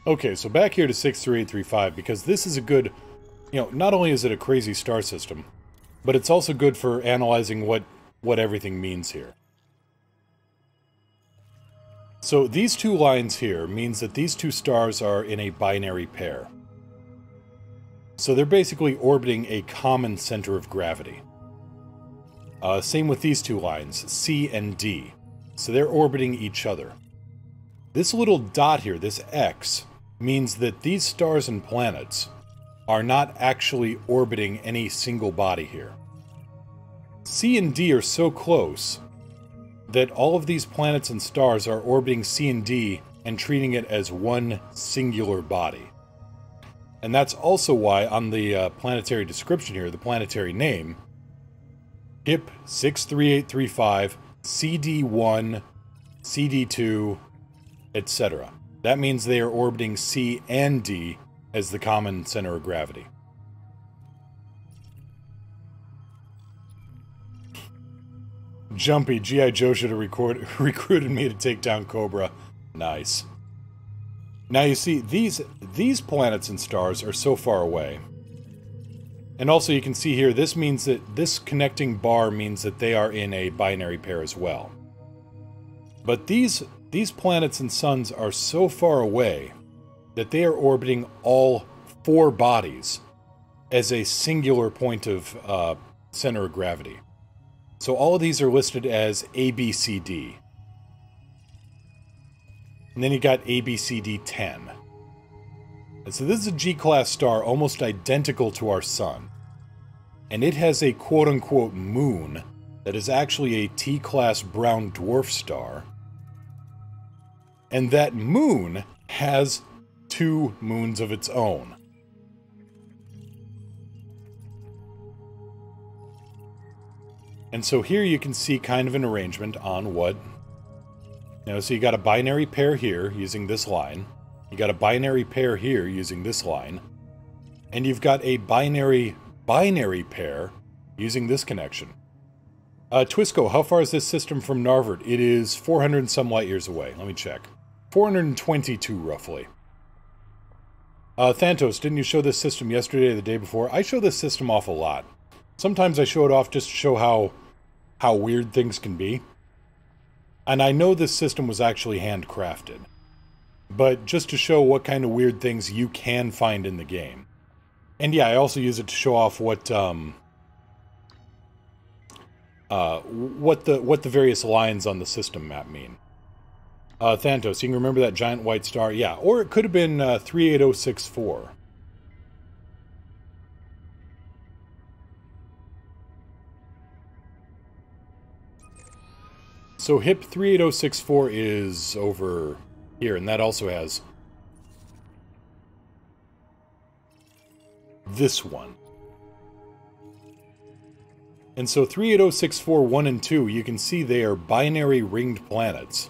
Okay, so back here to 63835, because this is a good, you know, not only is it a crazy star system, but it's also good for analyzing what everything means here. So these two lines here means that these two stars are in a binary pair. So they're basically orbiting a common center of gravity. Same with these two lines, C and D. So they're orbiting each other. This little dot here, this X, means that these stars and planets are not actually orbiting any single body here. C and D are so close that all of these planets and stars are orbiting C and D and treating it as one singular body. And that's also why on the planetary description here, the planetary name, HIP 63835, CD1, CD2, etc. That means they are orbiting C and D as the common center of gravity. Jumpy, G.I. Joe should have recruited me to take down Cobra. Nice. Now you see, these planets and stars are so far away. And also you can see here, this means that this connecting bar means that they are in a binary pair as well. But these planets and suns are so far away that they are orbiting all four bodies as a singular point of center of gravity. So all of these are listed as A, B, C, D. And then you got A, B, C, D 10. And so this is a G-class star almost identical to our sun. And it has a quote-unquote moon that is actually a T-class brown dwarf star. And that moon has two moons of its own. And so here you can see kind of an arrangement on what... You know, so you got a binary pair here using this line. You got a binary pair here using this line. And you've got a binary pair using this connection. Twisco, how far is this system from Narvard? It is 400 and some light years away. Let me check. 422, roughly. Thantos, didn't you show this system yesterday or the day before? I show this system off a lot. Sometimes I show it off just to show how weird things can be. And I know this system was actually handcrafted. But just to show what kind of weird things you can find in the game. And yeah, I also use it to show off what the various lines on the system map mean. Thantos, you can remember that giant white star? Yeah, or it could have been 38064. So HIP 38064 is over here, and that also has this one. And so 38064 1 and 2, you can see they are binary ringed planets.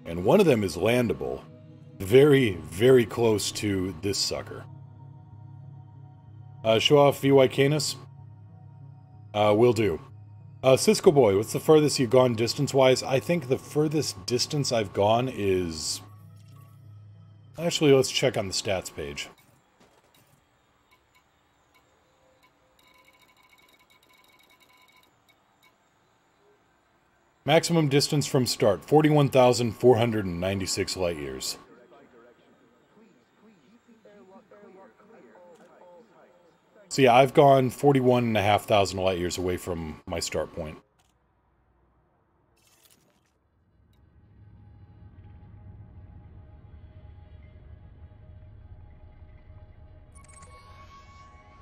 And one of them is landable. Very, very close to this sucker. Show off VY Canis? Will do. Cisco Boy, what's the furthest you've gone distance-wise? I think the furthest distance I've gone is... Actually, let's check on the stats page. Maximum distance from start, 41,496 light years. So yeah, I've gone 41,500 light years away from my start point.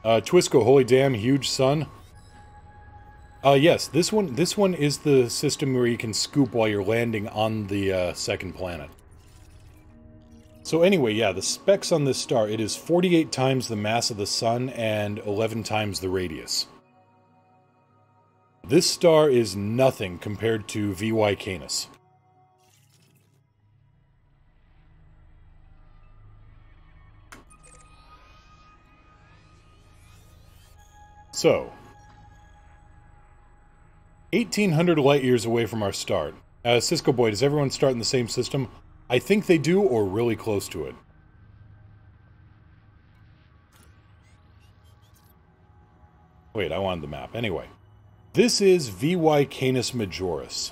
Twisco, holy damn, huge sun. Yes, this one is the system where you can scoop while you're landing on the second planet. So anyway, yeah, the specs on this star, it is 48 times the mass of the sun and 11 times the radius. This star is nothing compared to VY Canis. So, 1,800 light years away from our start. Cisco Boy, does everyone start in the same system? I think they do, or really close to it. Wait, I wanted the map. Anyway, this is VY Canis Majoris.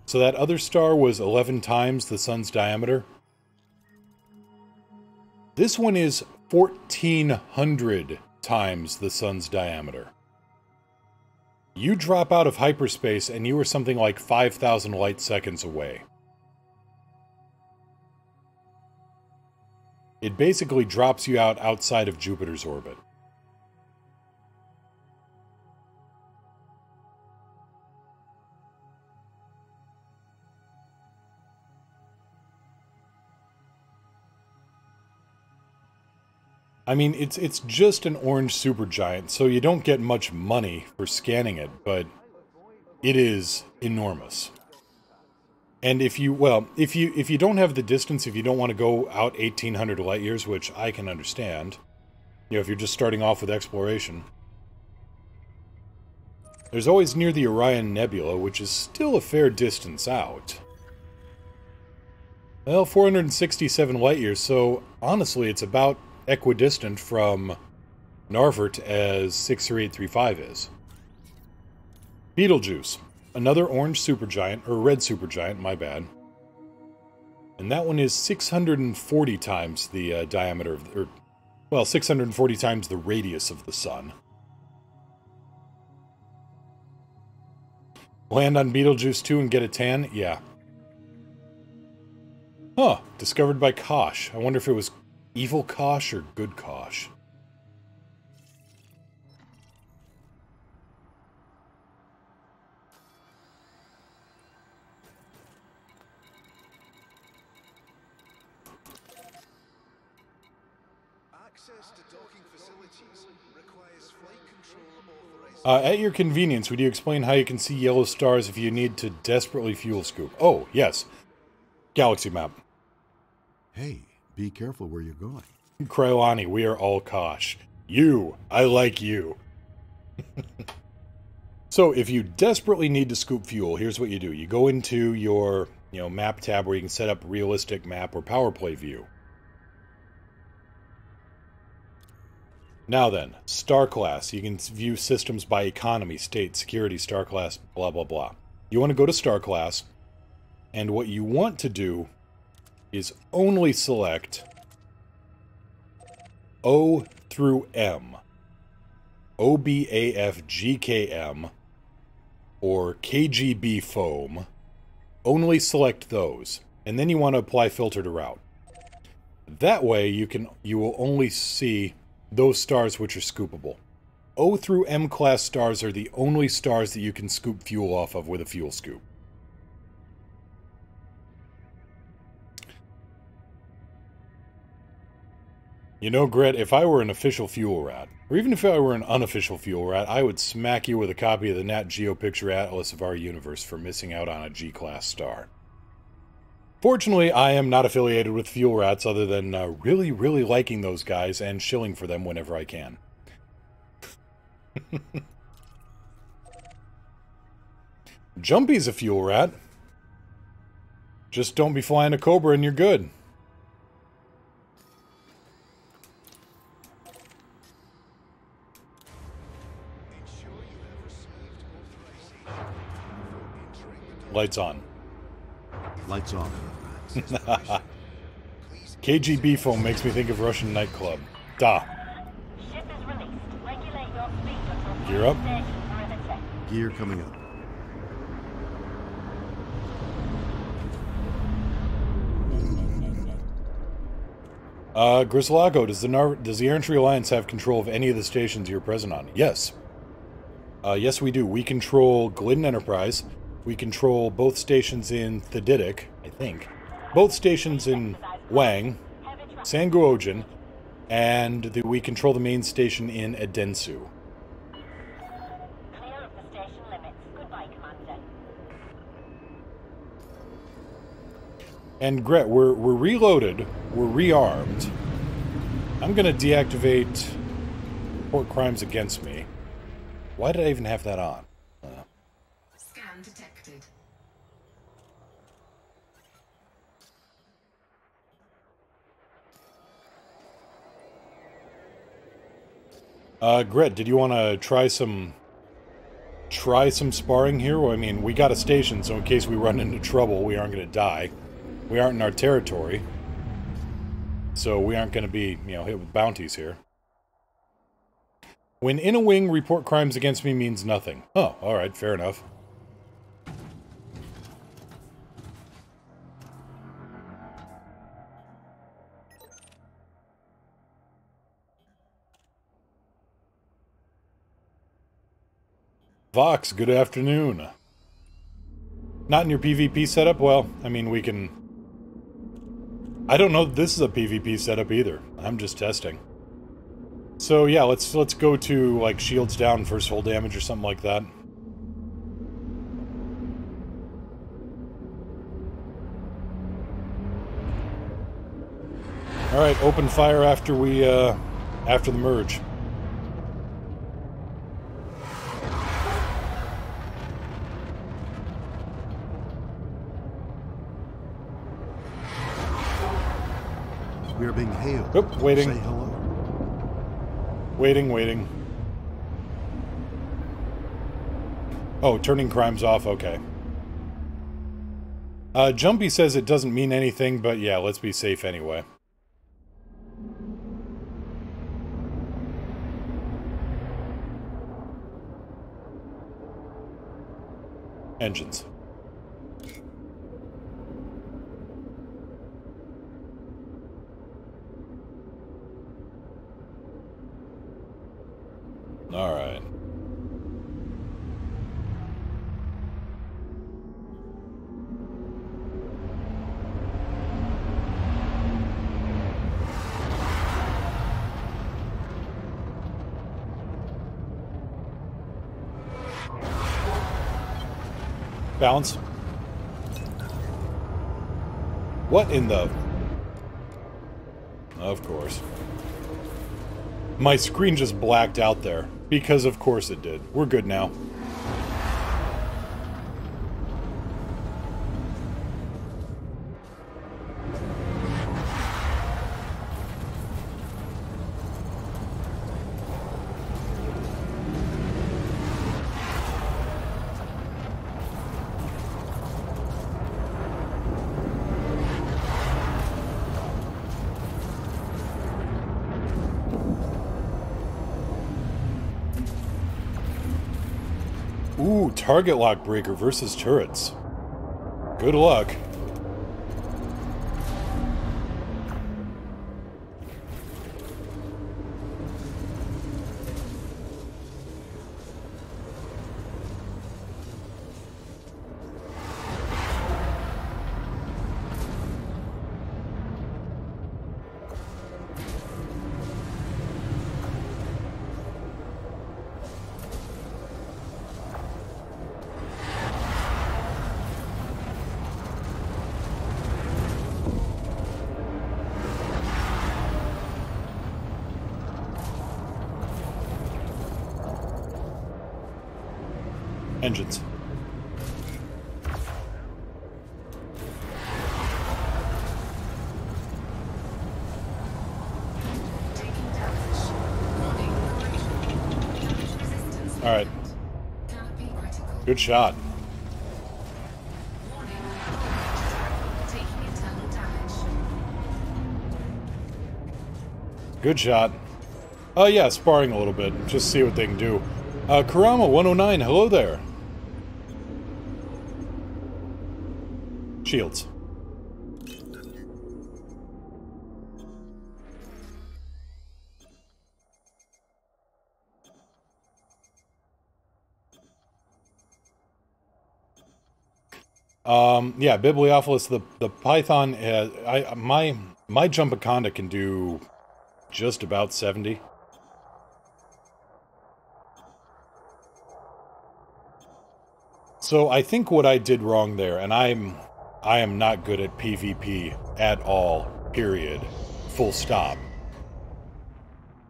So that other star was 11 times the sun's diameter. This one is 1,400 times the sun's diameter. You drop out of hyperspace and you are something like 5,000 light seconds away. It basically drops you out outside of Jupiter's orbit. I mean, it's just an orange supergiant, so you don't get much money for scanning it, but it is enormous. And if you don't have the distance, if you don't want to go out 1,800 light years, which I can understand, you know, if you're just starting off with exploration, there's always near the Orion Nebula, which is still a fair distance out. Well, 467 light years, so honestly, it's about equidistant from Narvert as 63835 is. Betelgeuse. Another orange supergiant, or red supergiant, my bad. And that one is 640 times the diameter of, or, well, 640 times the radius of the sun. Land on Betelgeuse 2 and get a tan? Yeah. Huh. Discovered by Kosh. I wonder if it was evil Kosh or good Kosh. At your convenience, would you explain how you can see yellow stars if you need to desperately fuel scoop? Oh, yes. Galaxy map. Hey, be careful where you're going. Krylani, we are all Kosh. You, I like you. So, if you desperately need to scoop fuel, here's what you do. You go into your, map tab where you can set up realistic map or power play view. Now then, Star Class. You can view systems by economy, state, security, Star Class, blah, blah, blah. You want to go to Star Class. And what you want to do is only select O through M. OBAFGKM or KGB foam. Only select those. And then you want to apply filter to route. That way you will only see those stars which are scoopable. O through M class stars are the only stars that you can scoop fuel off of with a fuel scoop. You know, Gret, if I were an official fuel rat, or even if I were an unofficial fuel rat, I would smack you with a copy of the Nat Geo Picture Atlas of our universe for missing out on a G-class star. Fortunately, I am not affiliated with fuel rats other than really, really liking those guys and shilling for them whenever I can. Jumpy's a fuel rat. Just don't be flying a Cobra and you're good. Lights on. Lights off. KGB foam makes me think of Russian nightclub. Da. Gear up. Gear coming up. Grislago, does the Air Entry Alliance have control of any of the stations you're present on? Yes. Yes, we do. We control Glidden Enterprise. We control both stations in Thedidic, I think. Both stations in Wang, Sanguojin, and we control the main station in Edensu. Clear of the station limits. Goodbye, Commander. And Gret, we're reloaded, we're rearmed. I'm gonna deactivate report crimes against me. Why did I even have that on? Scan detected. Gret, did you want to try some sparring here? Well, I mean, we got a station, so in case we run into trouble, we aren't going to die. We aren't in our territory, so we aren't going to be, you know, hit with bounties here. When in a wing, report crimes against me means nothing. Oh, alright, fair enough. Vox, good afternoon. Not in your PvP setup? Well, I mean, we can... I don't know that this is a PvP setup either. I'm just testing. So yeah, let's go to, like, shields down, first full damage or something like that. Alright, open fire after we, after the merge. We are being hailed. Oop, waiting. Say hello. Waiting. Oh, turning crimes off, okay. Jumpy says it doesn't mean anything, but yeah, let's be safe anyway. Engines. All right. Balance. What in the... Of course. My screen just blacked out there. Because of course it did. We're good now. Ooh, target lock breaker versus turrets. Good luck. Engines. All right. Good shot. Good shot. Oh yeah, sparring a little bit. Just see what they can do. Kurama 109, hello there. Shields. Yeah, Bibliophilus, the Python, my Jumpaconda can do just about 70. So I think what I did wrong there, and I am not good at PvP at all, period, full stop.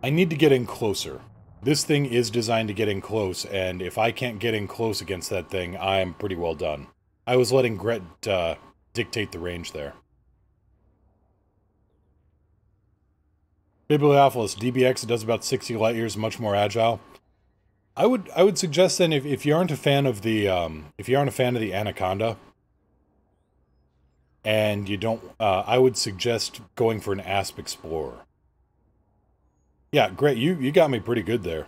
I need to get in closer. This thing is designed to get in close, and if I can't get in close against that thing, I'm pretty well done. I was letting Gret dictate the range there. Bibliophilus, DBX does about 60 light years, much more agile. I would suggest then if you aren't a fan of the Anaconda, and you don't, I would suggest going for an Asp Explorer. Yeah, great. You got me pretty good there.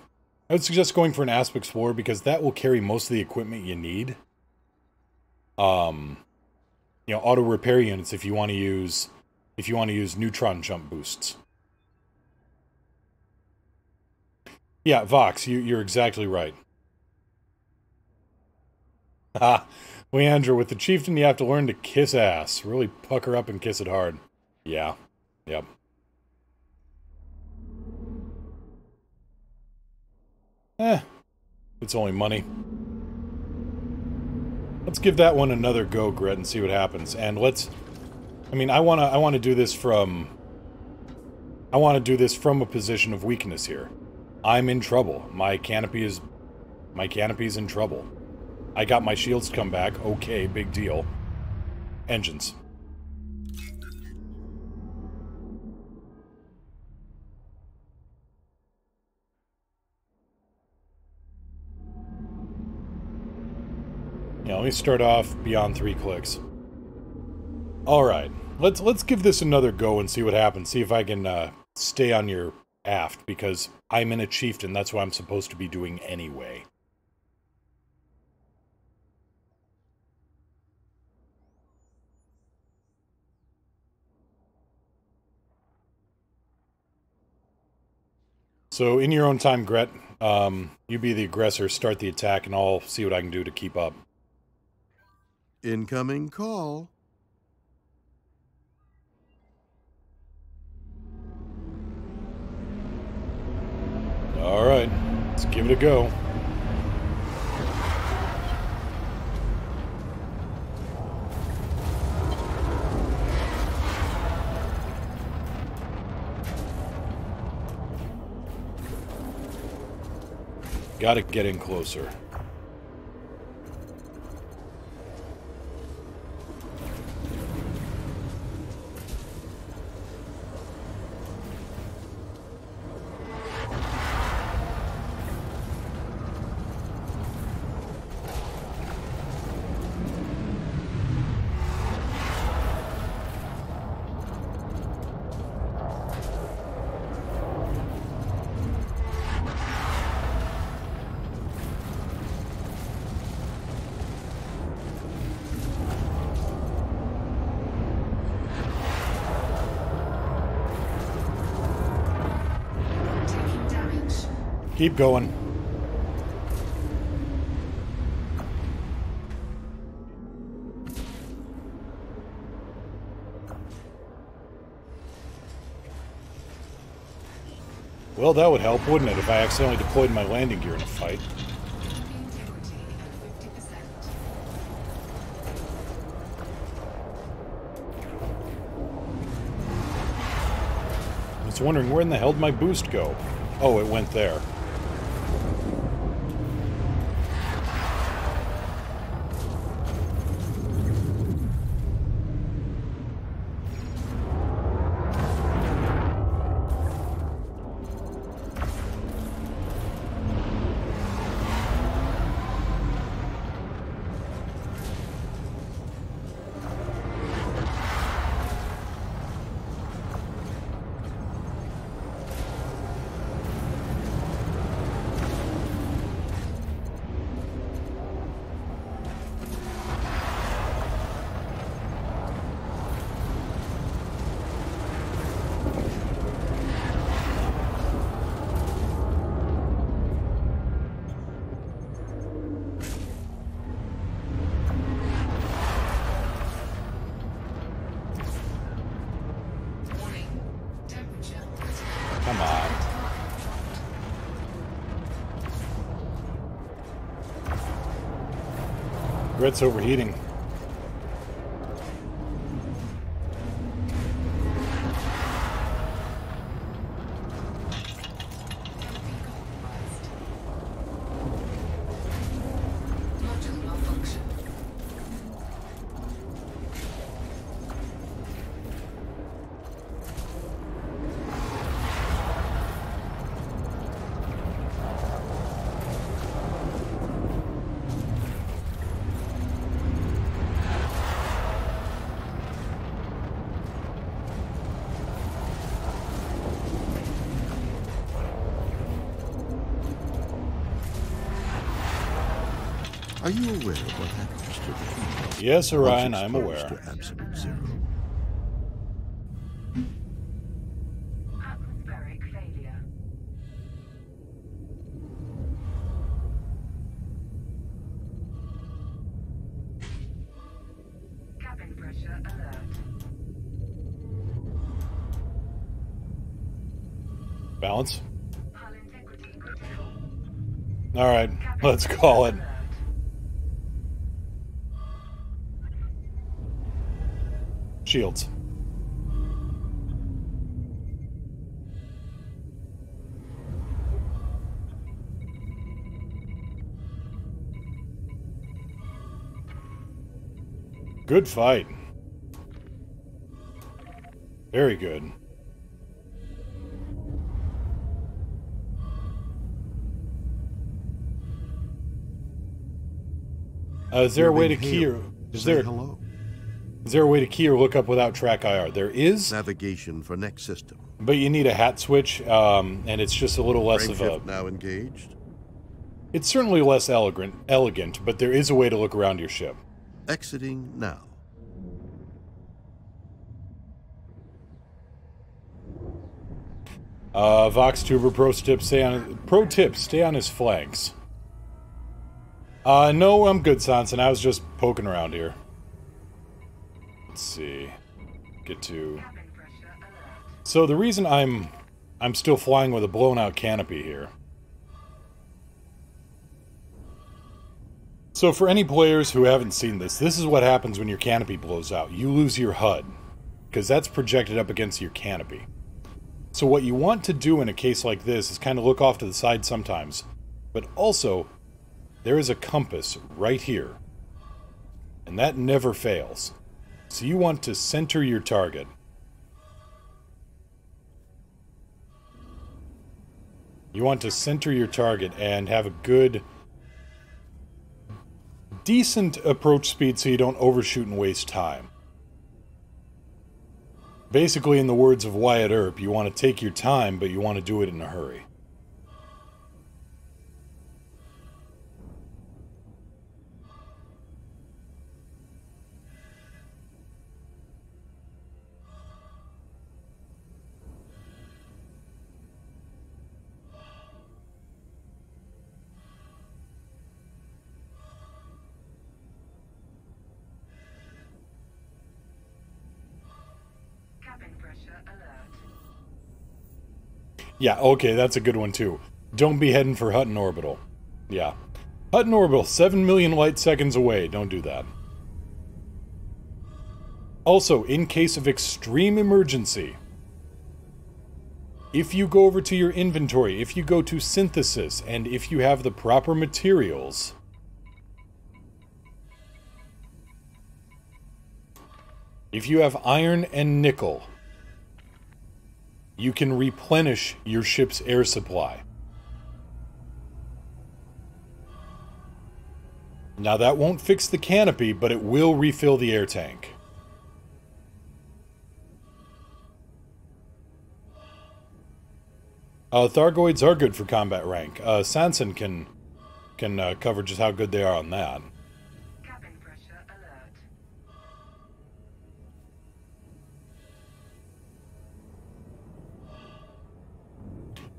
I would suggest going for an Asp Explorer because that will carry most of the equipment you need. You know, auto repair units if you want to use neutron jump boosts. Yeah, Vox, you're exactly right. Ha! Leandra, with the chieftain you have to learn to kiss ass. Really pucker up and kiss it hard. Yeah. Yep. It's only money. Let's give that one another go, Gret, and see what happens. And let's... I mean, I wanna do this from... I want to do this from a position of weakness here. I'm in trouble. My canopy's in trouble. I got my shields come back. Okay, big deal. Engines. Yeah, let me start off beyond 3 clicks. Alright, let's give this another go and see what happens. See if I can stay on your aft, because I'm in a chieftain. That's what I'm supposed to be doing anyway. So, in your own time, Gret, you be the aggressor, start the attack, and I'll see what I can do to keep up. Incoming call. Alright, let's give it a go. Gotta get in closer. Keep going. Well, that would help, wouldn't it, if I accidentally deployed my landing gear in a fight? I was wondering, where in the hell did my boost go? Oh, it went there. Come on. Grit's overheating. Are you aware of what happens to the heat? Yes, Orion, I'm once aware. exposed to absolute zero? Atmospheric failure. Cabin pressure alert. Balance. Hull integrity critical. Alright, let's call it. Shields. Good fight. Very good. Is there a way to key or is there a way to key or look up without track IR? There is navigation for next system, but you need a hat switch, and it's just a little less of a. Now engaged. It's certainly less elegant, but there is a way to look around your ship. Exiting now. Vox Tuber pro tip, stay on his flanks. No, I'm good, Sanson. I was just poking around here. Let's see. Get to. So the reason I'm still flying with a blown out canopy here. So for any players who haven't seen this, this is what happens when your canopy blows out. You lose your HUD, because that's projected up against your canopy. So what you want to do in a case like this is kind of look off to the side sometimes, but also there is a compass right here, and that never fails. So you want to center your target. You want to center your target and have a good, decent approach speed so you don't overshoot and waste time. Basically, in the words of Wyatt Earp, you want to take your time, but you want to do it in a hurry. Yeah, okay, that's a good one too. Don't be heading for Hutton Orbital. Yeah. Hutton Orbital, 7 million light seconds away. Don't do that. Also, in case of extreme emergency, if you go over to your inventory, if you go to synthesis, and if you have the proper materials, if you have iron and nickel, you can replenish your ship's air supply. Now that won't fix the canopy, but it will refill the air tank. Thargoids are good for combat rank. Sanson can cover just how good they are on that. Cabin pressure alert.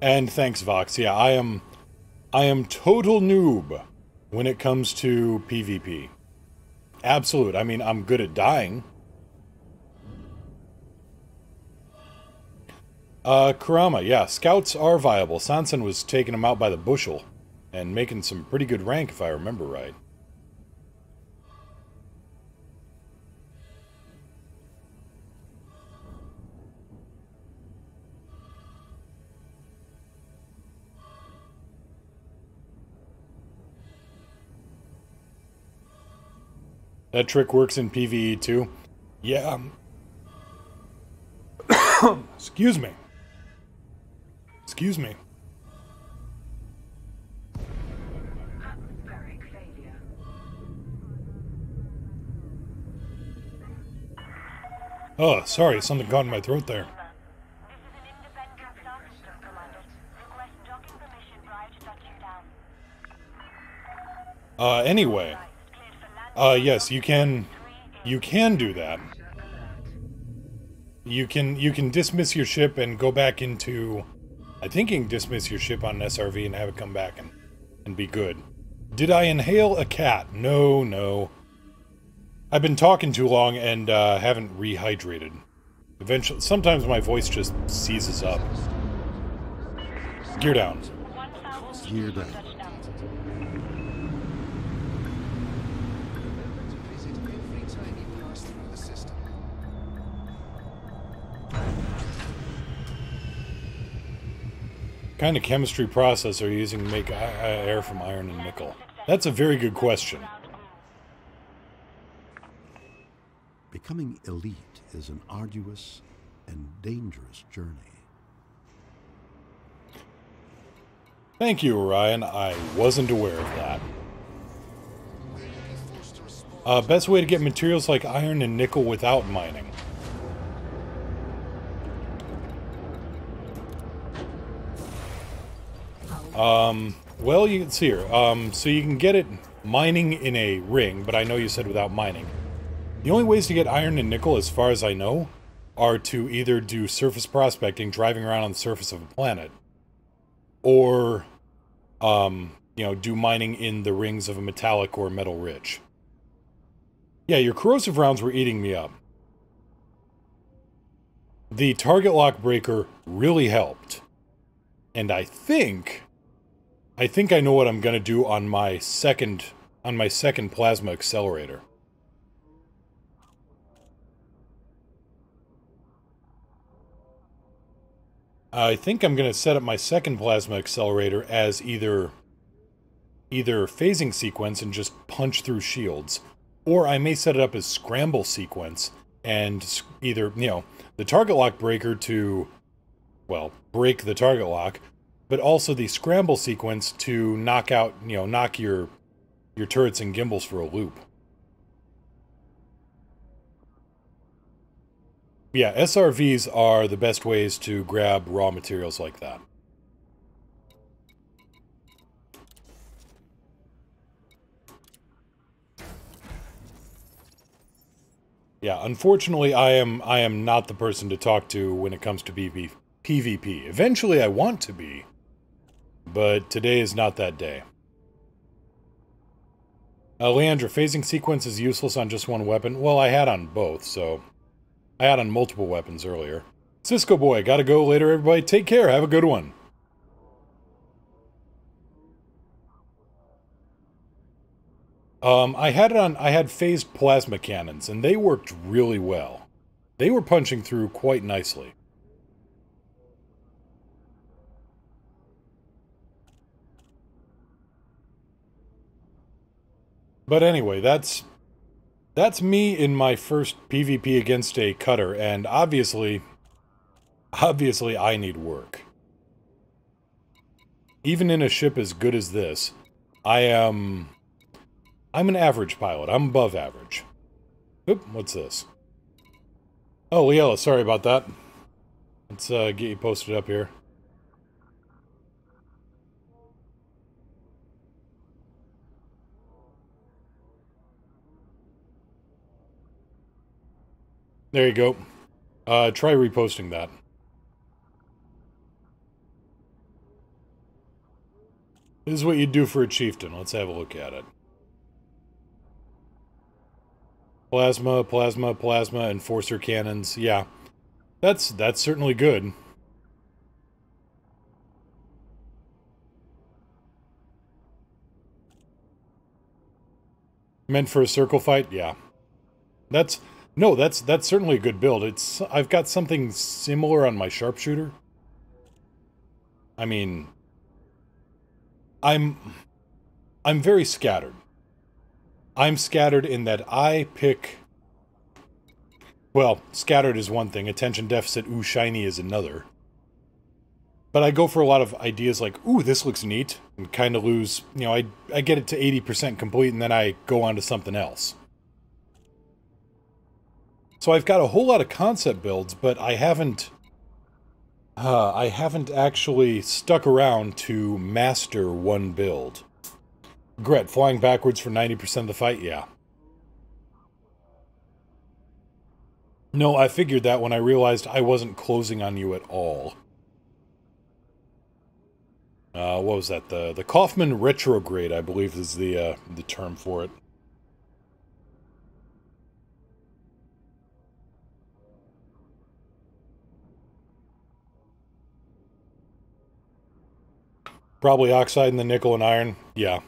And thanks, Vox. Yeah, I am total noob when it comes to PvP. Absolute. I mean, I'm good at dying. Kurama, yeah, scouts are viable. Sanson was taking them out by the bushel and making some pretty good rank, if I remember right. That trick works in PvE too? Yeah. Excuse me. Excuse me. Atmospheric failure. Oh, sorry, something got in my throat there. This is an independent capital, Commander. Request docking permission prior to touching down. Anyway. Yes, you can do that. You can dismiss your ship and go back into... I think you can dismiss your ship on an SRV and have it come back and be good. Did I inhale a cat? No, no. I've been talking too long and haven't rehydrated. Eventually, sometimes my voice just seizes up. Gear down. Gear down. Remember to visit every time you pass through the system. What kind of chemistry process are you using to make air from iron and nickel? That's a very good question. Becoming elite is an arduous and dangerous journey. Thank you, Orion. I wasn't aware of that. Best way to get materials like iron and nickel without mining. Well, you can see here. So you can get it mining in a ring, but I know you said without mining. The only ways to get iron and nickel, as far as I know, are to either do surface prospecting, driving around on the surface of a planet, or, you know, do mining in the rings of a metallic or metal rich. Yeah, your corrosive rounds were eating me up. The target lock breaker really helped. And I think I know what I'm gonna do on my second plasma accelerator. I think I'm gonna set up my second plasma accelerator as either phasing sequence and just punch through shields, or I may set it up as scramble sequence and either, you know, the target lock breaker to, well, break the target lock, but also the scramble sequence to knock out, you know, knock your turrets and gimbals for a loop. Yeah, SRVs are the best ways to grab raw materials like that. Yeah, unfortunately, I am not the person to talk to when it comes to PvP. Eventually, I want to be, but today is not that day. Leandra, phasing sequence is useless on just one weapon. Well, I had on both, so I had on multiple weapons earlier. Cisco boy, gotta go later, everybody. Take care. Have a good one. I had phased plasma cannons, and they worked really well. They were punching through quite nicely. But anyway, that's me in my first PvP against a cutter, and obviously I need work. Even in a ship as good as this, I'm an average pilot. I'm above average. Oop, what's this? Oh, Liella, sorry about that. Let's get you posted up here. There you go. Try reposting that. This is what you do for a chieftain. Let's have a look at it. Plasma, plasma, plasma, enforcer cannons. Yeah. That's certainly good. Meant for a circle fight? Yeah. That's certainly a good build. I've got something similar on my sharpshooter. I mean, I'm very scattered. I'm scattered in that I pick... Well, scattered is one thing. Attention deficit, ooh, shiny is another. But I go for a lot of ideas like, ooh, this looks neat, and kind of lose... You know, I get it to 80% complete, and then I go on to something else. So I've got a whole lot of concept builds, but I haven't actually stuck around to master one build. Gret, flying backwards for 90% of the fight? Yeah. No, I figured that when I realized I wasn't closing on you at all. What was that? The Kaufman retrograde, I believe, is the term for it. Probably oxide in the nickel and iron. Yeah.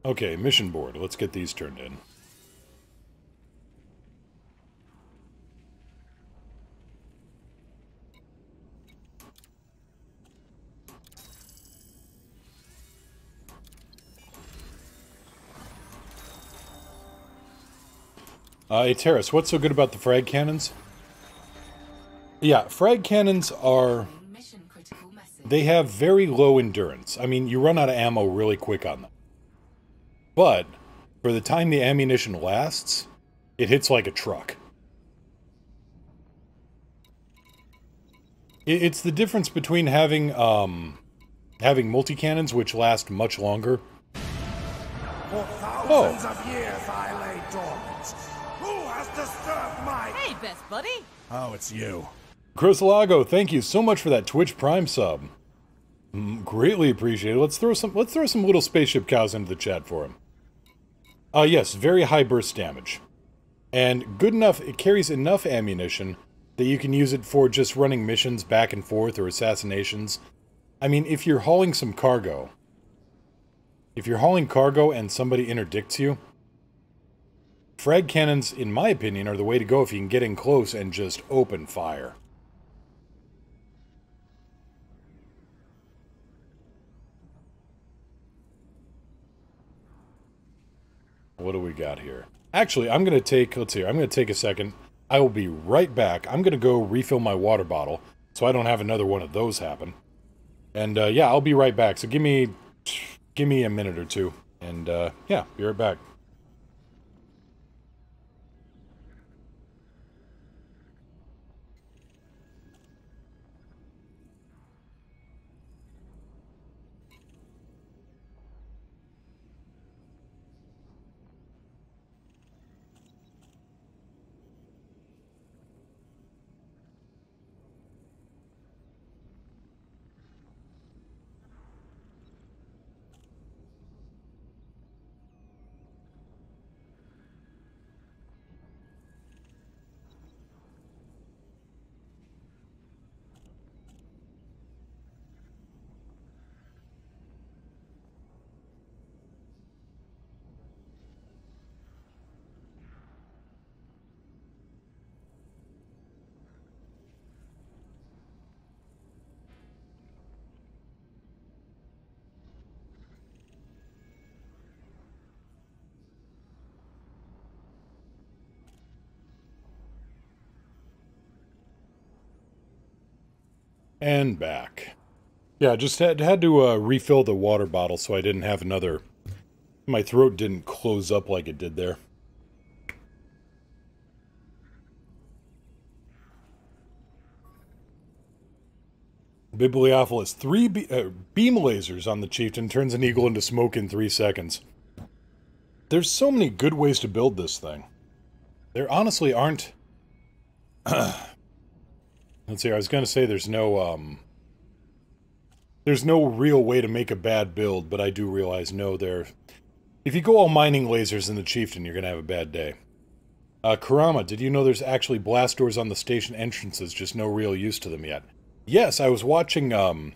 Okay, mission board. Let's get these turned in. Hey, Terrace, what's so good about the frag cannons? Yeah, frag cannons are... They have very low endurance. I mean, you run out of ammo really quick on them. But, for the time the ammunition lasts, it hits like a truck. It's the difference between having multi-cannons, which last much longer. For thousands of years I lay dormant. Who has disturbed my... Hey, best buddy! Oh, it's you. Chris Lago, thank you so much for that Twitch Prime sub. Greatly appreciated. Let's throw some little spaceship cows into the chat for him. Yes, very high burst damage. And good enough, it carries enough ammunition that you can use it for just running missions back and forth or assassinations. I mean, if you're hauling some cargo... If you're hauling cargo and somebody interdicts you, frag cannons, in my opinion, are the way to go if you can get in close and just open fire. What do we got here? Actually, I'm going to take, let's see, I'm going to take a second. I will be right back. I'm going to go refill my water bottle so I don't have another one of those happen. And yeah, I'll be right back. So give me a minute or two. And yeah, be right back. And back. Yeah, just had to refill the water bottle so I didn't have another... My throat didn't close up like it did there. Bibliophilus, 3 beam lasers on the Chieftain, turns an eagle into smoke in 3 seconds. There's so many good ways to build this thing. There honestly aren't... Let's see, I was going to say there's no real way to make a bad build, but I do realize, no, if you go all mining lasers in the Chieftain, you're going to have a bad day. Kurama, did you know there's actually blast doors on the station entrances, just no real use to them yet? Yes, I was watching Malik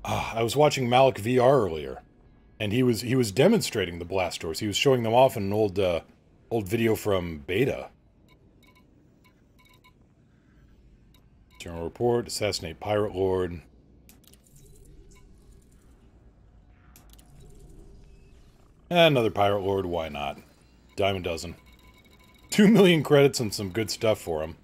VR earlier, and he was demonstrating the blast doors. He was showing them off in an old video from Beta. General report, assassinate Pirate Lord. Another Pirate Lord, why not? Dime a dozen. 2 million credits and some good stuff for him.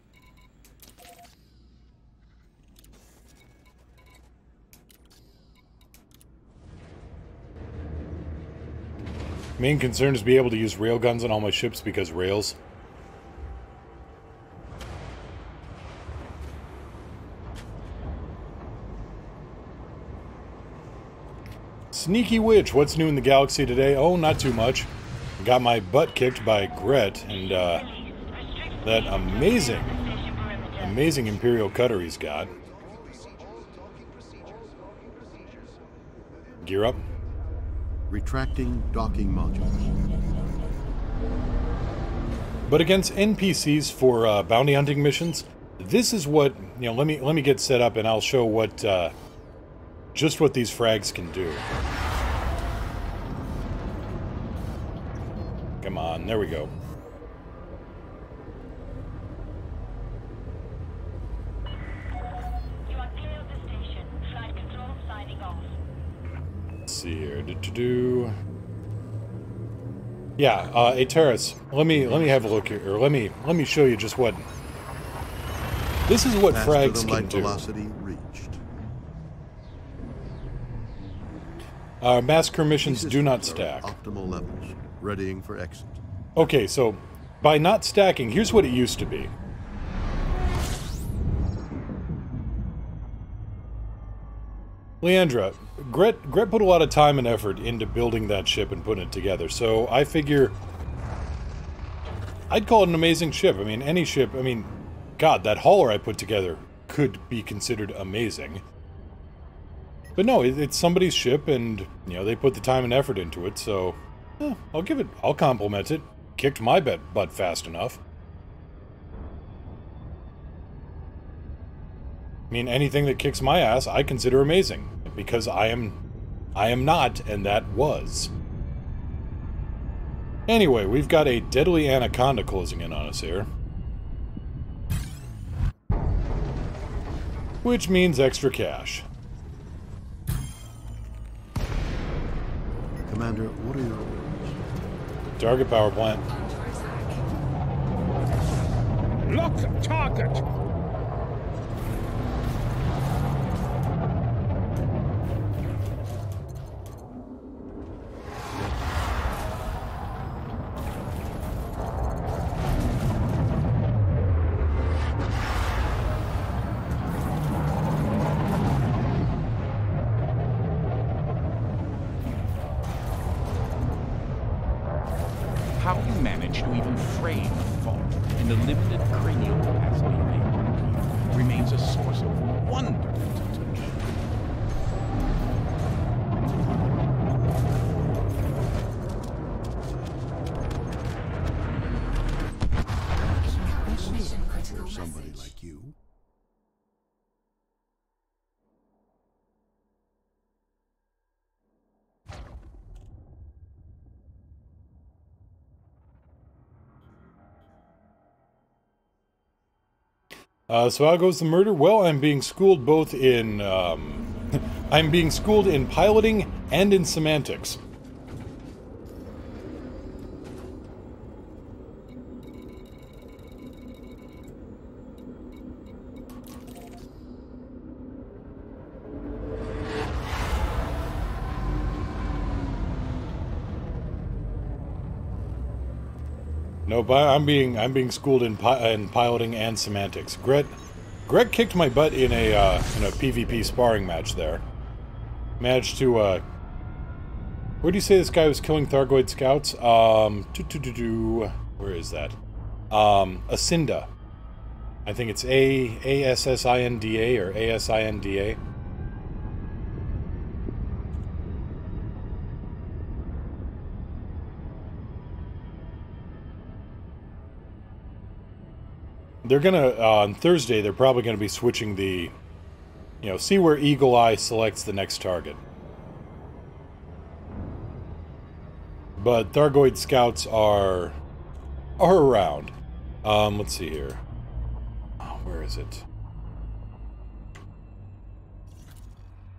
Main concern is be able to use railguns on all my ships because rails. Sneaky Witch, what's new in the galaxy today? Oh, not too much. Got my butt kicked by Gret and that amazing Imperial cutter he's got. Gear up. Retracting docking modules. But against NPCs for bounty hunting missions, this is what, you know, let me get set up and I'll show what just what these frags can do. Come on, there we go. You are clear of the station. Flight control signing off. Let's see here. Yeah, Ateris, let me have a look here, or let me show you just what. This is what frags can light do. Velocity reached. Massacre missions do not stack. Optimal levels, readying for exit. Okay, so by not stacking, here's what it used to be. Leandra, Gret put a lot of time and effort into building that ship and putting it together, so I figure I'd call it an amazing ship. I mean, any ship, I mean, God, that hauler I put together could be considered amazing. But no, it's somebody's ship, and, you know, they put the time and effort into it, so I'll compliment it. Kicked my butt fast enough. I mean, anything that kicks my ass, I consider amazing, because I am not, and that was. Anyway, we've got a deadly anaconda closing in on us here. Which means extra cash. Commander, what are your orders? Target power plant. Lock target! How you manage to even frame a thought in the limited cranial capacity available to you remains a source of wonderment to me. For somebody like you. So how goes the murder? Well, I'm being schooled both in, I'm being schooled in piloting and in semantics. No, I'm being schooled in piloting and semantics. Greg kicked my butt in a PvP sparring match there. Managed to where do you say this guy was killing Thargoid scouts? Where is that? Asinda. I think it's Assinda or Asinda. They're gonna, on Thursday, they're probably gonna be switching the, see where Eagle Eye selects the next target. But Thargoid scouts are around. Let's see here. Oh, where is it?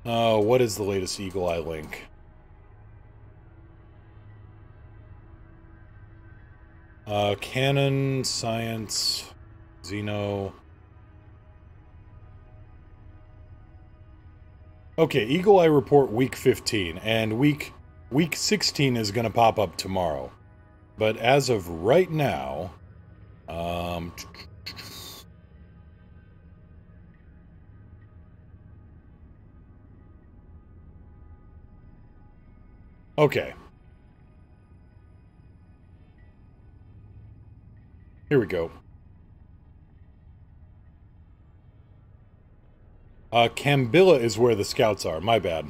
What is the latest Eagle Eye link? Canon, Science, Xeno. Okay, Eagle Eye report week 15, and week 16 is going to pop up tomorrow. But as of right now, okay. Here we go. Cambilla is where the scouts are. My bad.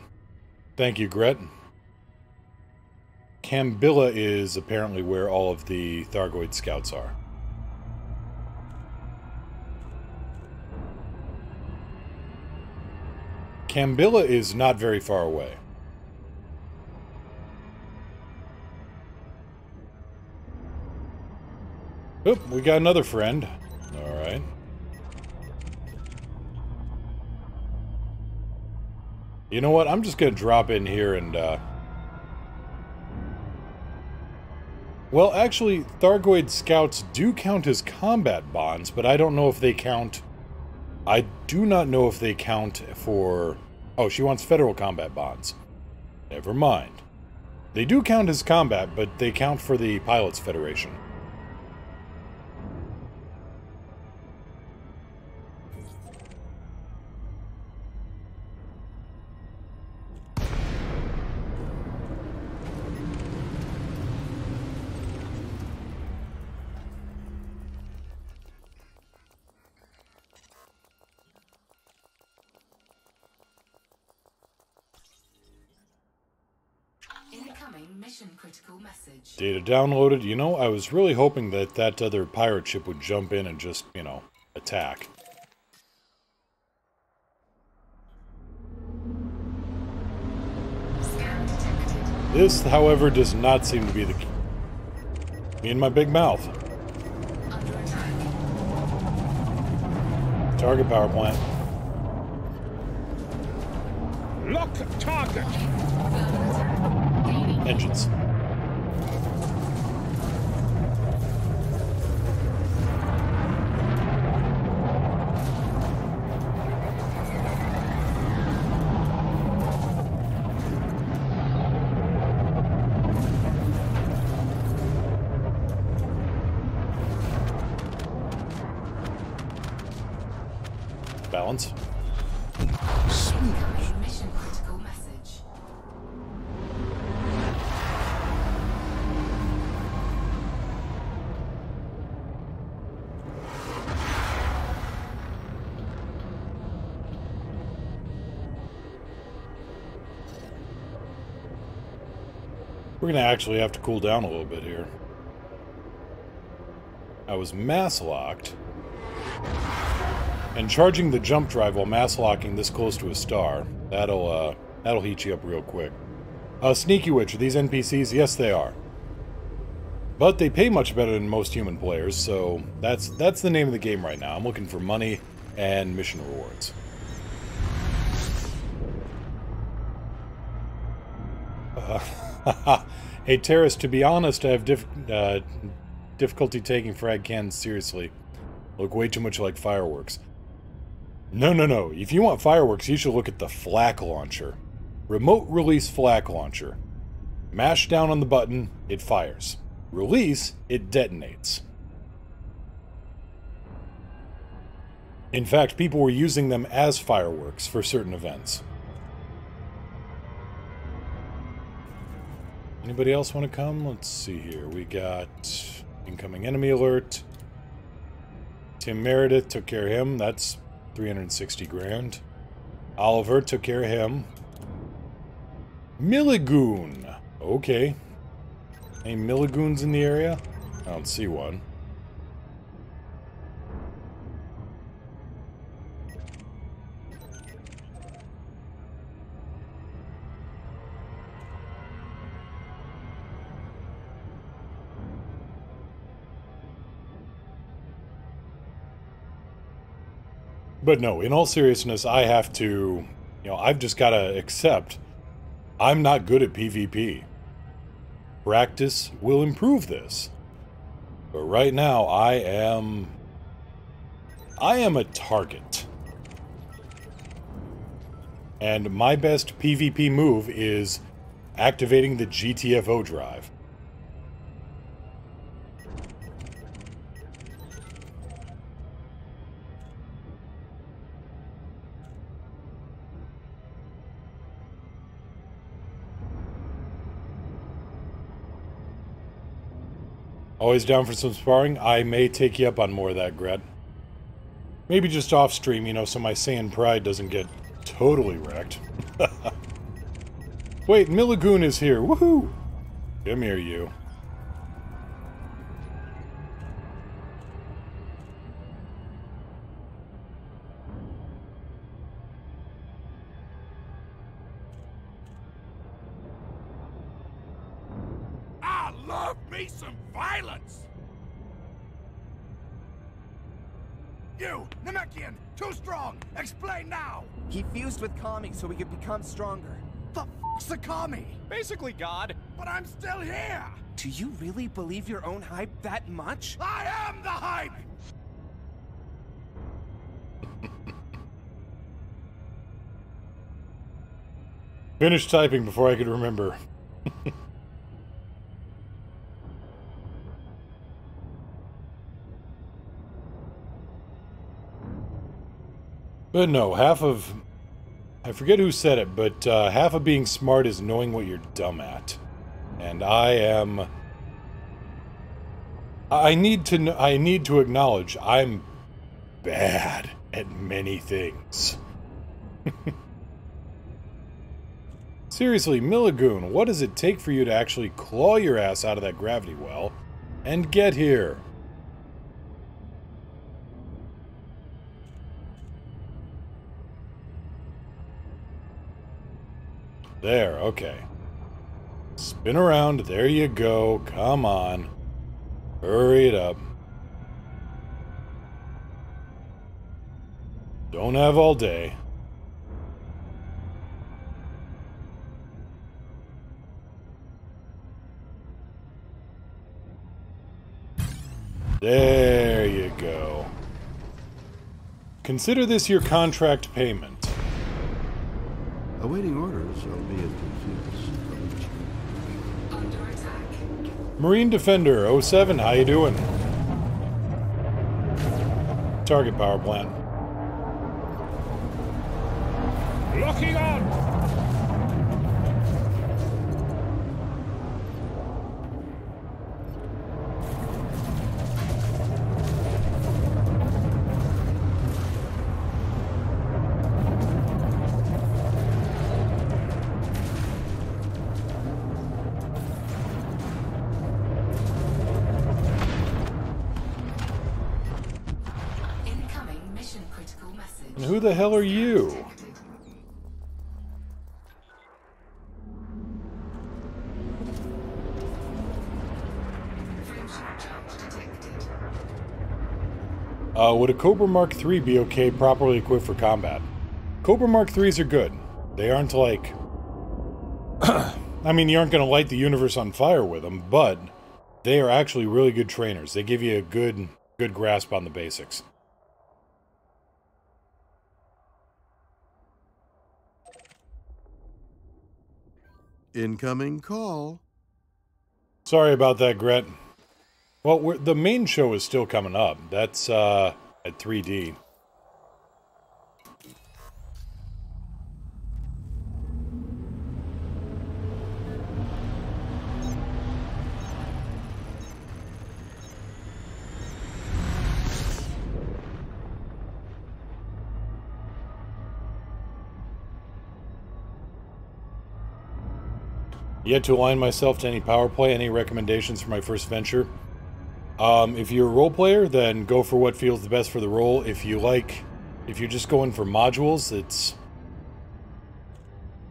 Thank you, Gret. Cambilla is apparently where all of the Thargoid scouts are. Cambilla is not very far away. Oop, we got another friend. Alright. You know what? I'm just going to drop in here and, well, actually, Thargoid scouts do count as combat bonds, but I don't know if they count... I do not know if they count for... Oh, she wants federal combat bonds. Never mind. They do count as combat, but they count for the Pilots Federation. Mission critical message. Data downloaded. You know, I was really hoping that that other pirate ship would jump in and just, attack. Scan detected. This, however, does not seem to be the key. Me and my big mouth. Under attack. Target power plant. Lock target. Engines. Balance. Mission critical message. We're gonna actually have to cool down a little bit here. I was mass locked. And charging the jump drive while mass locking this close to a star, that'll heat you up real quick. Sneaky Witch, are these NPCs? Yes, they are. But they pay much better than most human players, so that's the name of the game right now. I'm looking for money and mission rewards. Hey, Terrace, to be honest, I have difficulty taking frag cannons seriously. Look way too much like fireworks. No. If you want fireworks, you should look at the flak launcher. Remote release flak launcher. Mash down on the button, it fires. release, it detonates. In fact, people were using them as fireworks for certain events. Anybody else want to come? Let's see here. We got incoming enemy alert. Tim Meredith took care of him. That's 360 grand. Oliver took care of him. Milligoon. Okay. Any Milligoons in the area? I don't see one. But no, in all seriousness, I have to, I've just got to accept I'm not good at PvP. Practice will improve this. But right now, I am a target. And my best PvP move is activating the GTFO drive. Always down for some sparring? I may take you up on more of that, Gret. Maybe just off stream, so my Saiyan pride doesn't get totally wrecked. Wait, Milligoon is here. Woohoo! Come here, you. I love me some violence! You, Namekian, too strong! Explain now! He fused with Kami so he could become stronger. The f***'s a Kami? Basically God. But I'm still here! Do you really believe your own hype that much? I am the hype! Finished typing before I could remember. But no, half of... I forget who said it, but half of being smart is knowing what you're dumb at. And I am... I need to acknowledge I'm bad at many things. Seriously, Milligoon, what does it take for you to actually claw your ass out of that gravity well and get here? There, okay. Spin around, there you go, come on. Hurry it up. Don't have all day. There you go. Consider this your contract payment. Awaiting orders, albeit confused. Under attack. Marine Defender 07, how you doing? Target power plant. Locking on! Incoming mission critical message. And who the hell are you? Would a Cobra Mark III be okay properly equipped for combat? Cobra Mark IIIs are good. They aren't like... I mean, you aren't going to light the universe on fire with them, but they are actually really good trainers. They give you a good grasp on the basics. Incoming call. Sorry about that, Gret. Well, the main show is still coming up. That's at 3D. Yet to align myself to any power play. Any recommendations for my first venture? If you're a role player, then go for what feels the best for the role. If you're just going for modules, it's...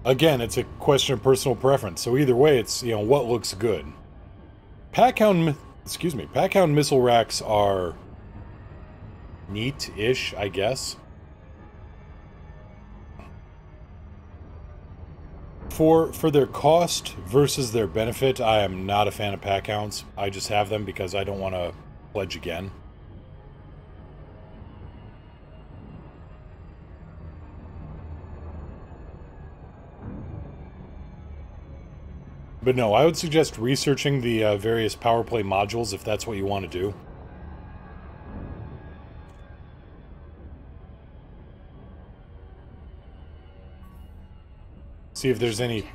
Again, it's a question of personal preference. So either way, it's, you know, what looks good. Packhound missile racks are neat-ish, I guess. For their cost versus their benefit, I am not a fan of Packhounds. I just have them because I don't want to pledge again. But no, I would suggest researching the various power play modules if that's what you want to do. See if there's any...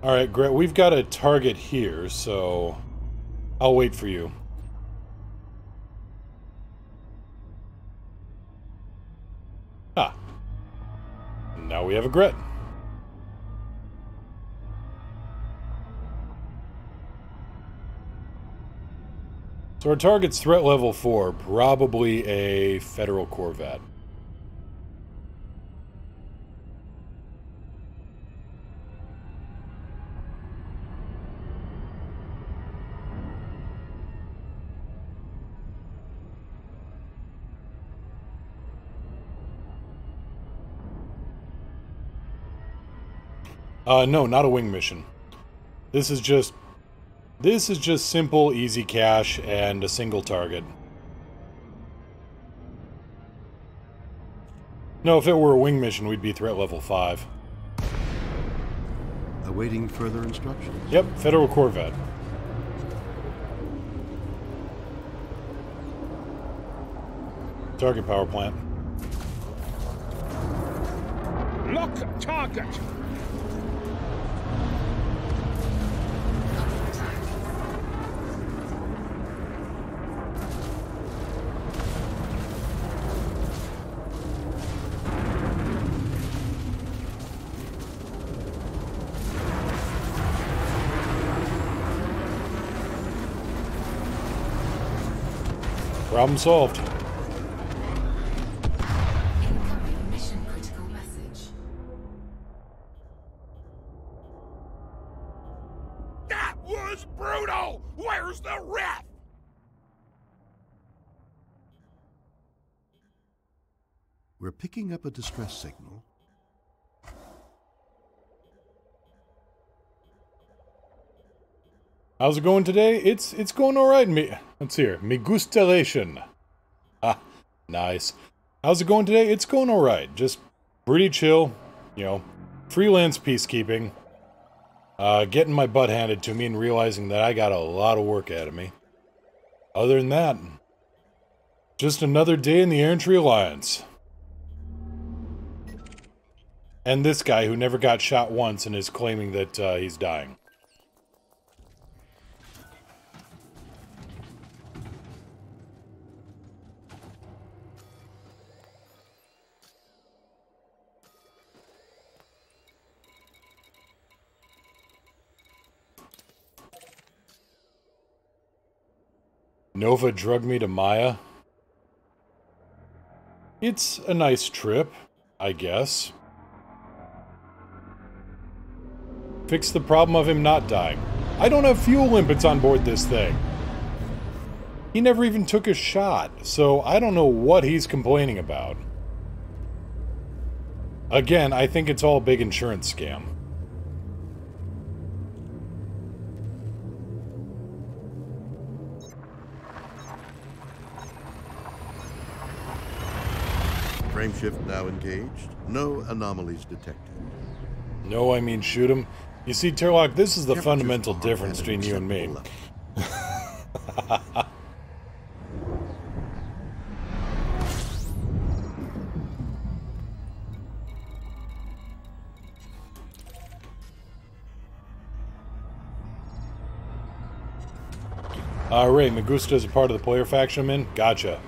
Alright, Gret, we've got a target here, so I'll wait for you. Ah. Now we have a Gret. So our target's threat level 4, probably a Federal Corvette. No, not a wing mission. This is just simple, easy cash, and a single target. No, if it were a wing mission, we'd be threat level 5. Awaiting further instructions. Yep, Federal Corvette. Target power plant. Lock target! Problem solved. Incoming mission critical message. That was brutal! Where's the ref? We're picking up a distress signal. How's it going today? It's going alright. Let's see here. Me gustelation. Ah, nice. How's it going today? It's going alright. Just pretty chill. You know, freelance peacekeeping. Getting my butt handed to me and realizing that I got a lot of work ahead of me. Other than that, just another day in the Errantry Alliance. And this guy who never got shot once and is claiming that he's dying. Nova drugged me to Maya. It's a nice trip, I guess. Fix the problem of him not dying. I don't have fuel limpets on board this thing. He never even took a shot, so I don't know what he's complaining about. Again, I think it's all a big insurance scam. Frameshift now engaged. No anomalies detected. No, I mean shoot him. You see, Turlock, this is the fundamental difference between you and me. Ray, Magusta is a part of the player faction I'm in? Gotcha.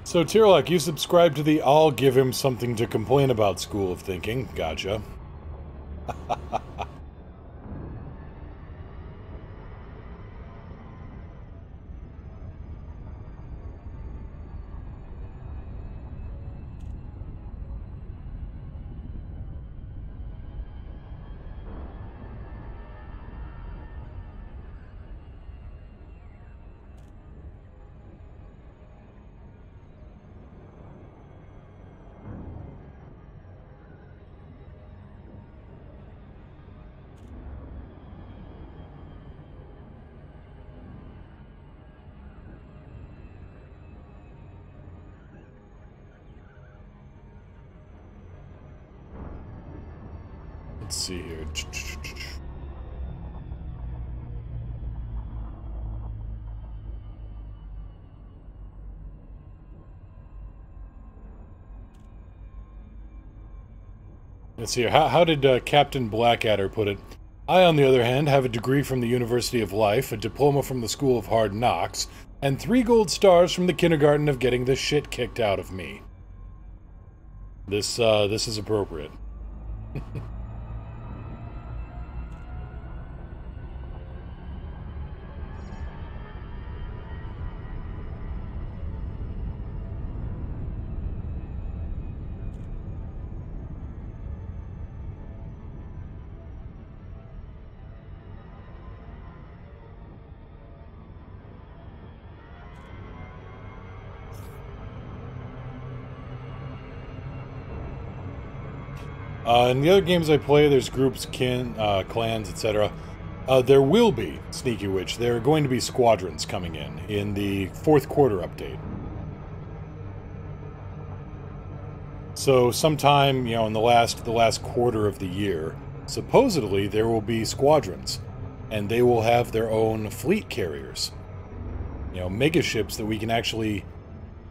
So, Tirlock, you subscribe to the I'll give him something to complain about school of thinking. Gotcha. Let's see here. Let's see here. How did Captain Blackadder put it? I, on the other hand, have a degree from the University of Life, a diploma from the School of Hard Knocks, and 3 gold stars from the kindergarten of getting the shit kicked out of me. This is appropriate. In the other games I play, there's groups, clans, etc. There will be, Sneaky Witch, there are going to be squadrons coming in the 4th quarter update. So sometime, you know, in the last quarter of the year, supposedly there will be squadrons, and they will have their own fleet carriers. You know, mega ships that we can actually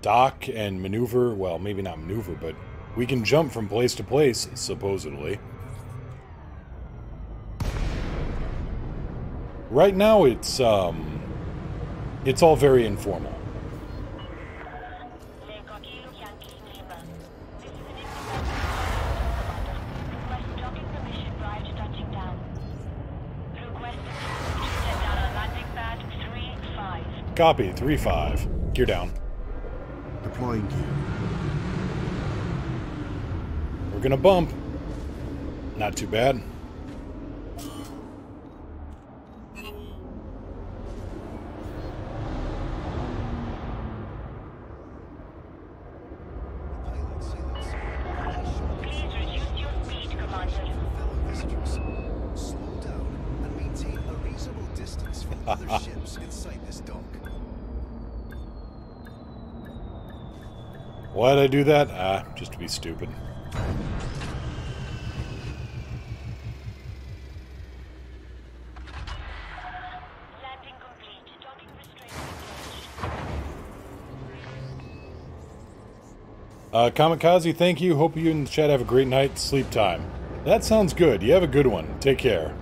dock and maneuver, well, maybe not maneuver, but we can jump from place to place, supposedly. Right now, it's all very informal. Copy, 3-5. Gear down. Deploying gear. We're gonna bump. Not too bad. Why'd I do that? Just to be stupid. Kamikaze, thank you. Hope you and the chat have a great night. Sleep time. That sounds good. You have a good one. Take care.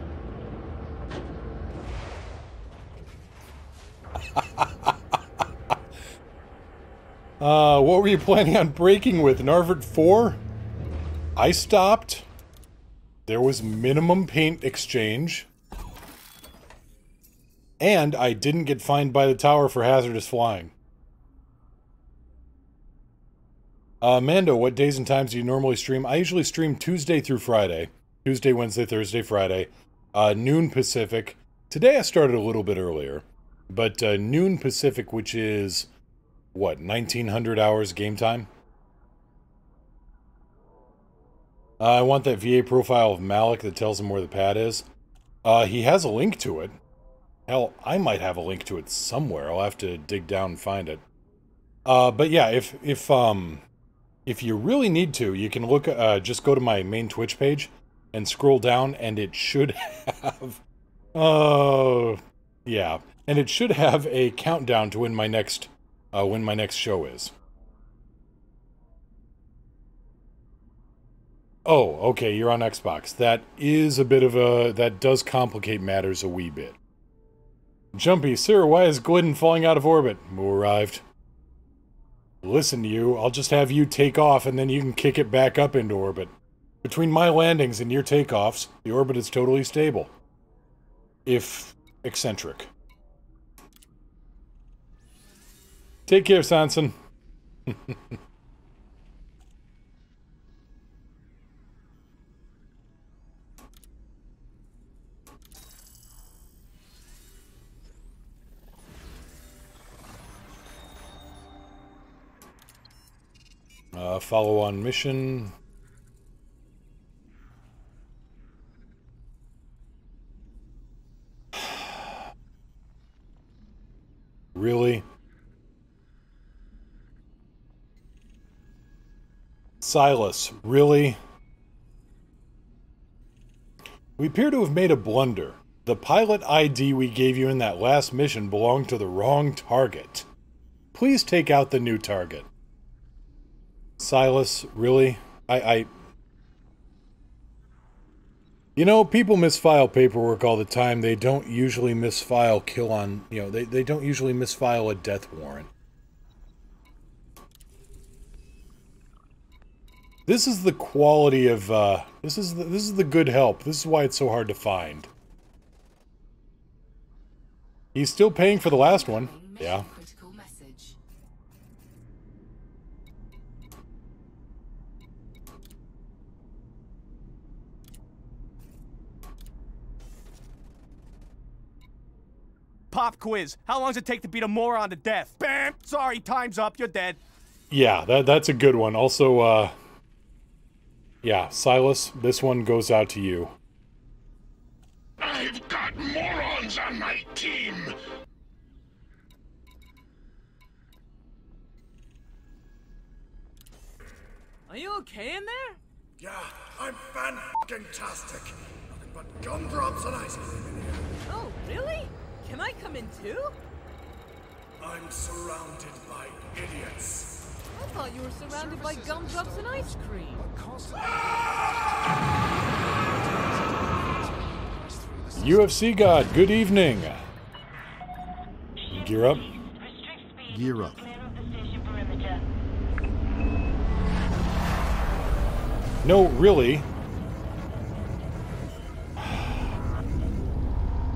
What were you planning on breaking with? Narvert 4? I stopped. There was minimum paint exchange. And I didn't get fined by the tower for hazardous flying. Mando, what days and times do you normally stream? I usually stream Tuesday through Friday. Tuesday, Wednesday, Thursday, Friday. Noon Pacific. Today I started a little bit earlier. But noon Pacific, which is, what, 1900 hours game time? I want that VA profile of Malik that tells him where the pad is. He has a link to it. Hell, I might have a link to it somewhere. I'll have to dig down and find it. But yeah, if you really need to, you can look, just go to my main Twitch page and scroll down, and it should have, yeah, and it should have a countdown to when my next show is. Oh, okay, you're on Xbox. That is a bit of a, that does complicate matters a wee bit. Jumpy, sir, why is Glidden falling out of orbit? Moo arrived. Listen to you, I'll just have you take off and then you can kick it back up into orbit. Between my landings and your takeoffs, the orbit is totally stable. If eccentric. Take care, Sanson. Follow on mission. Really? Silas, really? We appear to have made a blunder. The pilot ID we gave you in that last mission belonged to the wrong target. Please take out the new target. Silas, really? You know, people misfile paperwork all the time. They don't usually misfile kill on, you know, they don't usually misfile a death warrant. This is the quality of, this is the good help. This is why it's so hard to find. He's still paying for the last one. Yeah. Pop quiz. How long does it take to beat a moron to death? Bam! Sorry, time's up. You're dead. Yeah, that's a good one. Also, yeah, Silas, this one goes out to you. I've got morons on my team. Are you okay in there? Yeah, I'm fan-tastic. Nothing but gumdrops and ice cream in here. Oh, really? Can I come in too? I'm surrounded by idiots. I thought you were surrounded by gumdrops and ice cream. UFC God, good evening. Gear up. Gear up. No, really.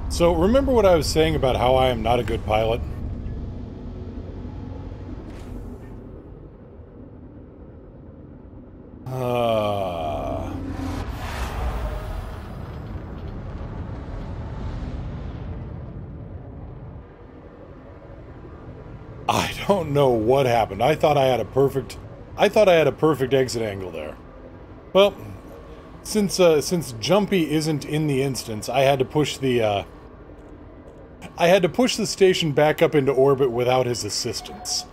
So, remember what I was saying about how I am not a good pilot? I don't know what happened. I thought I had a perfect exit angle there. Well, since Jumpy isn't in the instance, I had to push the station back up into orbit without his assistance.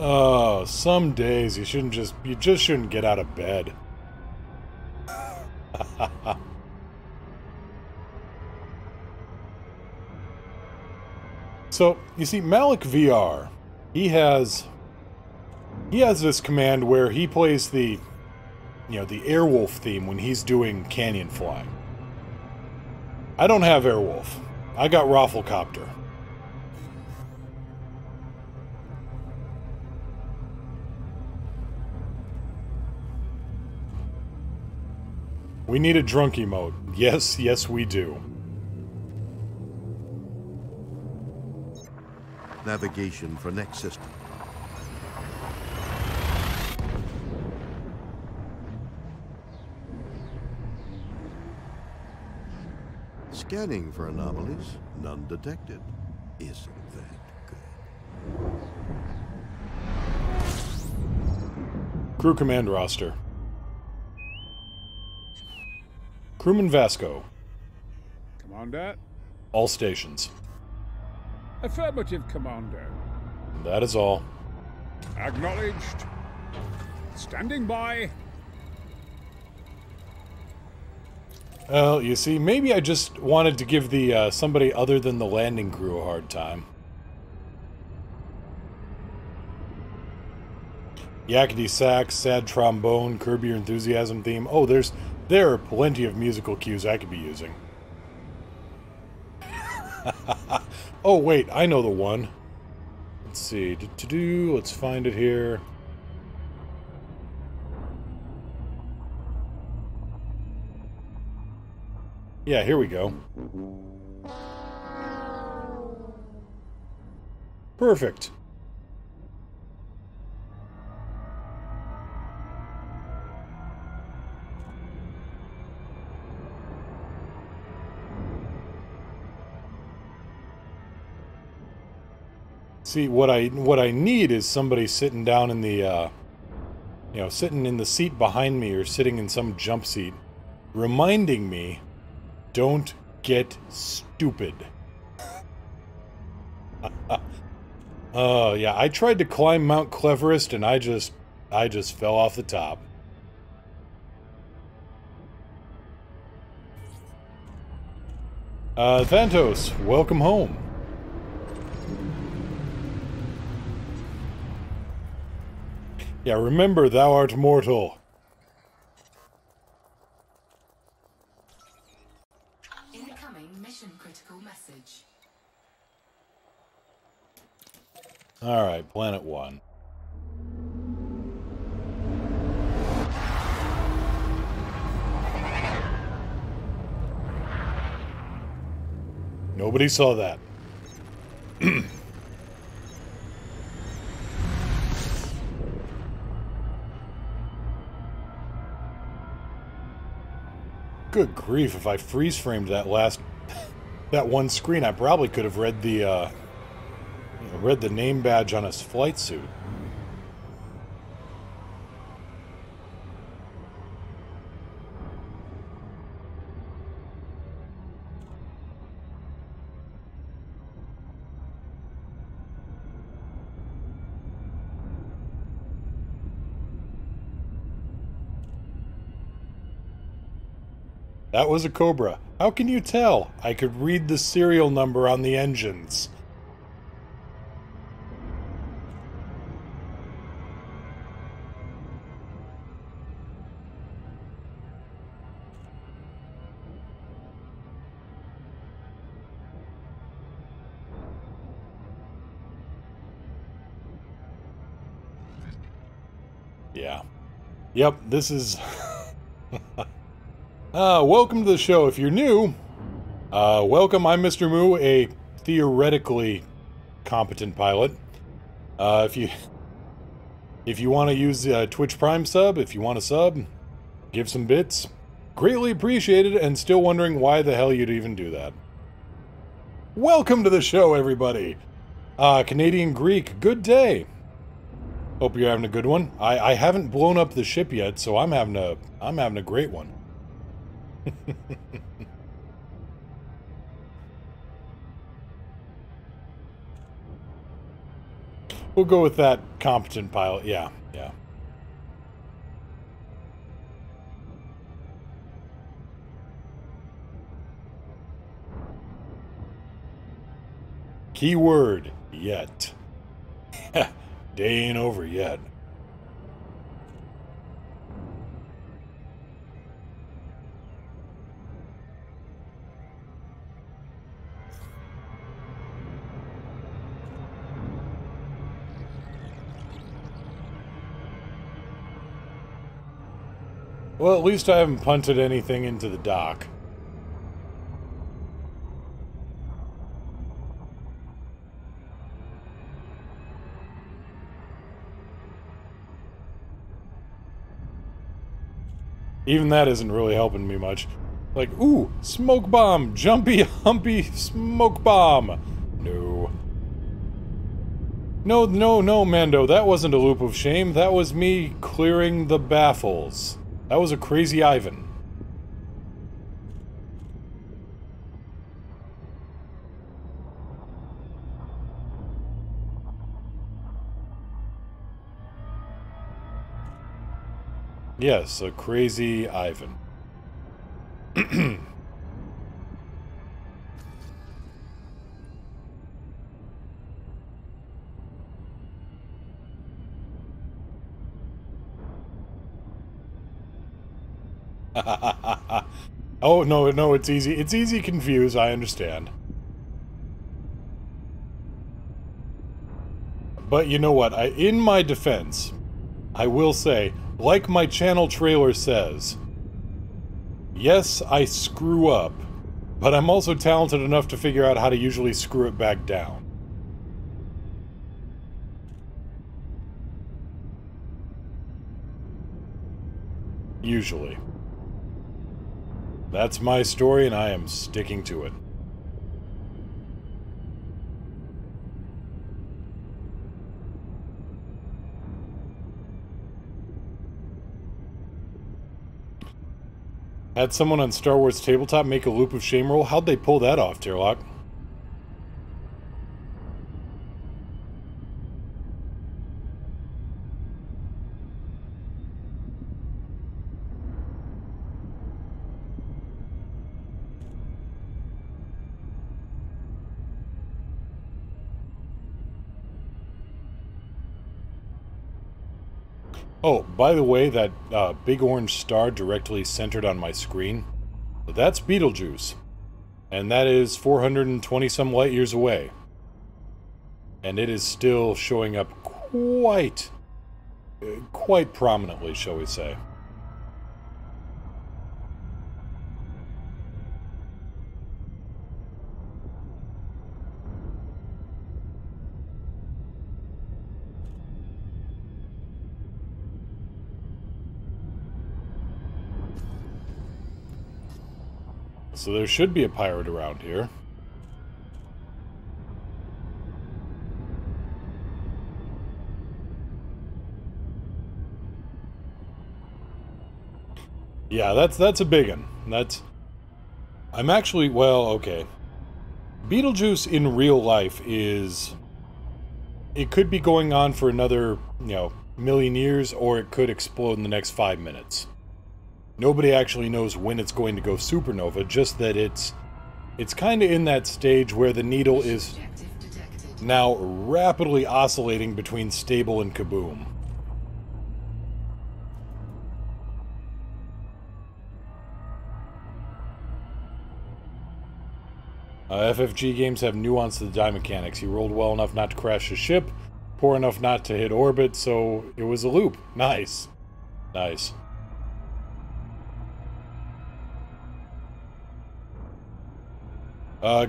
Oh, some days you just shouldn't get out of bed. So, you see, Malik VR, he has this command where he plays the Airwolf theme when he's doing canyon flying. I don't have Airwolf. I got Rafflecopter. We need a drunk emote. Yes, yes we do. Navigation for next system. Scanning for anomalies. None detected. Isn't that good? Crew command roster. Crewman Vasco. Commander? All stations. Affirmative, Commander. That is all. Acknowledged. Standing by. Well, you see, maybe I just wanted to give the somebody other than the landing crew a hard time. Yakety sax, sad trombone, Curb Your Enthusiasm theme. Oh, there are plenty of musical cues I could be using. Oh, wait, I know the one. Let's see. Let's find it here. Yeah, here we go. Perfect. See, what I need is somebody sitting down in the, sitting in the seat behind me or sitting in some jump seat, reminding me, don't get stupid. Yeah, I tried to climb Mount Cleverest and I just fell off the top. Thantos, welcome home. Yeah, remember, thou art mortal. Incoming mission critical message. Alright, Planet 1. Nobody saw that. Good grief, if I freeze framed that that one screen, I probably could have read the name badge on his flight suit. That was a Cobra. How can you tell? I could read the serial number on the engines. Yeah. Yep, this is... welcome to the show. If you're new, welcome. I'm Mr. Moo, a theoretically competent pilot. If you want to use Twitch Prime sub, if you want to sub, give some bits. Greatly appreciated, and still wondering why the hell you'd even do that. Welcome to the show, everybody. Canadian Greek, good day. Hope you're having a good one. I haven't blown up the ship yet, so I'm having a great one. We'll go with that competent pilot. Yeah. Keyword, yet. Day ain't over yet. Well, at least I haven't punted anything into the dock. Even that isn't really helping me much. Like, ooh, smoke bomb! Jumpy, humpy smoke bomb! No, Mando, that wasn't a loop of shame. That was me clearing the baffles. That was a crazy Ivan. Yes, a crazy Ivan. Oh, no, it's easy. It's easy to confuse, I understand. But you know what? In my defense, I will say, like my channel trailer says, yes, I screw up, but I'm also talented enough to figure out how to usually screw it back down. Usually. That's my story, and I am sticking to it. Had someone on Star Wars Tabletop make a Loop of Shame roll? How'd they pull that off, Tierlock? Oh, by the way, that big orange star directly centered on my screen, that's Betelgeuse. And that is 420-some light years away. And it is still showing up quite prominently, shall we say. So there should be a pirate around here. Yeah, that's a big one. I'm actually, well, okay. Betelgeuse in real life is... It could be going on for another, million years, or it could explode in the next 5 minutes. Nobody actually knows when it's going to go supernova, just that it's kind of in that stage where the needle is now rapidly oscillating between stable and kaboom. FFG games have nuance to the die mechanics. He rolled well enough not to crash his ship, poor enough not to hit orbit, so it was a loop. Nice. Nice.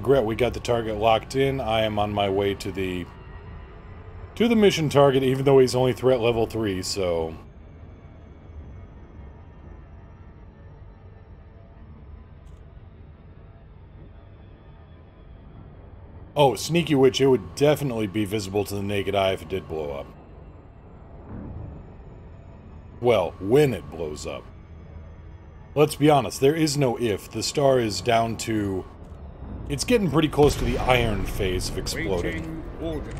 Gret, we got the target locked in. I am on my way to the mission target, even though he's only threat level 3, so... Oh, Sneaky Witch, it would definitely be visible to the naked eye if it did blow up. Well, when it blows up. Let's be honest, there is no if. The star is down to... It's getting pretty close to the iron phase of exploding. Orders.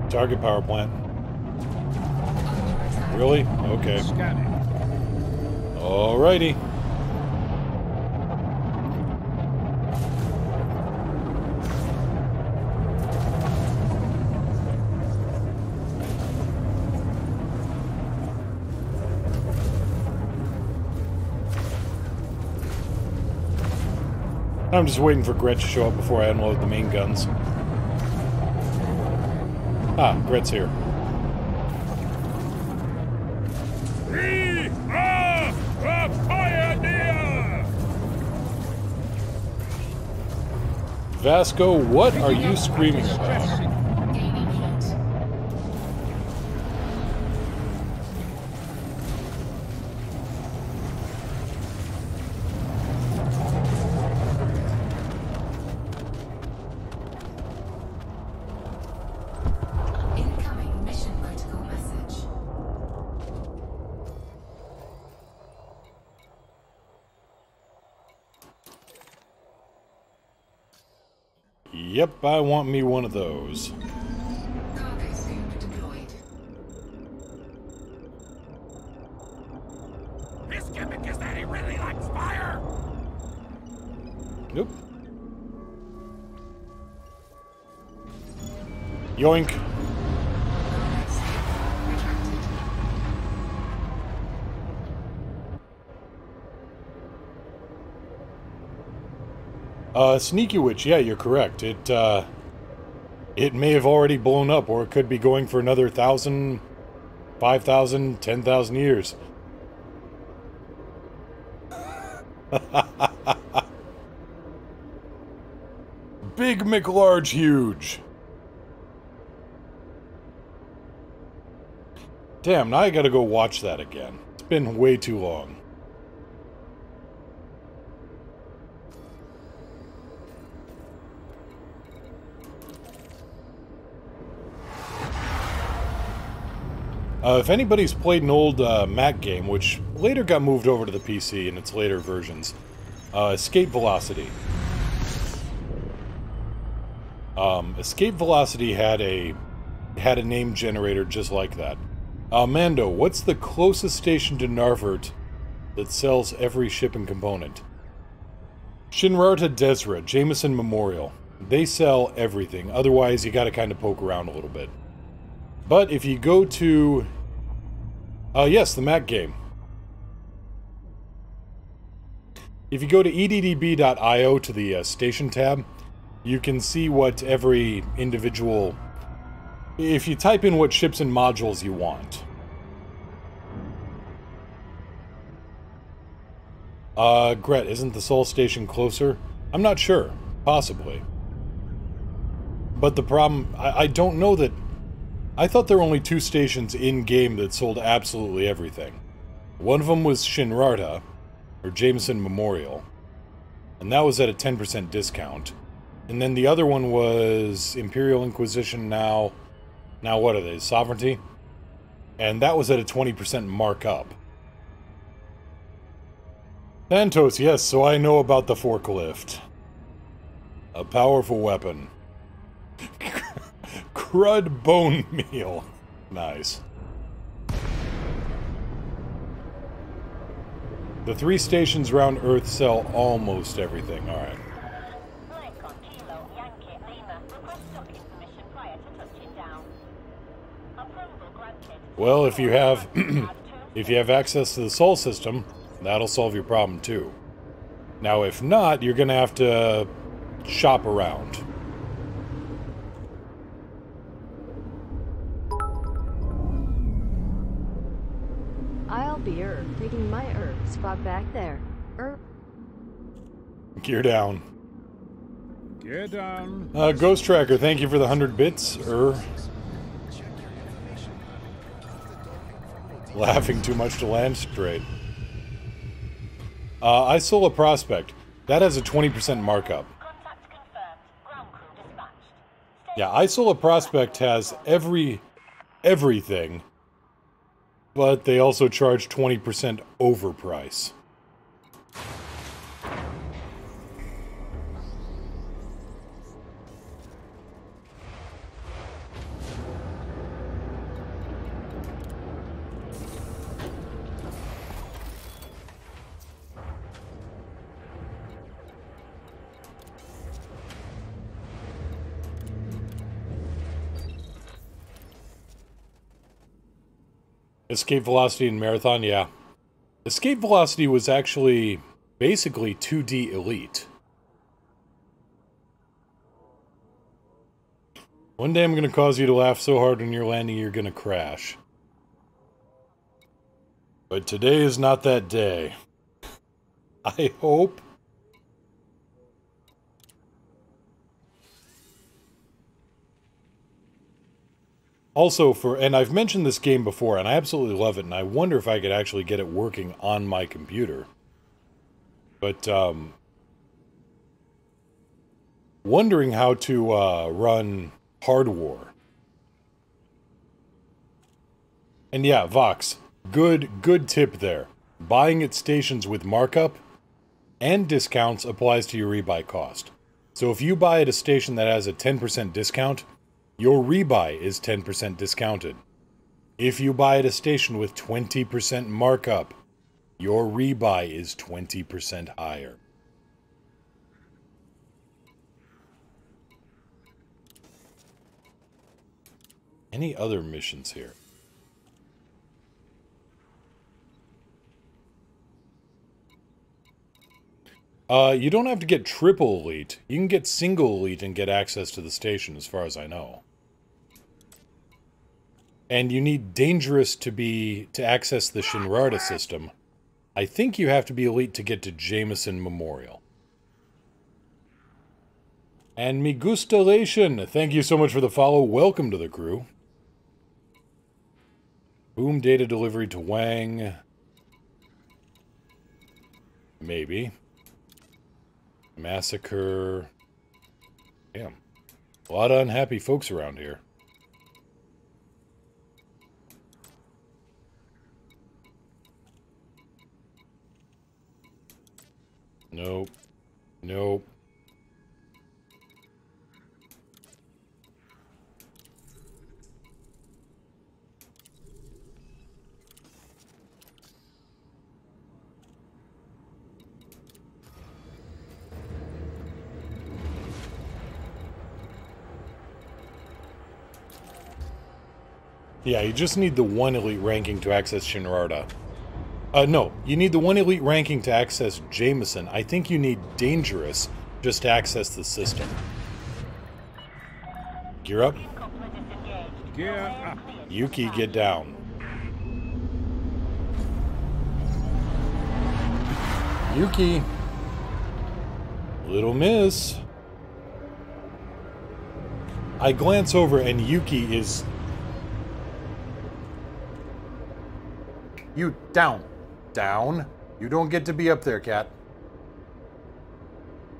Target power plant. Really? Okay. Scanning. Alrighty. I'm just waiting for Gret to show up before I unload the main guns. Ah, Gret's here. We are the Pioneer! Vasco, what are you screaming about? Incoming mission critical message. Yep, I want me one of those. Cargo scoop deployed. His gimmick is that he really likes fire! Nope. Yoink. Sneaky Witch, yeah, you're correct. It may have already blown up, or it could be going for another 1,000, 5,000, 10,000 years. Big McLarge huge. Damn, now I gotta go watch that again. It's been way too long. If anybody's played an old Mac game, which later got moved over to the PC in its later versions, Escape Velocity. Escape Velocity had a name generator just like that. Mando, what's the closest station to Narvert that sells every shipping component? Shinrarta Desra, Jameson Memorial. They sell everything. Otherwise, you gotta kind of poke around a little bit. But if you go to... yes, the Mac game. If you go to eddb.io to the station tab, you can see what every individual... If you type in what ships and modules you want. Gret, isn't the Sol Station closer? I'm not sure. Possibly. But the problem... I don't know that... I thought there were only 2 stations in-game that sold absolutely everything. One of them was Shinrarta, or Jameson Memorial, and that was at a 10% discount. And then the other one was Imperial Inquisition now what are they, Sovereignty? And that was at a 20% markup. Santos, yes, so I know about the forklift. A powerful weapon. Crud bone meal. Nice. The 3 stations around Earth sell almost everything. Alright. Well, if you have if you have access to the Sol system, that'll solve your problem too. Now, if not, you're gonna have to shop around. I'll be reading my spot back there. Gear down. Gear down. Ghost Tracker, thank you for the 100 bits. Laughing too much to land straight. Isola Prospect. That has a 20% markup. Yeah, Isola Prospect has everything, but they also charge 20% overprice. Escape Velocity and Marathon, yeah. Escape Velocity was actually basically 2D Elite. One day I'm going to cause you to laugh so hard when you're landing you're going to crash. But today is not that day. I hope. Also, and I've mentioned this game before, and I absolutely love it, and I wonder if I could actually get it working on my computer. But, wondering how to, run Hard War. And yeah, Vox, good tip there. Buying at stations with markup and discounts applies to your rebuy cost. So if you buy at a station that has a 10% discount, your rebuy is 10% discounted. If you buy at a station with 20% markup, your rebuy is 20% higher. Any other missions here? You don't have to get triple elite. You can get single elite and get access to the station, as far as I know. And you need dangerous to access the Shinrarta system. I think you have to be elite to get to Jameson Memorial. And Migustalation, thank you so much for the follow. Welcome to the crew. Boom data delivery to Wang. Maybe. Massacre. Damn. A lot of unhappy folks around here. Nope. Nope. Yeah, you just need the 1 elite ranking to access Shinrarta. No, you need the 1 elite ranking to access Jameson. I think you need dangerous just to access the system. Gear up. Gear up. Yuki, get down. Yuki. Little miss. I glance over and Yuki is... You, down. Down. You don't get to be up there, cat.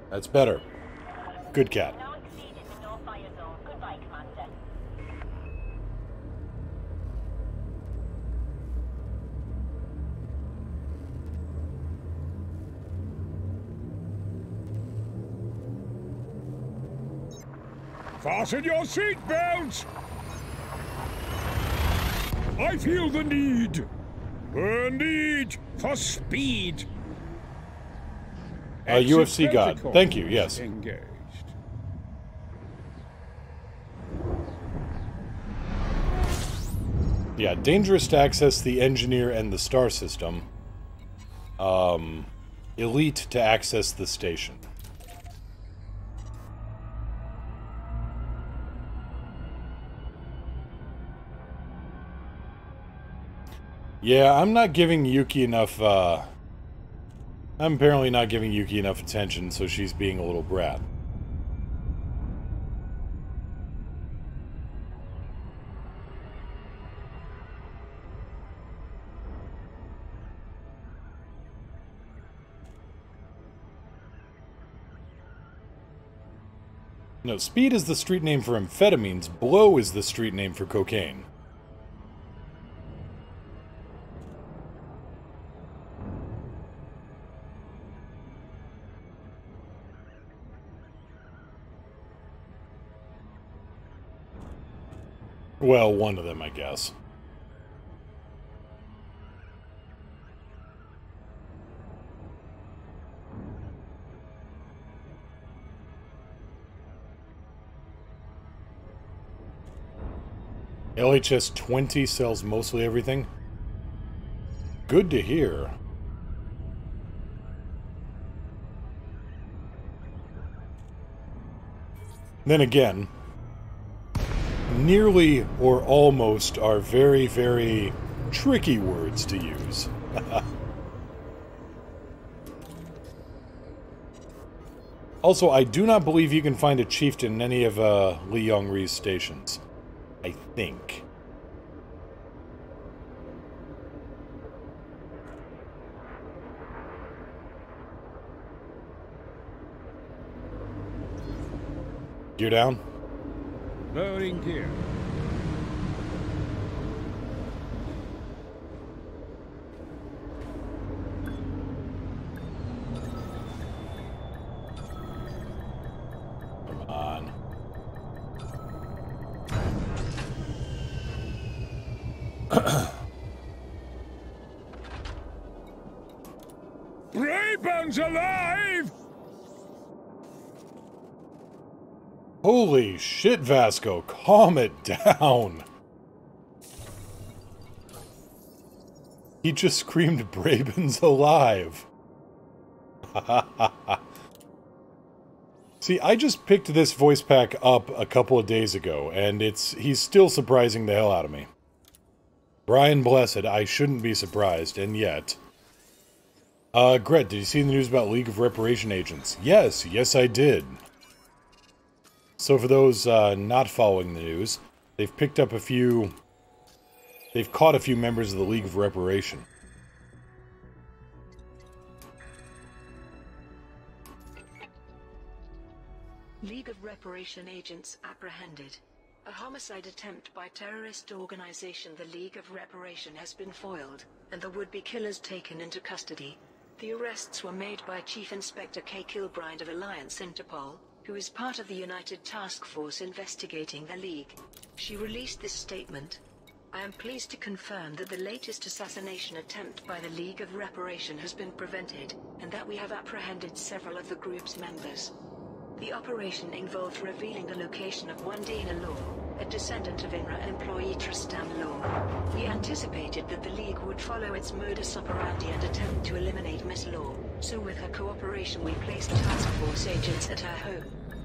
That's better. Good cat. Fasten your seatbelts! I feel the need. The need for speed. UFC God. Thank you, yes. Engaged. Yeah, dangerous to access the engineer and the star system. Elite to access the station. Yeah, I'm not giving Yuki enough, I'm apparently not giving Yuki enough attention, so she's being a little brat. No, speed is the street name for amphetamines, blow is the street name for cocaine. Well, one of them, I guess. LHS 20 sells mostly everything. Good to hear. Then again, nearly or almost are very, very tricky words to use. Also, I do not believe you can find a chieftain in any of Li Yongri's stations. I think. Gear down. Loading gear. Brayburn's alive! Holy shit, Vasco, calm it down. He just screamed, Braben's alive. See, I just picked this voice pack up a couple of days ago, and he's still surprising the hell out of me. Brian Blessed, I shouldn't be surprised, and yet... Gret, did you see the news about League of Reparation Agents? Yes, I did. So for those not following the news, they've picked up a few... They've caught a few members of the League of Reparation. League of Reparation Agents apprehended. A homicide attempt by terrorist organization the League of Reparation has been foiled, and the would-be killers taken into custody. The arrests were made by Chief Inspector Kay Kilbride of Alliance Interpol, who is part of the United Task Force investigating the League. She released this statement. I am pleased to confirm that the latest assassination attempt by the League of Reparation has been prevented, and that we have apprehended several of the group's members. The operation involved revealing the location of one Dana Law, a descendant of INRA employee Tristan Law. We anticipated that the League would follow its modus operandi and attempt to eliminate Miss Law, so with her cooperation we placed task force agents at her home.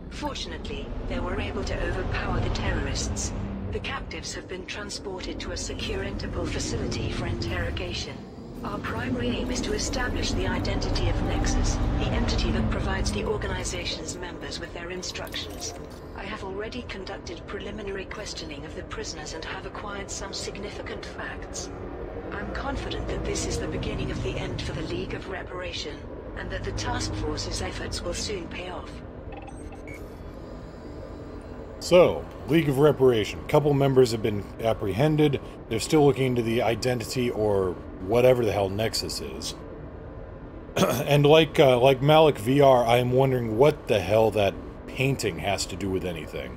Fortunately, they were able to overpower the terrorists. The captives have been transported to a secure Interpol facility for interrogation. Our primary aim is to establish the identity of Nexus, the entity that provides the organization's members with their instructions. I have already conducted preliminary questioning of the prisoners and have acquired some significant facts. I'm confident that this is the beginning of the end for the League of Reparation, and that the task force's efforts will soon pay off. So, League of Reparation. A couple members have been apprehended. They're still looking into the identity or whatever the hell Nexus is. And like Malik VR, I am wondering what the hell that painting has to do with anything.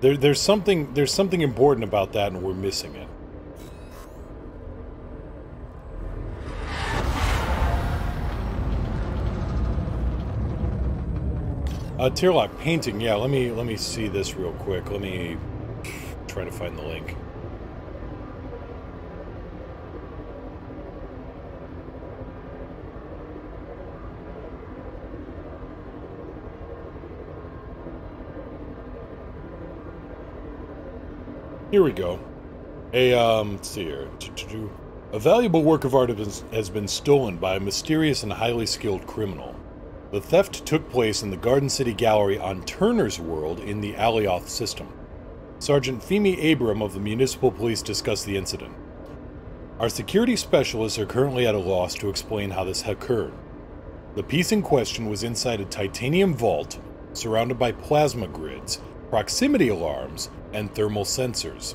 There's something important about that, and we're missing it. Tierlock painting, yeah, let me see this real quick. Let me try to find the link. Here we go. Let's see here. A valuable work of art has been stolen by a mysterious and highly skilled criminal. The theft took place in the Garden City Gallery on Turner's World in the Alioth system. Sergeant Femi Abram of the Municipal Police discussed the incident. Our security specialists are currently at a loss to explain how this occurred. The piece in question was inside a titanium vault, surrounded by plasma grids, proximity alarms, and thermal sensors.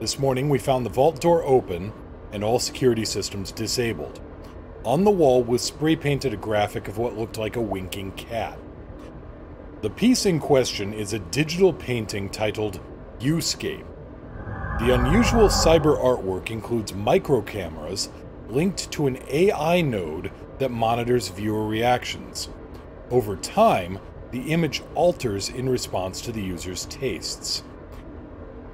This morning we found the vault door open and all security systems disabled. On the wall was spray-painted a graphic of what looked like a winking cat. The piece in question is a digital painting titled Viewscape. The unusual cyber artwork includes micro cameras linked to an AI node that monitors viewer reactions. Over time, the image alters in response to the user's tastes.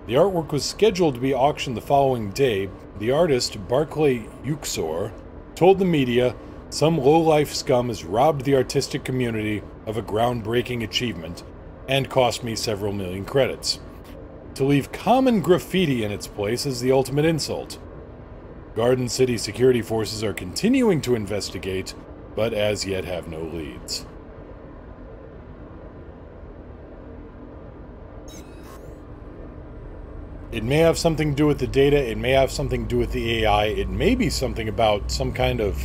The artwork was scheduled to be auctioned the following day. The artist, Barclay Yuxor, told the media, some low-life scum has robbed the artistic community of a groundbreaking achievement and cost me several million credits. To leave common graffiti in its place is the ultimate insult. Garden City security forces are continuing to investigate, but as yet have no leads. It may have something to do with the data, it may have something to do with the AI, it may be something about some kind of,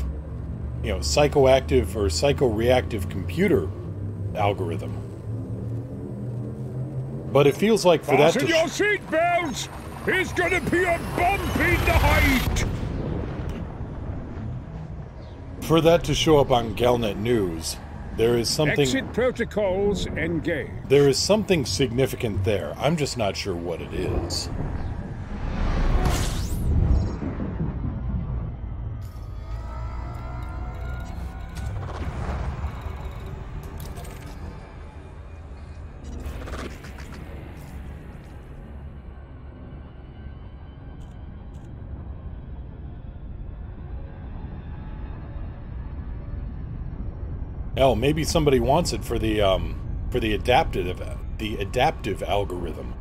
psychoactive or psychoreactive computer algorithm. But it feels like for that to... Fasten your seatbelts! It's gonna be a bumpy night! For that to show up on Galnet News, there is something... Exit protocols engaged. There is something significant there. I'm just not sure what it is. Hell, maybe somebody wants it for the adaptive algorithm.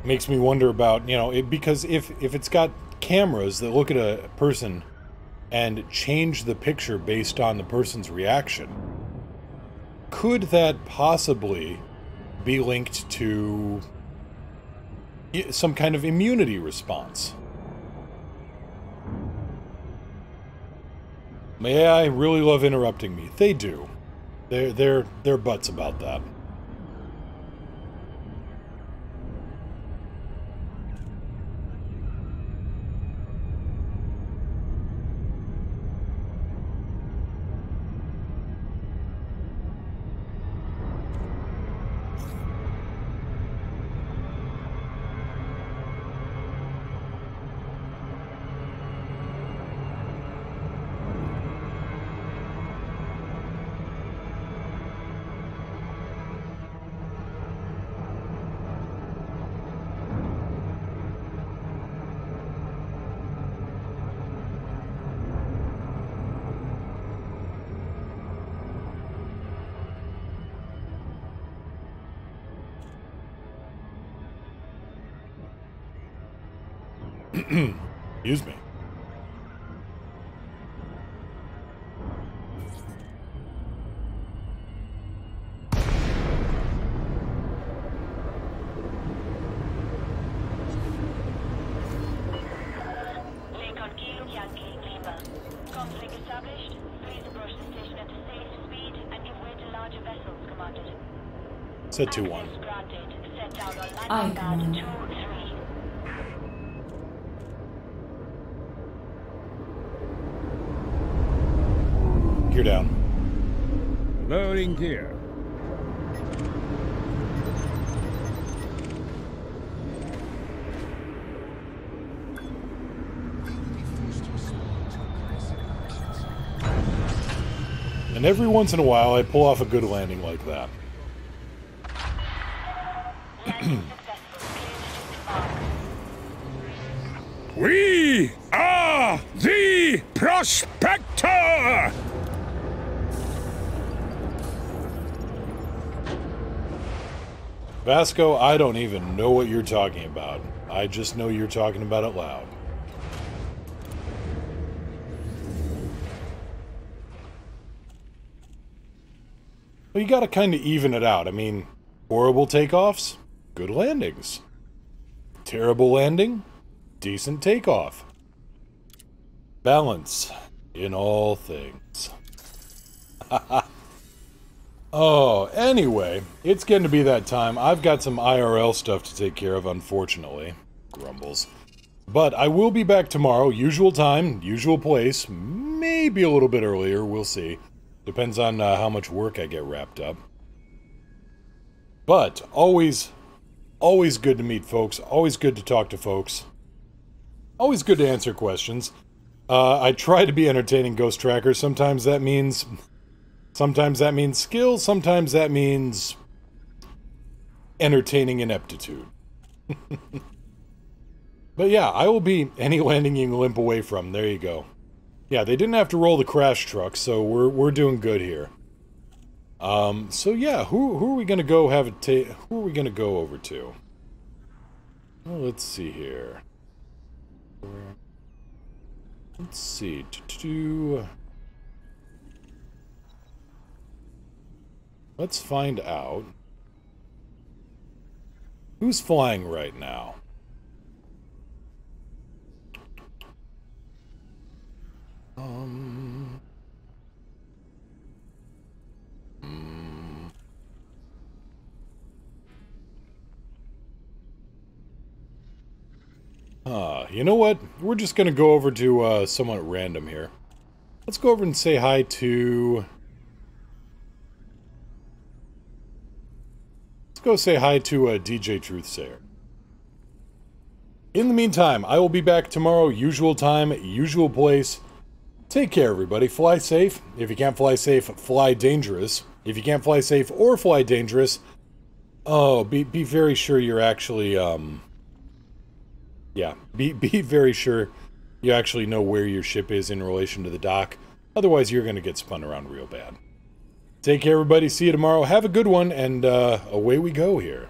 Makes me wonder about, you know, because if it's got cameras that look at a person and change the picture based on the person's reaction, could that possibly be linked to some kind of immunity response? My AI really love interrupting me. They do. They're butts about that. Excuse me. Lincoln Kilo Yankee Lima. Conflict established. Please approach the station at a safe speed and give way to larger vessels, Commander. Set 2-1. Granted. Set down on landing pad 2-3. Gear down. Loading gear. And every once in a while, I pull off a good landing like that. We are the Prospector! Vasco, I don't even know what you're talking about. I just know you're talking about it loud. Well, you gotta kind of even it out. I mean, horrible takeoffs, good landings. Terrible landing, decent takeoff. Balance in all things. Oh, anyway, it's getting to be that time. I've got some IRL stuff to take care of, unfortunately. Grumbles. But I will be back tomorrow, usual time, usual place, maybe a little bit earlier, we'll see. Depends on how much work I get wrapped up. But, always good to meet folks, always good to talk to folks. Always good to answer questions. I try to be entertaining, Ghost Tracker. Sometimes that means skill, sometimes that means entertaining ineptitude. But yeah, I will be any landing you can limp away from. There you go. Yeah, they didn't have to roll the crash truck, so we're doing good here. So yeah, who are we gonna go have a who are we gonna go over to? Well, let's see here. Let's see. Let's find out who's flying right now. You know what? We're just gonna go over to someone at random here. Let's go over and say hi to... Let's go say hi to DJ Truthsayer. In the meantime, I will be back tomorrow, usual time, usual place. Take care, everybody. Fly safe. If you can't fly safe, fly dangerous. If you can't fly safe or fly dangerous, oh, be very sure you're actually, yeah, be very sure you actually know where your ship is in relation to the dock. Otherwise, you're going to get spun around real bad. Take care, everybody. See you tomorrow. Have a good one, and away we go here.